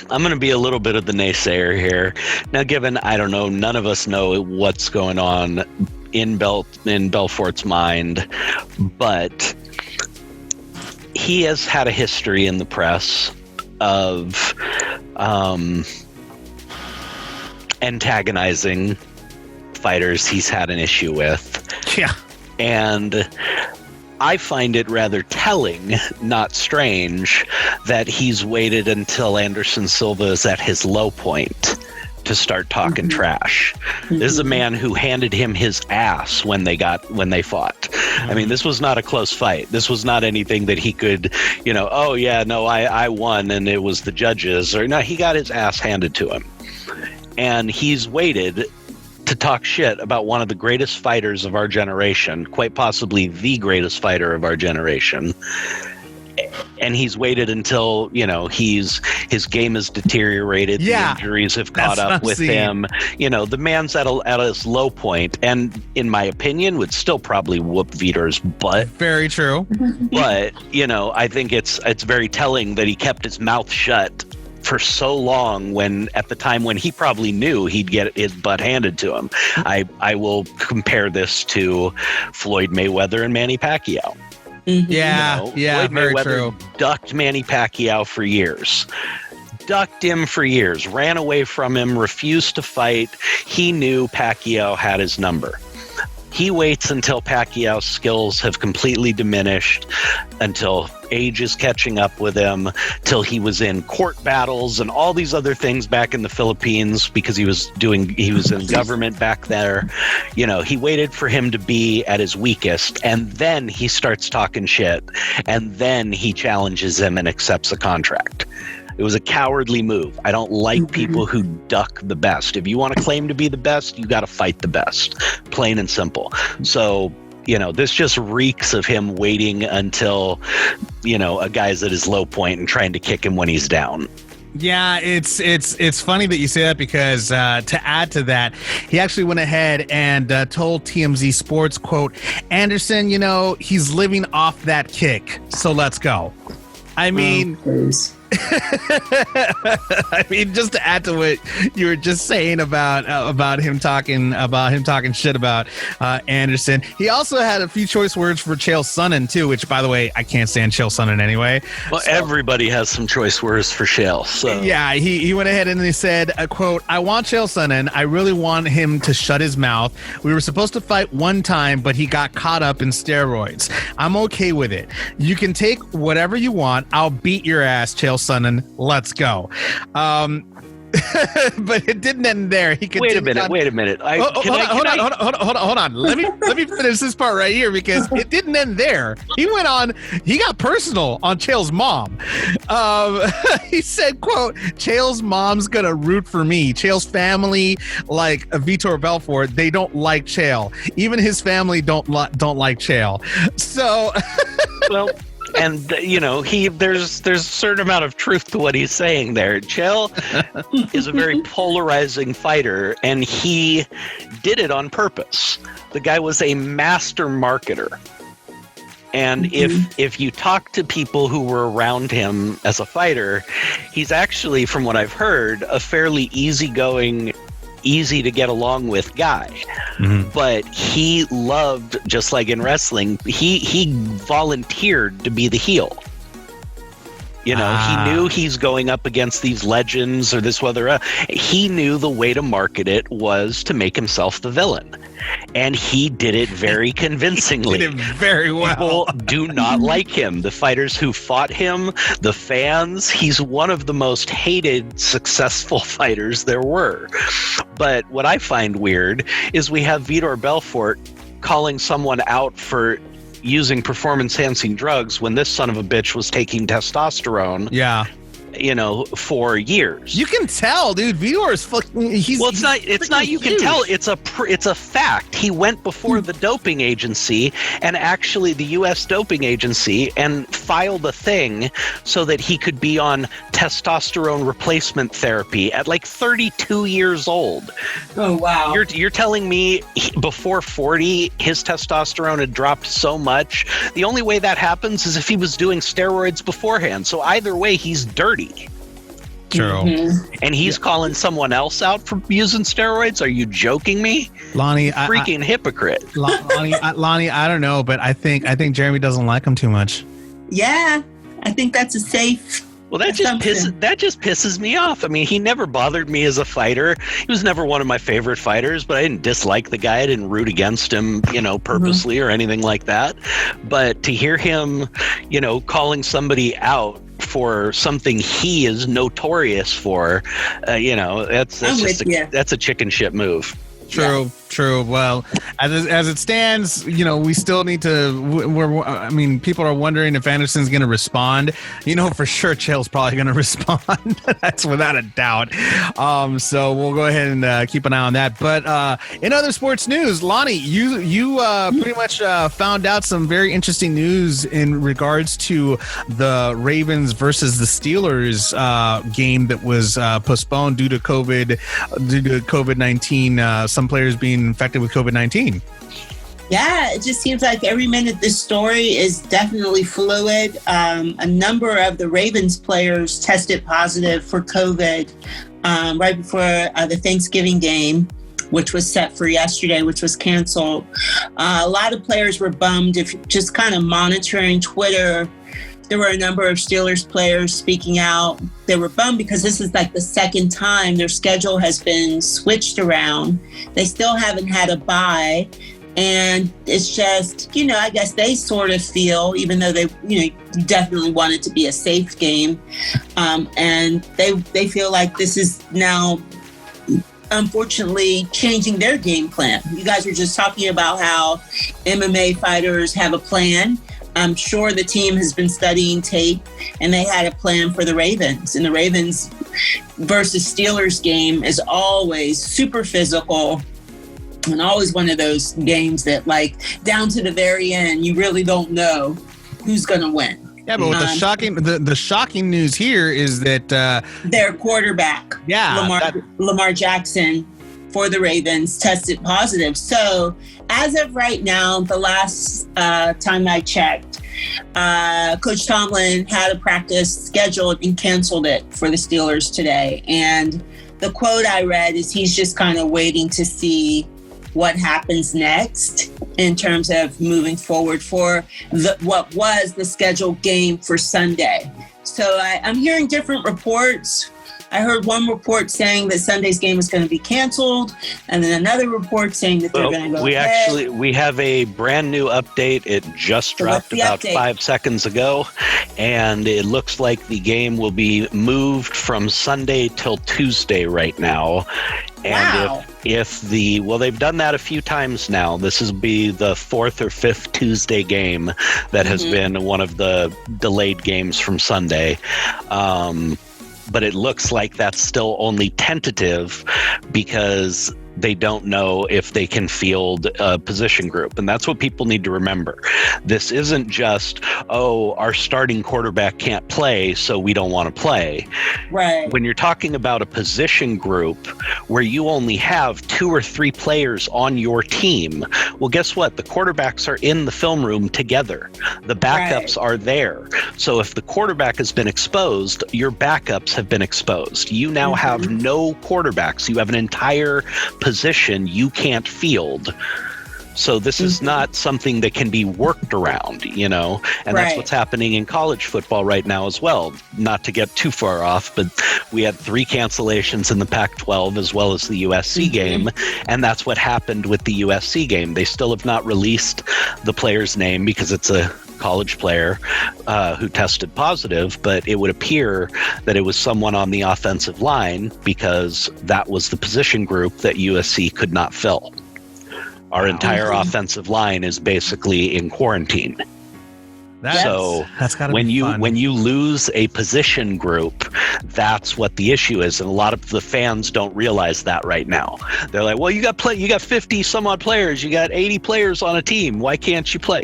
going to be a little bit of the naysayer here. Now, given, I don't know, none of us know what's going on in Belfort's mind, but he has had a history in the press of antagonizing fighters he's had an issue with. Yeah. And I find it rather telling, not strange, that he's waited until Anderson Silva is at his low point to start talking trash. This is a man who handed him his ass when they fought. I mean, this was not a close fight. This was not anything that he could, you know, oh yeah, no, I won and it was the judges, or no, he got his ass handed to him. And he's waited to talk shit about one of the greatest fighters of our generation, quite possibly the greatest fighter of our generation. And he's waited until, you know, his game has deteriorated. Yeah, the injuries have caught up with him. You know, the man's at his low point, and in my opinion, would still probably whoop Vitor's butt. Very true. But, you know, I think it's very telling that he kept his mouth shut for so long, when at the time when he probably knew he'd get his butt handed to him. I will compare this to Floyd Mayweather and Manny Pacquiao. Yeah, Floyd very Mayweather true. ducked Manny Pacquiao for years. Ducked him for years, ran away from him, refused to fight. He knew Pacquiao had his number. He waits until Pacquiao's skills have completely diminished, until age is catching up with him, till he was in court battles and all these other things back in the Philippines, because he was in government back there. You know, he waited for him to be at his weakest, and then he starts talking shit, and then he challenges him and accepts a contract. It was a cowardly move. I don't like people who duck the best. If you want to claim to be the best, you got to fight the best. Plain and simple. So, you know, this just reeks of him waiting until, you know, a guy's at his low point and trying to kick him when he's down. Yeah, it's funny that you say that, because to add to that, he actually went ahead and told TMZ Sports, quote, Anderson, you know, he's living off that kick, so let's go. I mean... I mean, just to add to what you were just saying about him talking shit about Anderson, he also had a few choice words for Chael Sonnen too, which, by the way, I can't stand Chael Sonnen anyway. Well, so, everybody has some choice words for Chael. So yeah, he went ahead and he said, quote, I want Chael Sonnen. I really want him to shut his mouth. We were supposed to fight one time, but he got caught up in steroids. I'm okay with it. You can take whatever you want. I'll beat your ass, Chael Sonnen. Let's go. But it didn't end there. He Wait a minute. Hold on. Let me finish this part right here, because it didn't end there. He went on. He got personal on Chael's mom. He said, "quote Chael's mom's gonna root for me. Chael's family, like Vitor Belfort, they don't like Chael. Even his family don't like Chael. So, well." And, you know, there's a certain amount of truth to what he's saying there. Chael is a very polarizing fighter, and he did it on purpose. The guy was a master marketer. And if you talk to people who were around him as a fighter, he's actually, from what I've heard, a fairly easygoing, easy to get along with guy. But he loved, just like in wrestling, he volunteered to be the heel. You know, he knew he's going up against these legends or this whether he knew the way to market it was to make himself the villain. And he did it very convincingly. He did it very well. People do not like him. The fighters who fought him, the fans, he's one of the most hated, successful fighters there were. But what I find weird is we have Vitor Belfort calling someone out for using performance-enhancing drugs when this son of a bitch was taking testosterone. Yeah. for years. You can tell, dude. Vitor's fucking. It's not. You can tell. It's a fact. He went before the doping agency, and actually the U.S. doping agency, and filed a thing so that he could be on testosterone replacement therapy at like 32 years old. Oh wow! You're telling me before 40, his testosterone had dropped so much? The only way that happens is if he was doing steroids beforehand. So either way, he's dirty. True. And he's calling someone else out for using steroids? Are you joking me? Lonnie, freaking hypocrite. Lonnie, I don't know, but I think Jeremy doesn't like him too much. Yeah, I think that's a safe. Well, that just pisses me off. I mean, he never bothered me as a fighter. He was never one of my favorite fighters, but I didn't dislike the guy. I didn't root against him, purposely or anything like that. But to hear him, calling somebody out for something he is notorious for, that's a chicken shit move. True. Well, as it stands, we still need to. People are wondering if Anderson's going to respond. For sure, Chael's probably going to respond. That's without a doubt. So we'll go ahead and keep an eye on that. But in other sports news, Lonnie, you pretty much found out some very interesting news in regards to the Ravens versus the Steelers game that was postponed due to COVID-19. Some players being infected with COVID-19. Yeah, it just seems like every minute this story is definitely fluid. A number of the Ravens players tested positive for COVID right before the Thanksgiving game, which was set for yesterday, which was canceled. A lot of players were bummed. If just kind of monitoring Twitter, there were a number of Steelers players speaking out. They were bummed because this is like the second time their schedule has been switched around. They still haven't had a bye. And it's just, I guess they sort of feel, even though they, definitely want it to be a safe game. And they feel like this is now, unfortunately, changing their game plan. You guys were just talking about how MMA fighters have a plan. I'm sure the team has been studying tape, and they had a plan for the Ravens. And the Ravens versus Steelers game is always super physical and always one of those games that, like, down to the very end, you really don't know who's going to win. Yeah, but the shocking news here is that their quarterback, Lamar Jackson, for the Ravens tested positive. So as of right now, the last time I checked, Coach Tomlin had a practice scheduled and canceled it for the Steelers today. And the quote I read is he's just kind of waiting to see what happens next in terms of moving forward for what was the scheduled game for Sunday. So I'm hearing different reports. I heard one report saying that Sunday's game is going to be canceled, and then another report saying that they're going to go ahead. We have a brand new update. It just dropped about 5 seconds ago, and it looks like the game will be moved from Sunday till Tuesday right now. And they've done that a few times now. This will be the 4th or 5th Tuesday game that has been one of the delayed games from Sunday. But it looks like that's still only tentative because they don't know if they can field a position group. And that's what people need to remember. This isn't just, our starting quarterback can't play, so we don't want to play. Right. When you're talking about a position group where you only have 2 or 3 players on your team, well, guess what? The quarterbacks are in the film room together. The backups are there. So if the quarterback has been exposed, your backups have been exposed. You now have no quarterbacks. You have an entire position you can't field. So this is not something that can be worked around, and that's what's happening in college football right now as well. Not to get too far off, but we had 3 cancellations in the Pac-12 as well as the USC game, and that's what happened with the USC game. They still have not released the player's name because it's a college player who tested positive, but it would appear that it was someone on the offensive line because that was the position group that USC could not fill. Our entire offensive line is basically in quarantine. That's gotta be fun. When you lose a position group, that's what the issue is, and a lot of the fans don't realize that right now. They're like, well, you got 50 some odd players, you got 80 players on a team, why can't you play?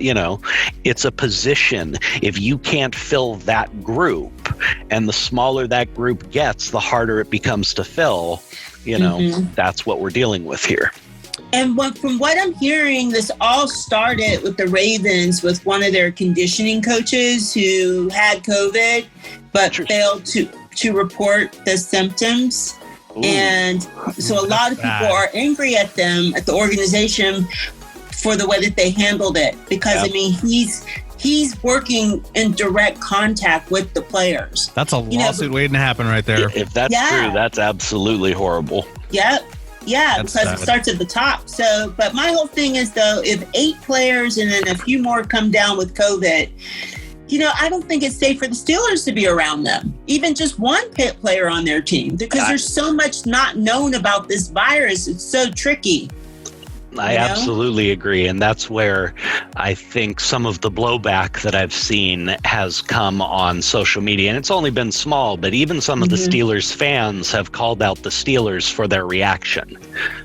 It's a position. If you can't fill that group, and the smaller that group gets, the harder it becomes to fill. That's what we're dealing with here. And from what I'm hearing, this all started with the Ravens with one of their conditioning coaches who had COVID, but failed to report the symptoms. Ooh. And so a lot of people are angry at them, at the organization, for the way that they handled it. Because, I mean, he's working in direct contact with the players. That's a lawsuit waiting to happen right there. If that's true, that's absolutely horrible. Yep. Yeah, because it starts at the top. So, but my whole thing is, though, if 8 players and then a few more come down with COVID, I don't think it's safe for the Steelers to be around them. Even just one player on their team, because there's so much not known about this virus. It's so tricky. I absolutely agree. And that's where I think some of the blowback that I've seen has come on social media. And it's only been small, but even some of the Steelers fans have called out the Steelers for their reaction.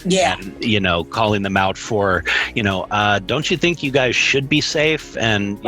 Yeah. And, calling them out for, don't you think you guys should be safe and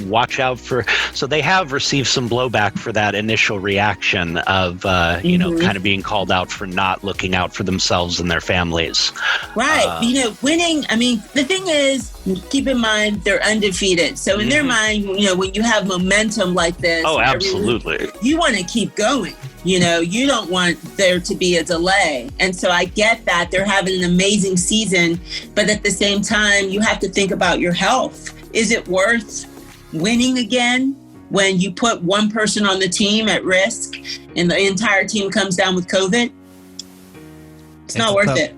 watch out for. So they have received some blowback for that initial reaction of, kind of being called out for not looking out for themselves and their families. Right. Winning, I mean, the thing is, keep in mind, they're undefeated. So in their mind, when you have momentum like this, oh, absolutely, you want to keep going. You don't want there to be a delay. And so I get that they're having an amazing season, but at the same time, you have to think about your health. Is it worth winning again when you put one person on the team at risk and the entire team comes down with COVID? It's not worth it.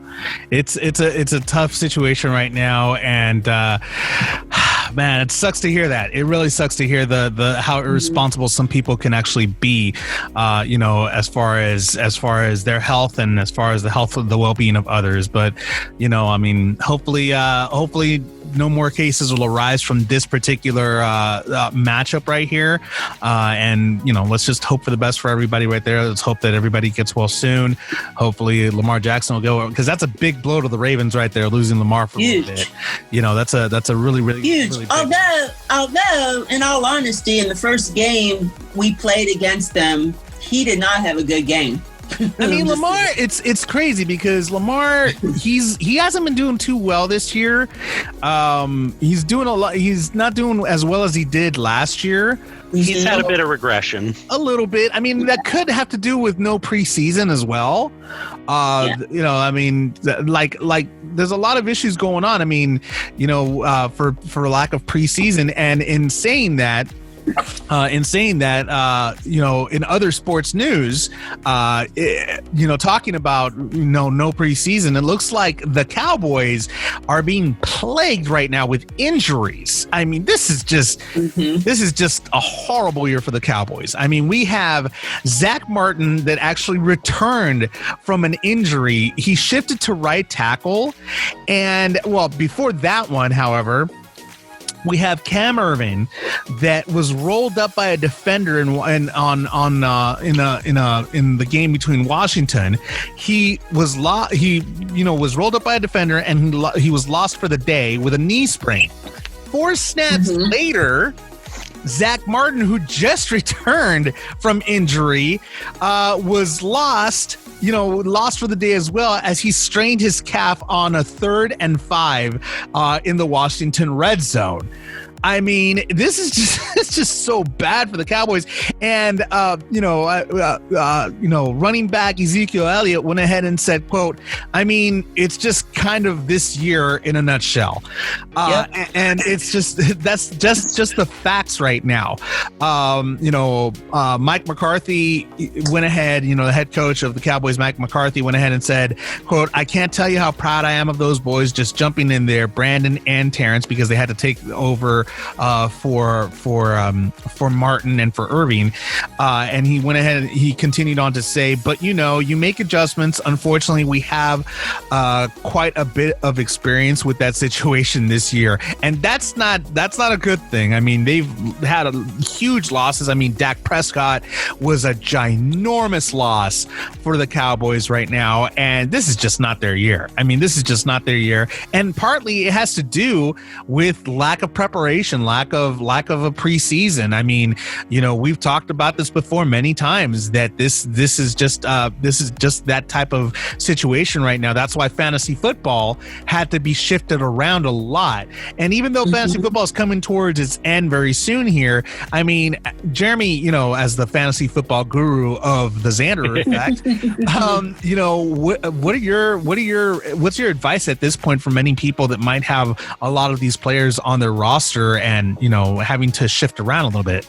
It's a tough situation right now, and man, it sucks to hear that. It really sucks to hear the how irresponsible some people can actually be, as far as their health and as far as the health of the well-being of others. But hopefully no more cases will arise from this particular matchup right here, and let's just hope for the best for everybody right there. Let's hope that everybody gets well soon. Hopefully Lamar Jackson will go, because that's a big blow to the Ravens right there, losing Lamar for a little bit. That's a really huge. Really big. Although in all honesty, in the first game we played against them, he did not have a good game. I mean, Lamar, it's crazy because Lamar, he hasn't been doing too well this year. He's doing a lot. He's not doing as well as he did last year. He's had a bit of regression. A little bit. I mean, that could have to do with no preseason as well. There's a lot of issues going on. I mean, for lack of preseason, and in saying that, in other sports news, talking about no preseason, it looks like the Cowboys are being plagued right now with injuries. I mean, this is just a horrible year for the Cowboys. I mean, we have Zach Martin that actually returned from an injury. He shifted to right tackle, and before that one, however, we have Cam Irvin that was rolled up by a defender in the game between Washington. He was rolled up by a defender, and he was lost for the day with a knee sprain. 4 snaps later, Zach Martin, who just returned from injury, was lost for the day as well, as he strained his calf on a 3rd and 5 in the Washington red zone. I mean, this is just so bad for the Cowboys. And, running back Ezekiel Elliott went ahead and said, quote, I mean, it's just kind of this year in a nutshell. And it's that's just the facts right now. Mike McCarthy went ahead, the head coach of the Cowboys, Mike McCarthy, went ahead and said, quote, I can't tell you how proud I am of those boys just jumping in there, Brandon and Terrence, because they had to take over Martin and for Irving, and he went ahead and he continued on to say, but you make adjustments. Unfortunately, we have quite a bit of experience with that situation this year, and that's not a good thing. I mean, they've had huge losses. I mean, Dak Prescott was a ginormous loss for the Cowboys right now, and this is just not their year. I mean, this is just not their year, and partly it has to do with lack of preparation, lack of a preseason. I mean, we've talked about this before many times that this is just that type of situation right now. That's why fantasy football had to be shifted around a lot. And even though fantasy football is coming towards its end very soon here, I mean, Jeremy, as the fantasy football guru of the Xander Effect, what's your advice at this point for many people that might have a lot of these players on their roster and having to shift around a little bit?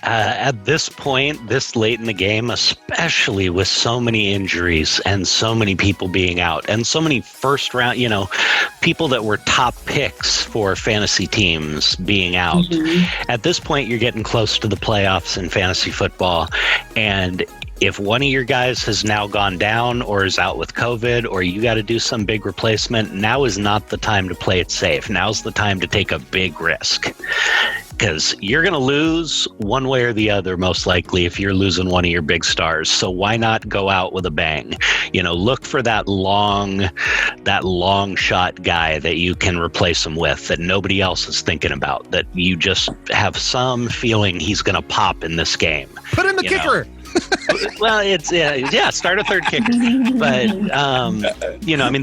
At this point, this late in the game, especially with so many injuries and so many people being out and so many first round, people that were top picks for fantasy teams being out. At this point, you're getting close to the playoffs in fantasy football. And if one of your guys has now gone down or is out with COVID, or you got to do some big replacement, now is not the time to play it safe. Now's the time to take a big risk. Because you're going to lose one way or the other, most likely, if you're losing one of your big stars. So why not go out with a bang? Look for that long shot guy that you can replace him with, that nobody else is thinking about, that you just have some feeling he's going to pop in this game. Put in the kicker. Well, it's start a third kicker. But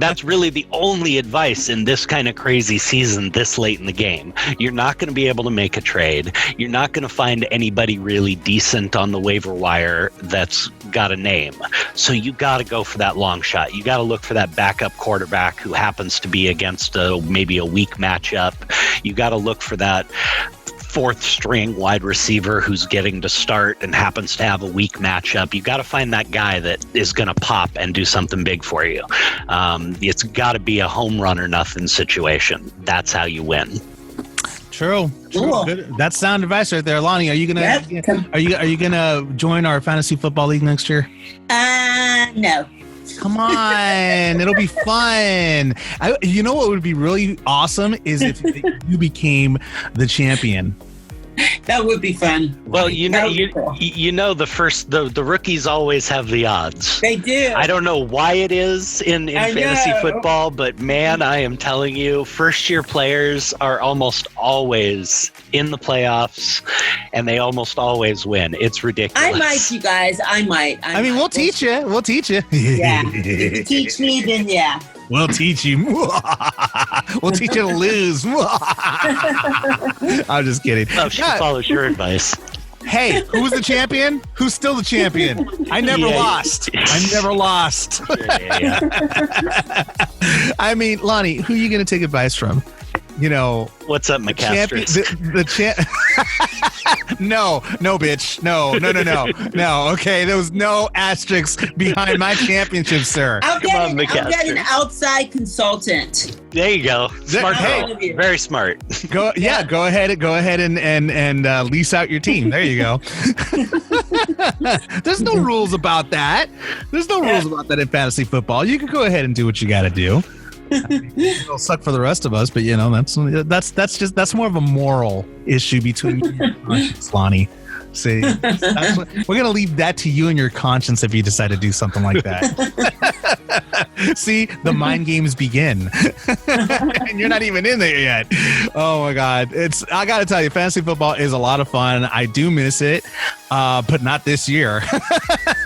that's really the only advice in this kind of crazy season this late in the game. You're not going to be able to make a trade. You're not going to find anybody really decent on the waiver wire that's got a name. So you got to go for that long shot. You got to look for that backup quarterback who happens to be against maybe a weak matchup. You got to look for that fourth string wide receiver who's getting to start and happens to have a weak matchup. You got to find that guy that is going to pop and do something big for you. It's got to be a home run or nothing situation. That's how you win. True. Good. That's sound advice right there, Lonnie. Are you gonna join our fantasy football league next year? No. Come on, it'll be fun. You know what would be really awesome is if you became the champion. That would be fun. Well, the rookies always have the odds. They do. I don't know why it is in fantasy football, but man, I am telling you, first-year players are almost always in the playoffs, and they almost always win. It's ridiculous. I might, you guys. I might. We'll teach you. We'll teach you. Yeah. If you teach me, then yeah. We'll teach you. We'll teach you to lose. I'm just kidding. Oh, she follows your advice. Hey, who's the champion? Who's still the champion? I never lost. Yeah. I mean, Lonnie, who are you going to take advice from? What's up, McCaster? No, bitch. No. Okay, there was no asterisks behind my championship, sir. I'll get an outside consultant. There you go. Smart. Hey, very smart. Go ahead and lease out your team. There you go. There's no rules about that. There's no rules about that in fantasy football. You can go ahead and do what you got to do. It'll suck for the rest of us, but that's more of a moral issue between you and your conscience, Lonnie. See, we're gonna leave that to you and your conscience if you decide to do something like that. See, the mind games begin, and you're not even in there yet. Oh my God, I gotta tell you, fantasy football is a lot of fun. I do miss it, but not this year.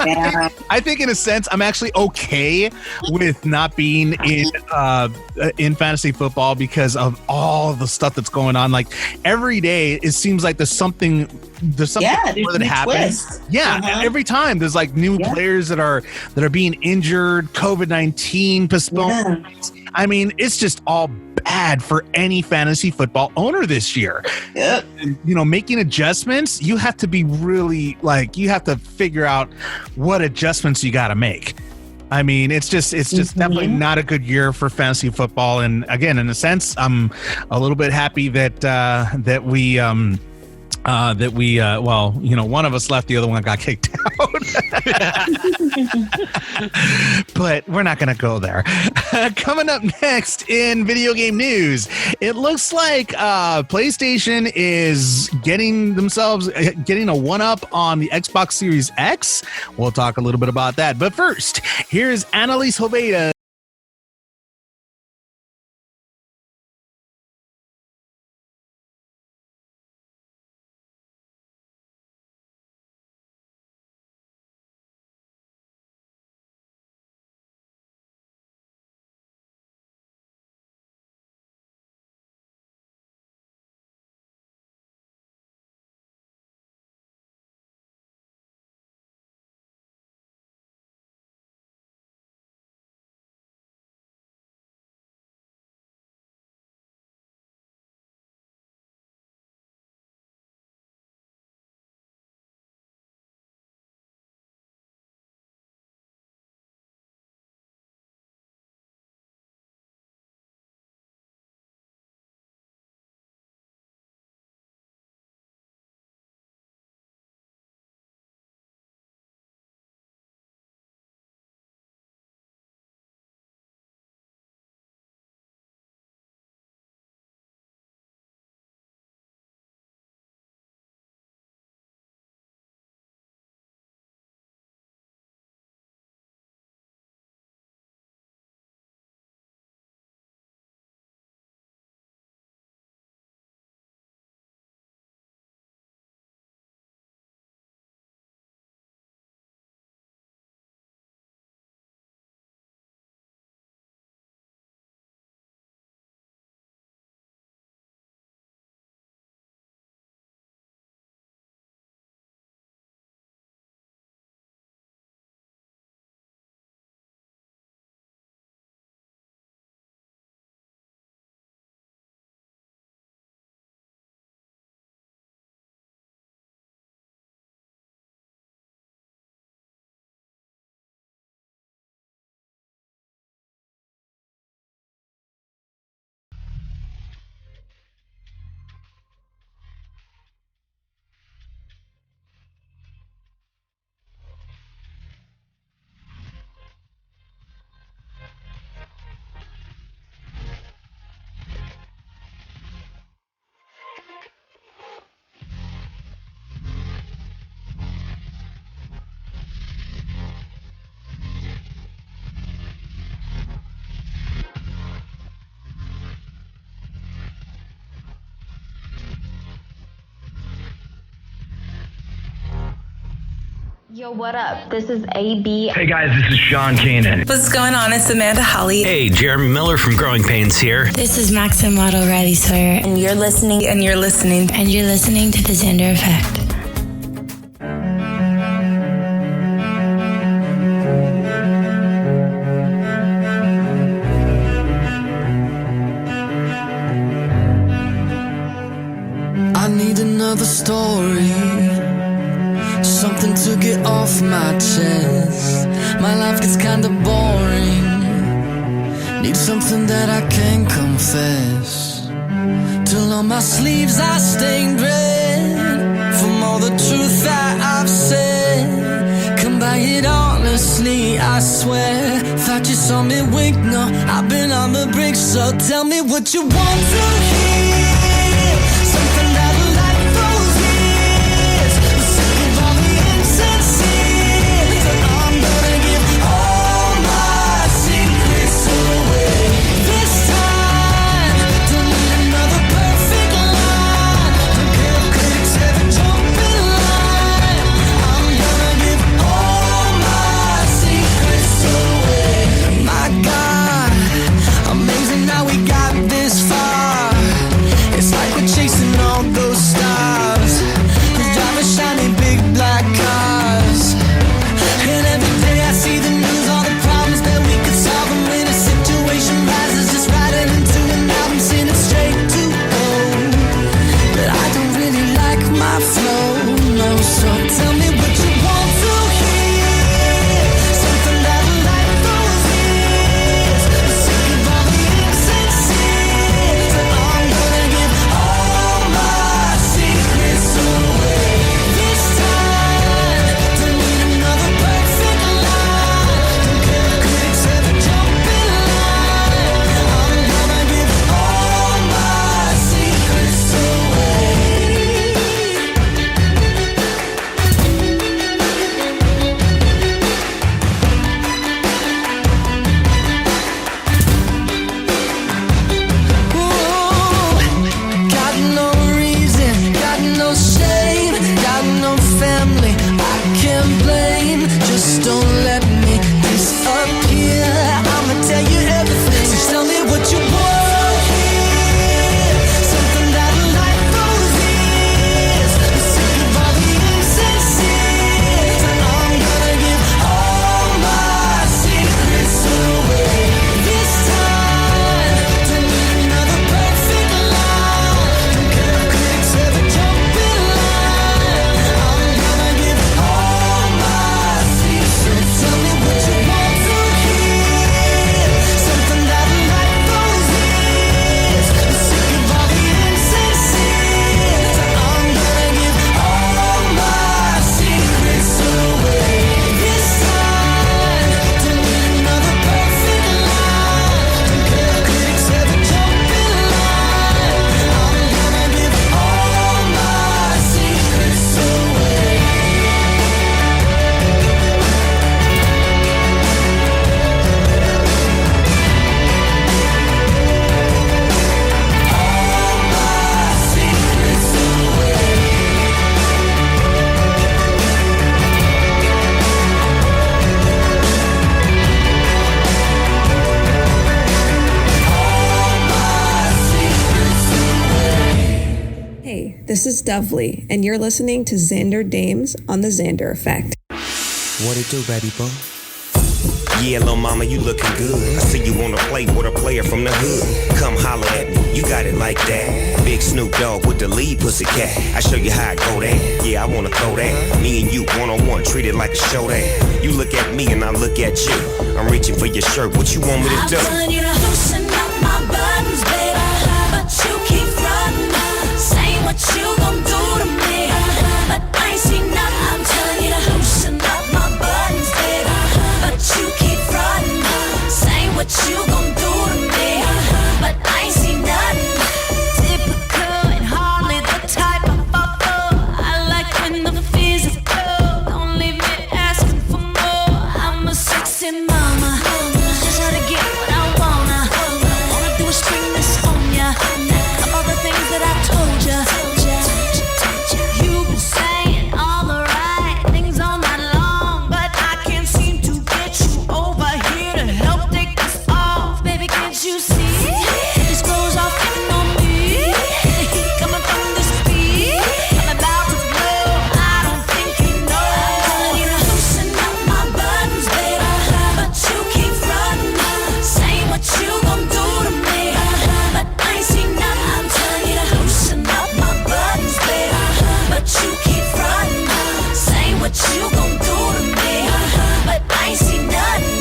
Yeah. I think in a sense I'm actually okay with not being in fantasy football because of all the stuff that's going on. Like every day it seems like there's something more that happens. Every time there's like new players that are being injured, COVID-19 postponed. Yeah. I mean, it's just all bad for any fantasy football owner this year. Yep. Making adjustments, you have to be really you have to figure out what adjustments you got to make. I mean, it's just definitely not a good year for fantasy football. And again, in a sense, I'm a little bit happy that we well, you know, one of us left, the other one got kicked out. But we're not going to go there. Coming up next in video game news, it looks like PlayStation is getting a one-up on the Xbox Series X. We'll talk a little bit about that. But first, here's Annalise Hoveda. Yo, what up? This is AB. Hey guys, this is Sean Kanan. What's going on? It's Amanda Holly. Hey, Jeremy Miller from Growing Pains here. This is Maxim Model Riley Sawyer. And you're listening. to the Xander Effect. I need another story, something to get off my chest. My life gets kinda boring, need something that I can confess. Till on my sleeves I stained red from all the truth that I've said. Come by it honestly, I swear. Thought you saw me wink, no, I've been on the brink. So tell me what you want to hear, something that'll light those years. I'm sick of all the insincere, so I'm gonna give all my secrets away. This time, don't need another perfect line. Don't care if critics ever jump in line. I'm gonna give all my secrets away. My God, amazing how we got this far. this is Dovely, and you're listening to Xander Dames on The Xander Effect. What it do, baby boy? Yeah, little mama, you looking good. I see you wanna play with a player from the hood. Come holler at me, you got it like that. Big Snoop Dogg with the lead pussycat. I show you how I go there. Yeah, I wanna throw that. Me and you one-on-one, treat it like a show there. You look at me and I look at you. I'm reaching for your shirt, what you want me to do? I'm telling you to loosen up my buttons, baby, but you keep frontin', saying what you gon' do to me, but I ain't seen nothing. I'm telling you to loosen up my buttons, baby, but you keep frontin', saying what you gon' do to me, but I ain't seen nothing. Typical and hardly the type of fucker I like when the physical. Don't leave me asking for more. I'm a sexy mama, just how to get what I wanna. All I do is spring this on ya. All the things that I told ya. You've been saying all the right things all night long, but I can't seem to get you over here to help take this off. Baby, can't you see? This goes off on me. The heat coming from the speed. I'm about to blow. I don't think you know. I'm telling you to loosen up my buttons, baby, but you keep frontin', saying what you gon' do to me, but I ain't seen nothing. I'm telling you to loosen up my buttons, baby, but you keep frontin', saying what you gon' do to me, but I ain't seen nothing.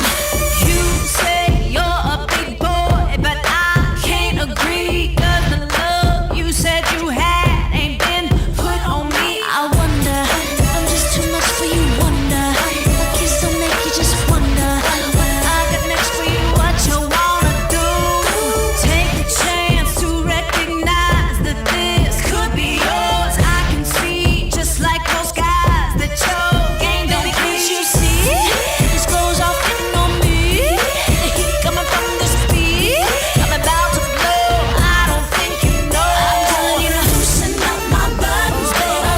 You say you're a big boy, but I can't agree, 'cause the love you said you had ain't been put on me. I wonder if I'm just too much for you, wonder if a kiss don't make you just wonder what I got next for you, what you wanna do. Take a chance to recognize that this could be yours. I can see, just like those guys, that your game don't please. You see, this goes off on me. The heat coming from the speed. I'm about to blow. I don't think you know. I'm telling you to loosen up my buttons, baby,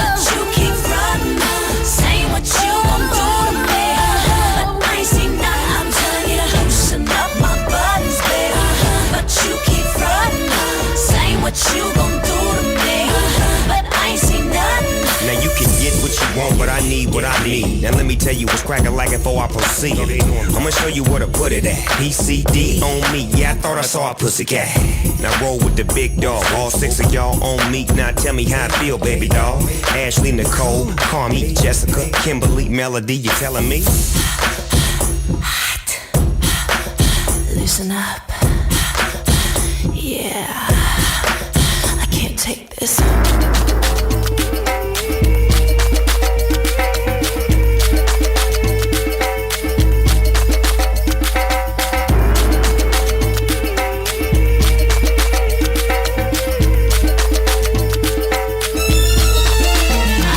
but you keep frontin', saying what you gon' do to me, but I ain't seen nothing. I'm telling you to loosen up my buttons, baby, but you keep frontin', saying what you gon' do to me, but I ain't seen nothing. Now you can get what you want, but I need what I need. Now let me tell you what's cracking like before I proceed. I'ma show you where to put it at. PCD on me, yeah, I thought I saw a pussycat. Now roll with the big dog, all 6 of y'all on me. Now tell me how I feel, baby doll. Ashley, Nicole, Carmi, Jessica, Kimberly, Melody, you telling me? Loosen up. Yeah, I can't take this.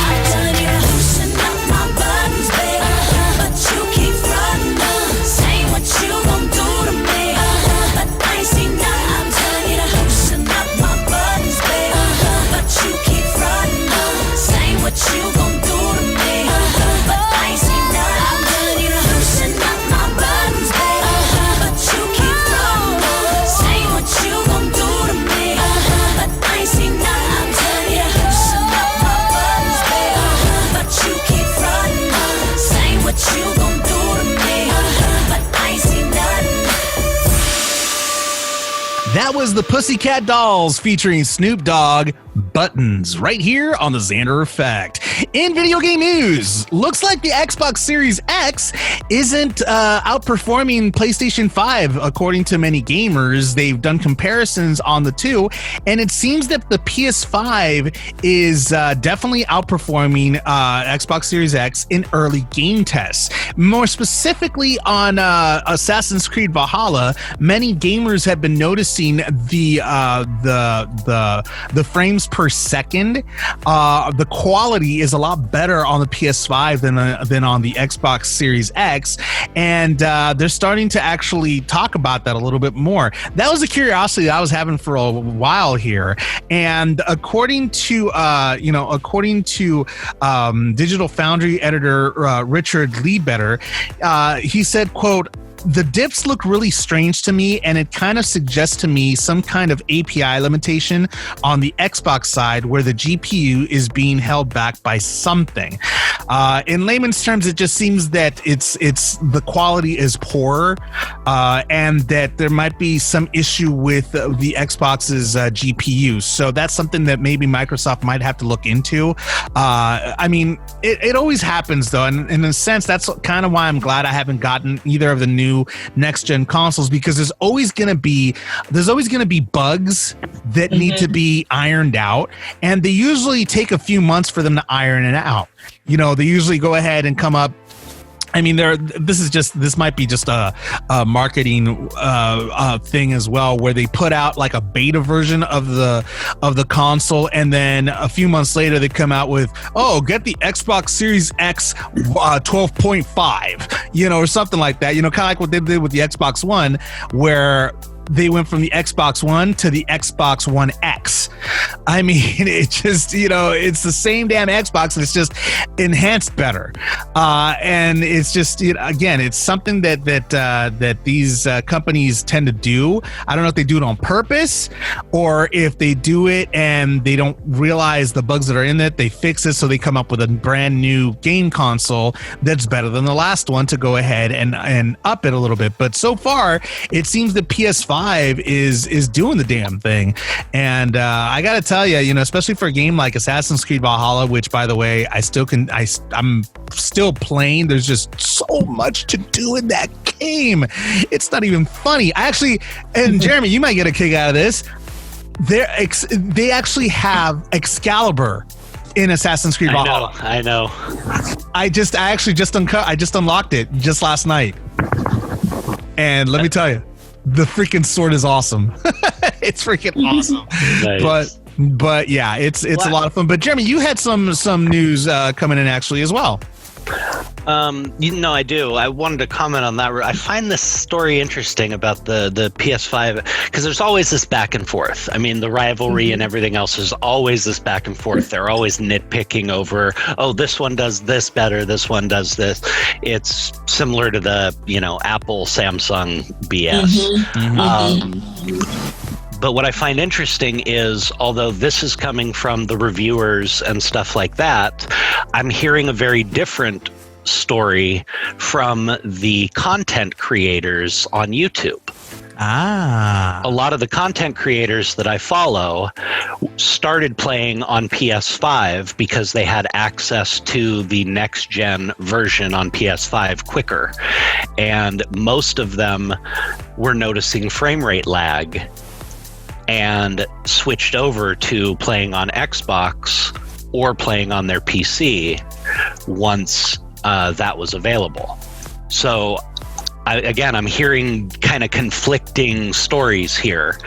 I'm telling you to loosen up my buttons, baby, but you keep frontin', saying what you gon' do to me, but I ain't seen nothing. I'm telling you to loosen up my buttons, baby, but you keep frontin', saying what you gon' do to me, but I ain't seen nothing. I'm telling you to loosen up my buttons, baby, but you keep frontin', saying what you gon' do to me, but I ain't seen nothing. I'm telling you to loosen up my buttons, baby, but you keep frontin', saying what you gon' do to me, but I ain't seen nothing. That was the Pussycat Dolls featuring Snoop Dogg, Buttons, right here on the Xander Effect. In video game news, looks like the Xbox Series X isn't outperforming PlayStation 5, according to many gamers. They've done comparisons on the two, and it seems that the PS5 is definitely outperforming Xbox Series X in early game tests. More specifically on Assassin's Creed Valhalla, many gamers have been noticing the frames per second. The quality is a lot better on the PS5 than on the Xbox Series X, and they're starting to actually talk about that a little bit more. That was a curiosity that I was having for a while here, and according to Digital Foundry editor Richard Leadbetter, he said, quote, the dips look really strange to me, and it kind of suggests to me some kind of API limitation on the Xbox side where the GPU is being held back by something. In layman's terms, it just seems that it's the quality is poor, and that there might be some issue with the Xbox's GPU. So that's something that maybe Microsoft might have to look into. I mean, it always happens though, and in a sense, that's kind of why I'm glad I haven't gotten either of the new next gen consoles, because there's always going to be bugs that need to be ironed out, and they usually take a few months for them to iron it out. You know, they usually go ahead and come up. I mean, this might be just a marketing thing as well, where they put out like a beta version of the console, and then a few months later they come out with, get the Xbox Series X 12.5, you know, or something like that. You know, kind of like what they did with the Xbox One, where they went from the Xbox One to the Xbox One X. I mean, it just, you know, it's the same damn Xbox, and it's just enhanced better. And it's just, you know, again, it's something that these companies tend to do. I don't know if they do it on purpose, or if they do it and they don't realize the bugs that are in it. They fix it, so they come up with a brand new game console that's better than the last one to go ahead and up it a little bit. But so far, it seems the PS5 is doing the damn thing. And I gotta tell you, you know, especially for a game like Assassin's Creed Valhalla, which, by the way, I'm still playing. There's just so much to do in that game. It's not even funny. And Jeremy, you might get a kick out of this. They actually have Excalibur in Assassin's Creed Valhalla. I know. I just unlocked it just last night. And let me tell you, the freaking sword is awesome. It's freaking awesome. Nice. But yeah, it's a lot of fun. But Jeremy, you had some news coming in actually as well. I do. I wanted to comment on that. I find this story interesting about the PS5, because there's always this back and forth. I mean, the rivalry and everything else is always this back and forth. They're always nitpicking over, this one does this better, this one does this. It's similar to the, Apple, Samsung BS. But what I find interesting is, although this is coming from the reviewers and stuff like that, I'm hearing a very different story from the content creators on YouTube. A lot of the content creators that I follow started playing on PS5 because they had access to the next gen version on PS5 quicker. And most of them were noticing frame rate lag and switched over to playing on Xbox or playing on their PC once that was available. So I'm hearing kind of conflicting stories here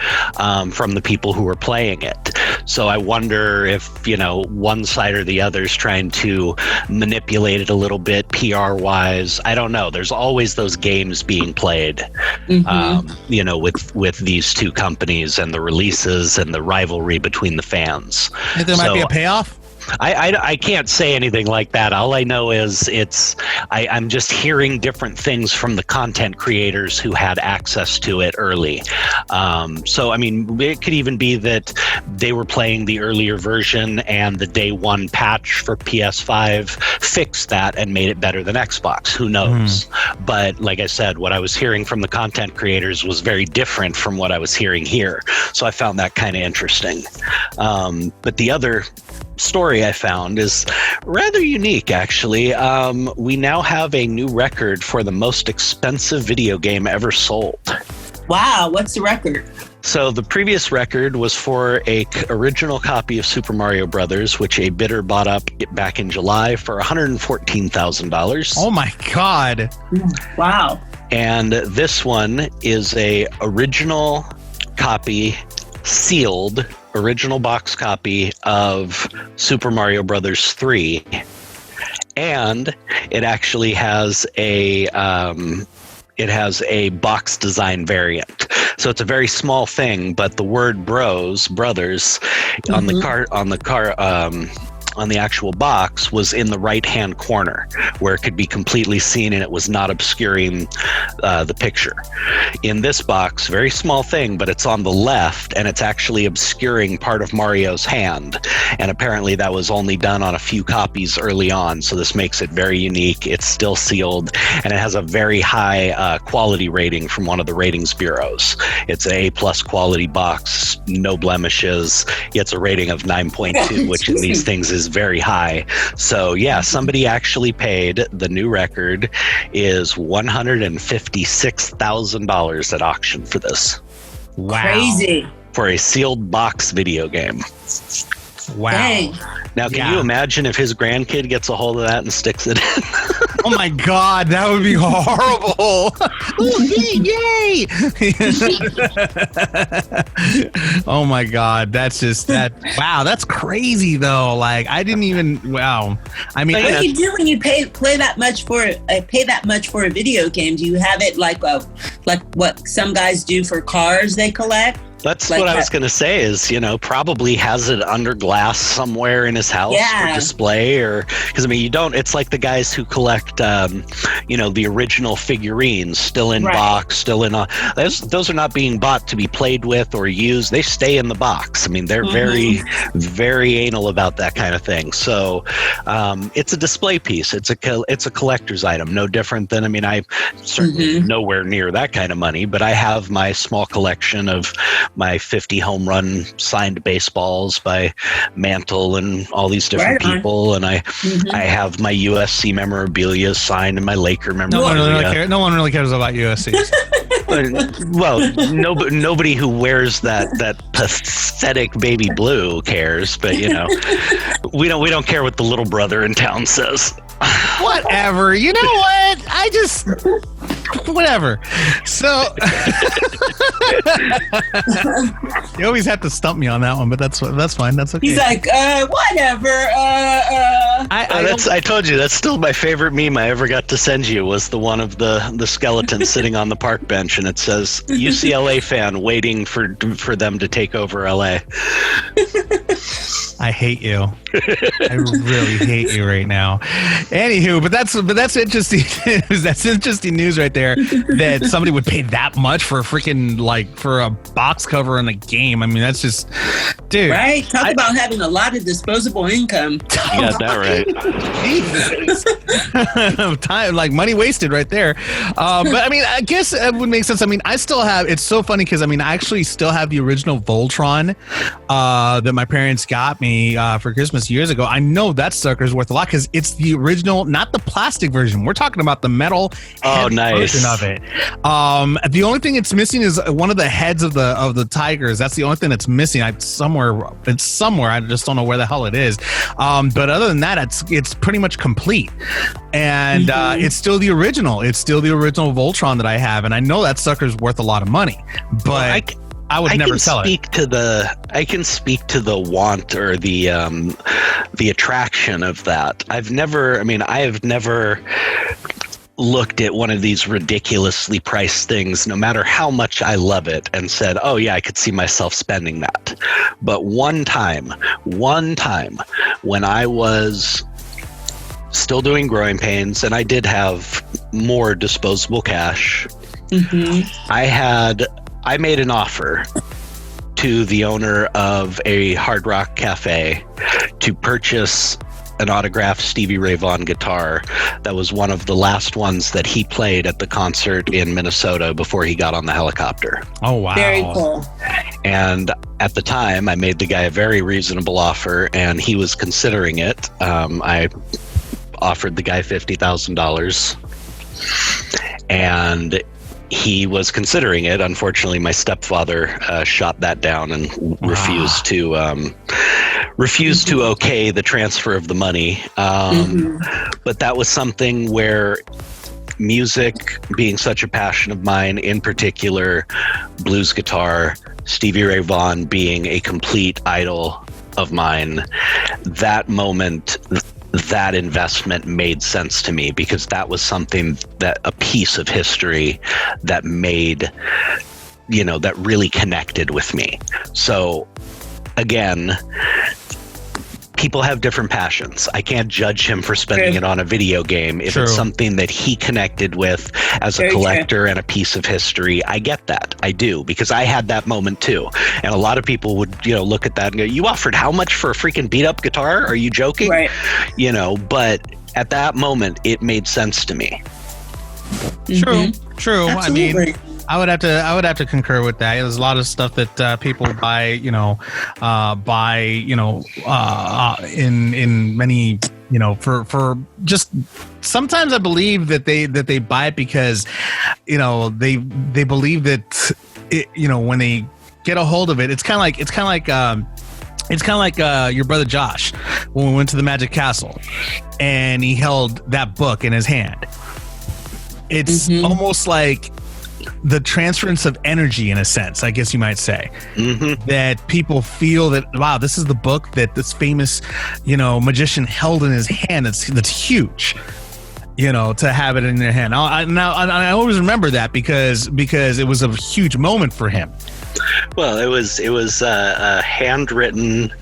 from the people who are playing it. So I wonder if, one side or the other is trying to manipulate it a little bit PR-wise. I don't know. There's always those games being played, with these two companies and the releases and the rivalry between the fans. I think there might be a payoff. I can't say anything like that. All I know is I'm just hearing different things from the content creators who had access to it early. So, I mean, it could even be that they were playing the earlier version and the day one patch for PS5 fixed that and made it better than Xbox. Who knows? But like I said, what I was hearing from the content creators was very different from what I was hearing here. So I found that kind of interesting. But the other story I found is rather unique, actually. We now have a new record for the most expensive video game ever sold. Wow, what's the record? So the previous record was for a original copy of Super Mario Brothers, which a bidder bought up back in July for $114,000. Oh my God. Wow. And this one is a original copy, sealed original box copy of Super Mario Brothers 3, and it actually has a box design variant. So it's a very small thing, but the word brothers on the on the actual box was in the right-hand corner where it could be completely seen and it was not obscuring the picture. In this box, very small thing, but it's on the left and it's actually obscuring part of Mario's hand. And apparently that was only done on a few copies early on. So this makes it very unique. It's still sealed and it has a very high quality rating from one of the ratings bureaus. It's an A+ quality box, no blemishes. It's a rating of 9.2, which in these things is very high. So yeah, somebody actually paid. The new record is $156,000 at auction for this. Wow. Crazy. For a sealed box video game. Wow. Dang. Now, can you imagine if his grandkid gets a hold of that and sticks it in? Oh my God, that would be horrible. Ooh, yay. Oh my God, that's just that. Wow, that's crazy though. Like I didn't even. Wow. I mean, what do you do when you pay that much for a video game? Do you have it like what some guys do for cars they collect? That's like what I was going to say is, probably has it under glass somewhere in his house for display because, I mean, you don't, it's like the guys who collect, the original figurines still in box, still in, those are not being bought to be played with or used. They stay in the box. I mean, they're very, very anal about that kind of thing. So it's a display piece. It's a collector's item, no different than, I mean, I'm certainly nowhere near that kind of money, but I have my small collection of my 50 home run signed baseballs by Mantle and all these different people. And I have my USC memorabilia signed and my Laker memorabilia. No one really cares about USC. Well, nobody who wears that pathetic baby blue cares, but we don't care what the little brother in town says. Whatever. You know what? Whatever. So you always have to stump me on that one, but that's fine. That's okay. He's like, whatever. I told you that's still my favorite meme I ever got to send you was the one of the skeleton sitting on the park bench, and it says UCLA fan waiting for them to take over LA. I hate you. I really hate you right now. Anywho, but that's interesting. That's interesting news right there. That somebody would pay that much for a freaking for a box cover in a game. I mean, that's just, dude. Right? Talk about having a lot of disposable income. You got that right. Jesus. Time, like money wasted right there. But I mean, I guess it would make sense. I mean, I still have. It's so funny because I mean, I actually still have the original Voltron that my parents got me for Christmas years ago. I know that sucker's worth a lot because it's the original, not the plastic version. We're talking about the metal version of it. The only thing it's missing is one of the heads of the tigers. That's the only thing that's missing. It's somewhere. I just don't know where the hell it is. But other than that, it's pretty much complete. And it's still the original. It's still the original Voltron that I have, and I know that sucker's worth a lot of money. But I would never sell it. I can speak to the want or the attraction of that. I have never looked at one of these ridiculously priced things, no matter how much I love it, and said, oh yeah, I could see myself spending that. But one time when I was still doing Growing Pains and I did have more disposable cash, I made an offer to the owner of a Hard Rock Cafe to purchase an autographed Stevie Ray Vaughan guitar that was one of the last ones that he played at the concert in Minnesota before he got on the helicopter. Oh, wow. Very cool. And at the time, I made the guy a very reasonable offer, and he was considering it. I offered the guy $50,000, and he was considering it. Unfortunately, my stepfather shot that down and refused to okay the transfer of the money. But that was something where music being such a passion of mine, in particular blues guitar, Stevie Ray Vaughan being a complete idol of mine, that moment, that investment made sense to me, because that was something, that a piece of history that made, that really connected with me. So again, people have different passions. I can't judge him for spending it on a video game. If it's something that he connected with as a collector and a piece of history, I get that. I do, because I had that moment too. And a lot of people would, look at that and go, you offered how much for a freaking beat up guitar? Are you joking? Right. But at that moment, it made sense to me. True. Absolutely. I mean, I would have to concur with that. There's a lot of stuff that people buy, in many, for just sometimes I believe that they buy it because, they believe that when they get a hold of it, it's kind of like your brother Josh when we went to the Magic Castle and he held that book in his hand. It's almost like the transference of energy, in a sense, I guess you might say, that people feel that, wow, this is the book that this famous, magician held in his hand. That's huge, to have it in their hand. I always remember that because it was a huge moment for him. Well, it was a handwritten,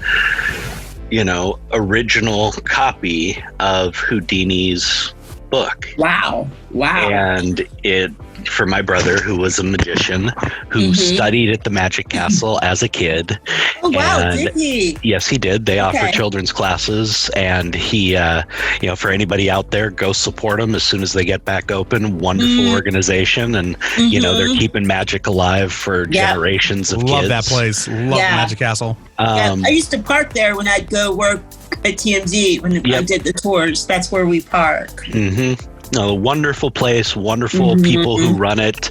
original copy of Houdini's book. Wow. And it, for my brother, who was a magician, who studied at the Magic Castle as a kid. Oh, wow, did he? Yes, he did. They offer children's classes, and he, for anybody out there, go support them as soon as they get back open. Wonderful organization, and, they're keeping magic alive for generations of kids. Love that place. Love the Magic Castle. I used to park there when I'd go work at TMZ when I did the tours. That's where we park. A wonderful place, wonderful people who run it.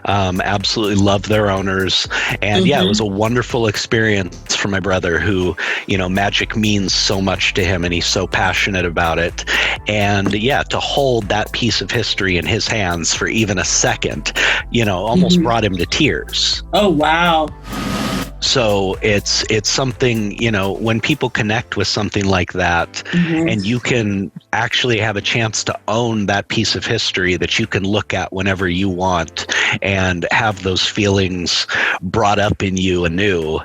Absolutely love their owners. And it was a wonderful experience for my brother who, magic means so much to him and he's so passionate about it. And to hold that piece of history in his hands for even a second, almost brought him to tears. Oh, wow. So it's something, when people connect with something like that and you can actually have a chance to own that piece of history that you can look at whenever you want and have those feelings brought up in you anew,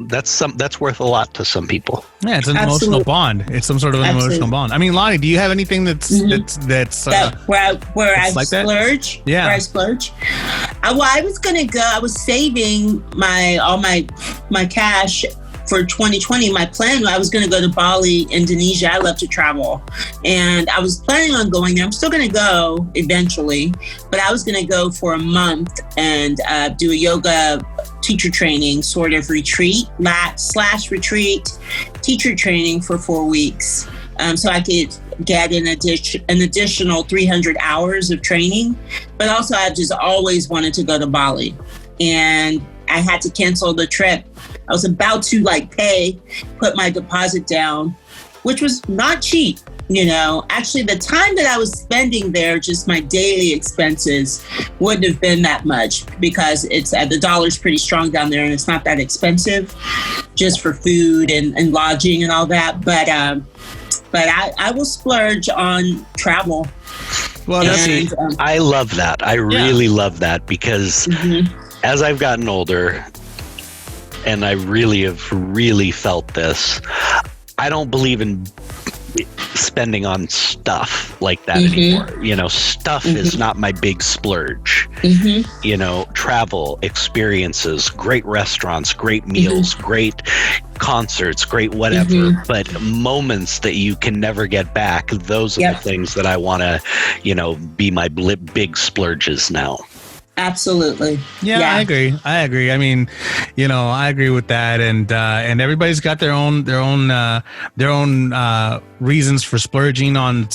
that's worth a lot to some people. Yeah, it's an emotional bond. It's some sort of an emotional bond. I mean, Lonnie, do you have anything that's where I like splurge? That? Yeah. Where I splurge? I was gonna go. I was saving all my cash for 2020. My plan, I was going to go to Bali, Indonesia. I love to travel, and I was planning on going there. I'm still going to go eventually, but I was going to go for a month and do a yoga teacher training sort of retreat /retreat teacher training for 4 weeks. So I could get an additional 300 hours of training, but also I just always wanted to go to Bali, and I had to cancel the trip. I was about to put my deposit down, which was not cheap. Actually the time that I was spending there, just my daily expenses wouldn't have been that much because it's the dollar's pretty strong down there and it's not that expensive just for food and lodging and all that. But I will splurge on travel. Well, I love that. I really love that because as I've gotten older, and I really have felt this, I don't believe in spending on stuff like that anymore. Stuff is not my big splurge. Travel, experiences, great restaurants, great meals, great concerts, great whatever, but moments that you can never get back, those are the things that I want to, be my big splurges now. Absolutely. Yeah, I agree. I mean, I agree with that, and everybody's got their own reasons for splurging on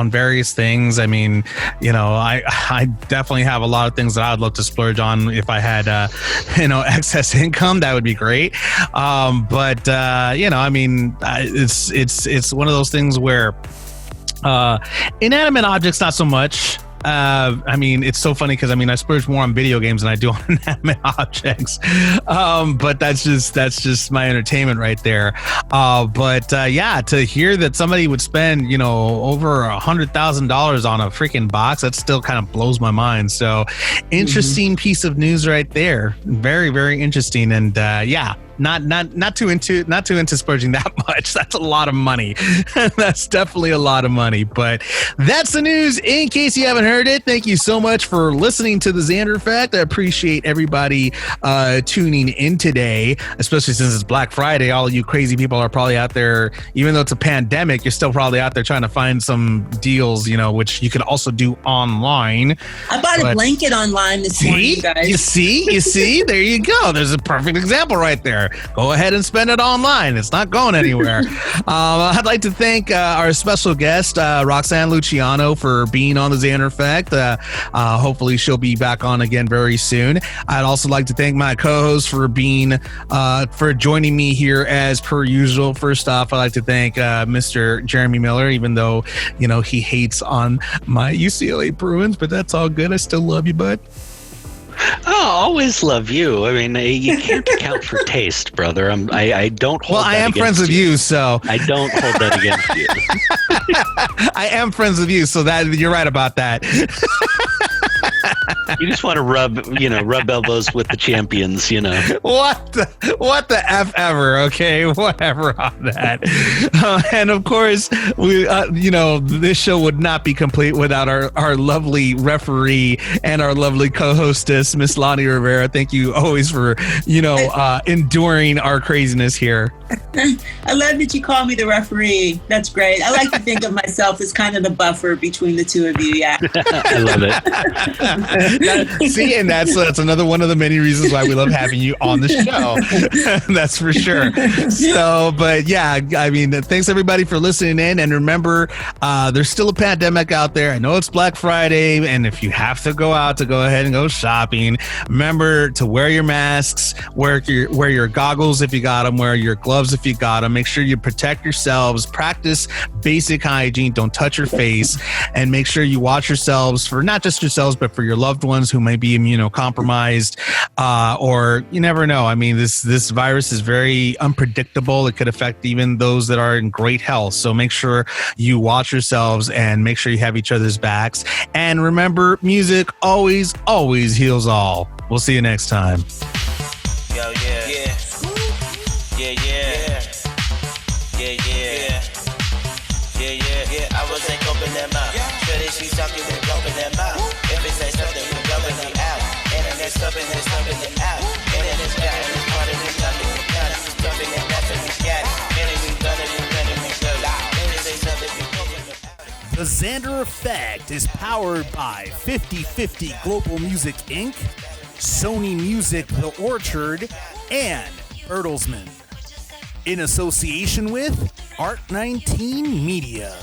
various things. I mean, I definitely have a lot of things that I would love to splurge on if I had excess income. That would be great. But I mean, it's one of those things where inanimate objects not so much. I mean, it's so funny because I splurge more on video games than I do on inanimate objects. But that's just my entertainment right there. But to hear that somebody would spend, over $100,000 on a freaking box, that still kind of blows my mind. So interesting piece of news right there. Very, very interesting. And not too into splurging that much. That's a lot of money. That's definitely a lot of money. But that's the news. In case you haven't heard it, thank you so much for listening to the Xander Effect. I appreciate everybody tuning in today, especially since it's Black Friday. All of you crazy people are probably out there, even though it's a pandemic, you're still probably out there trying to find some deals, which you can also do online. I bought a blanket online this morning, guys. You see? There you go. There's a perfect example right there. Go ahead and spend it online. It's not going anywhere. I'd like to thank our special guest, Roxanne Luciano, for being on the Xander Effect. Hopefully she'll be back on again very soon. I'd also like to thank my co-host for joining me here as per usual. First off, I'd like to thank Mr. Jeremy Miller, even though, he hates on my UCLA Bruins, but that's all good. I still love you, bud. Oh, always love you. I mean, you can't account for taste, brother. I don't hold. Well, I am friends with you, so I don't hold that against you. I am friends with you, so that you're right about that. You just want to rub elbows with the champions, What the F ever, okay? Whatever on that. And of course, we, this show would not be complete without our lovely referee and our lovely co-hostess, Miss Lonnie Rivera. Thank you always for, enduring our craziness here. I love that you call me the referee. That's great. I like to think of myself as kind of the buffer between the two of you. Yeah. I love it. See, and that's another one of the many reasons why we love having you on the show. That's for sure. So, but yeah, I mean, thanks everybody for listening in. And remember, there's still a pandemic out there. I know it's Black Friday, and if you have to go out to go ahead and go shopping, remember to wear your masks, wear your goggles if you got them, wear your gloves if you got them. Make sure you protect yourselves, practice basic hygiene, don't touch your face, and make sure you watch yourselves for not just yourselves, but for your loved ones who may be immunocompromised, or you never know. I mean, this virus is very unpredictable. It could affect even those that are in great health. So make sure you watch yourselves and make sure you have each other's backs. And remember, music always, always heals all. We'll see you next time. Yo, yeah. Yeah. Yeah, yeah. Yeah, yeah. Yeah, yeah. Yeah, I was like open them up. Sure that she's talking and open them up. If it says something, we're going it out. And then there's something that's something it out. And then it's got it, part of it, something we got it. Something that that's what we got it. And then we done it, and then we go loud. And then say something, we open it out. The Xander Effect is powered by 50/50 Global Music Inc., Sony Music The Orchard, and Bertelsmann. In association with Art 19 Media.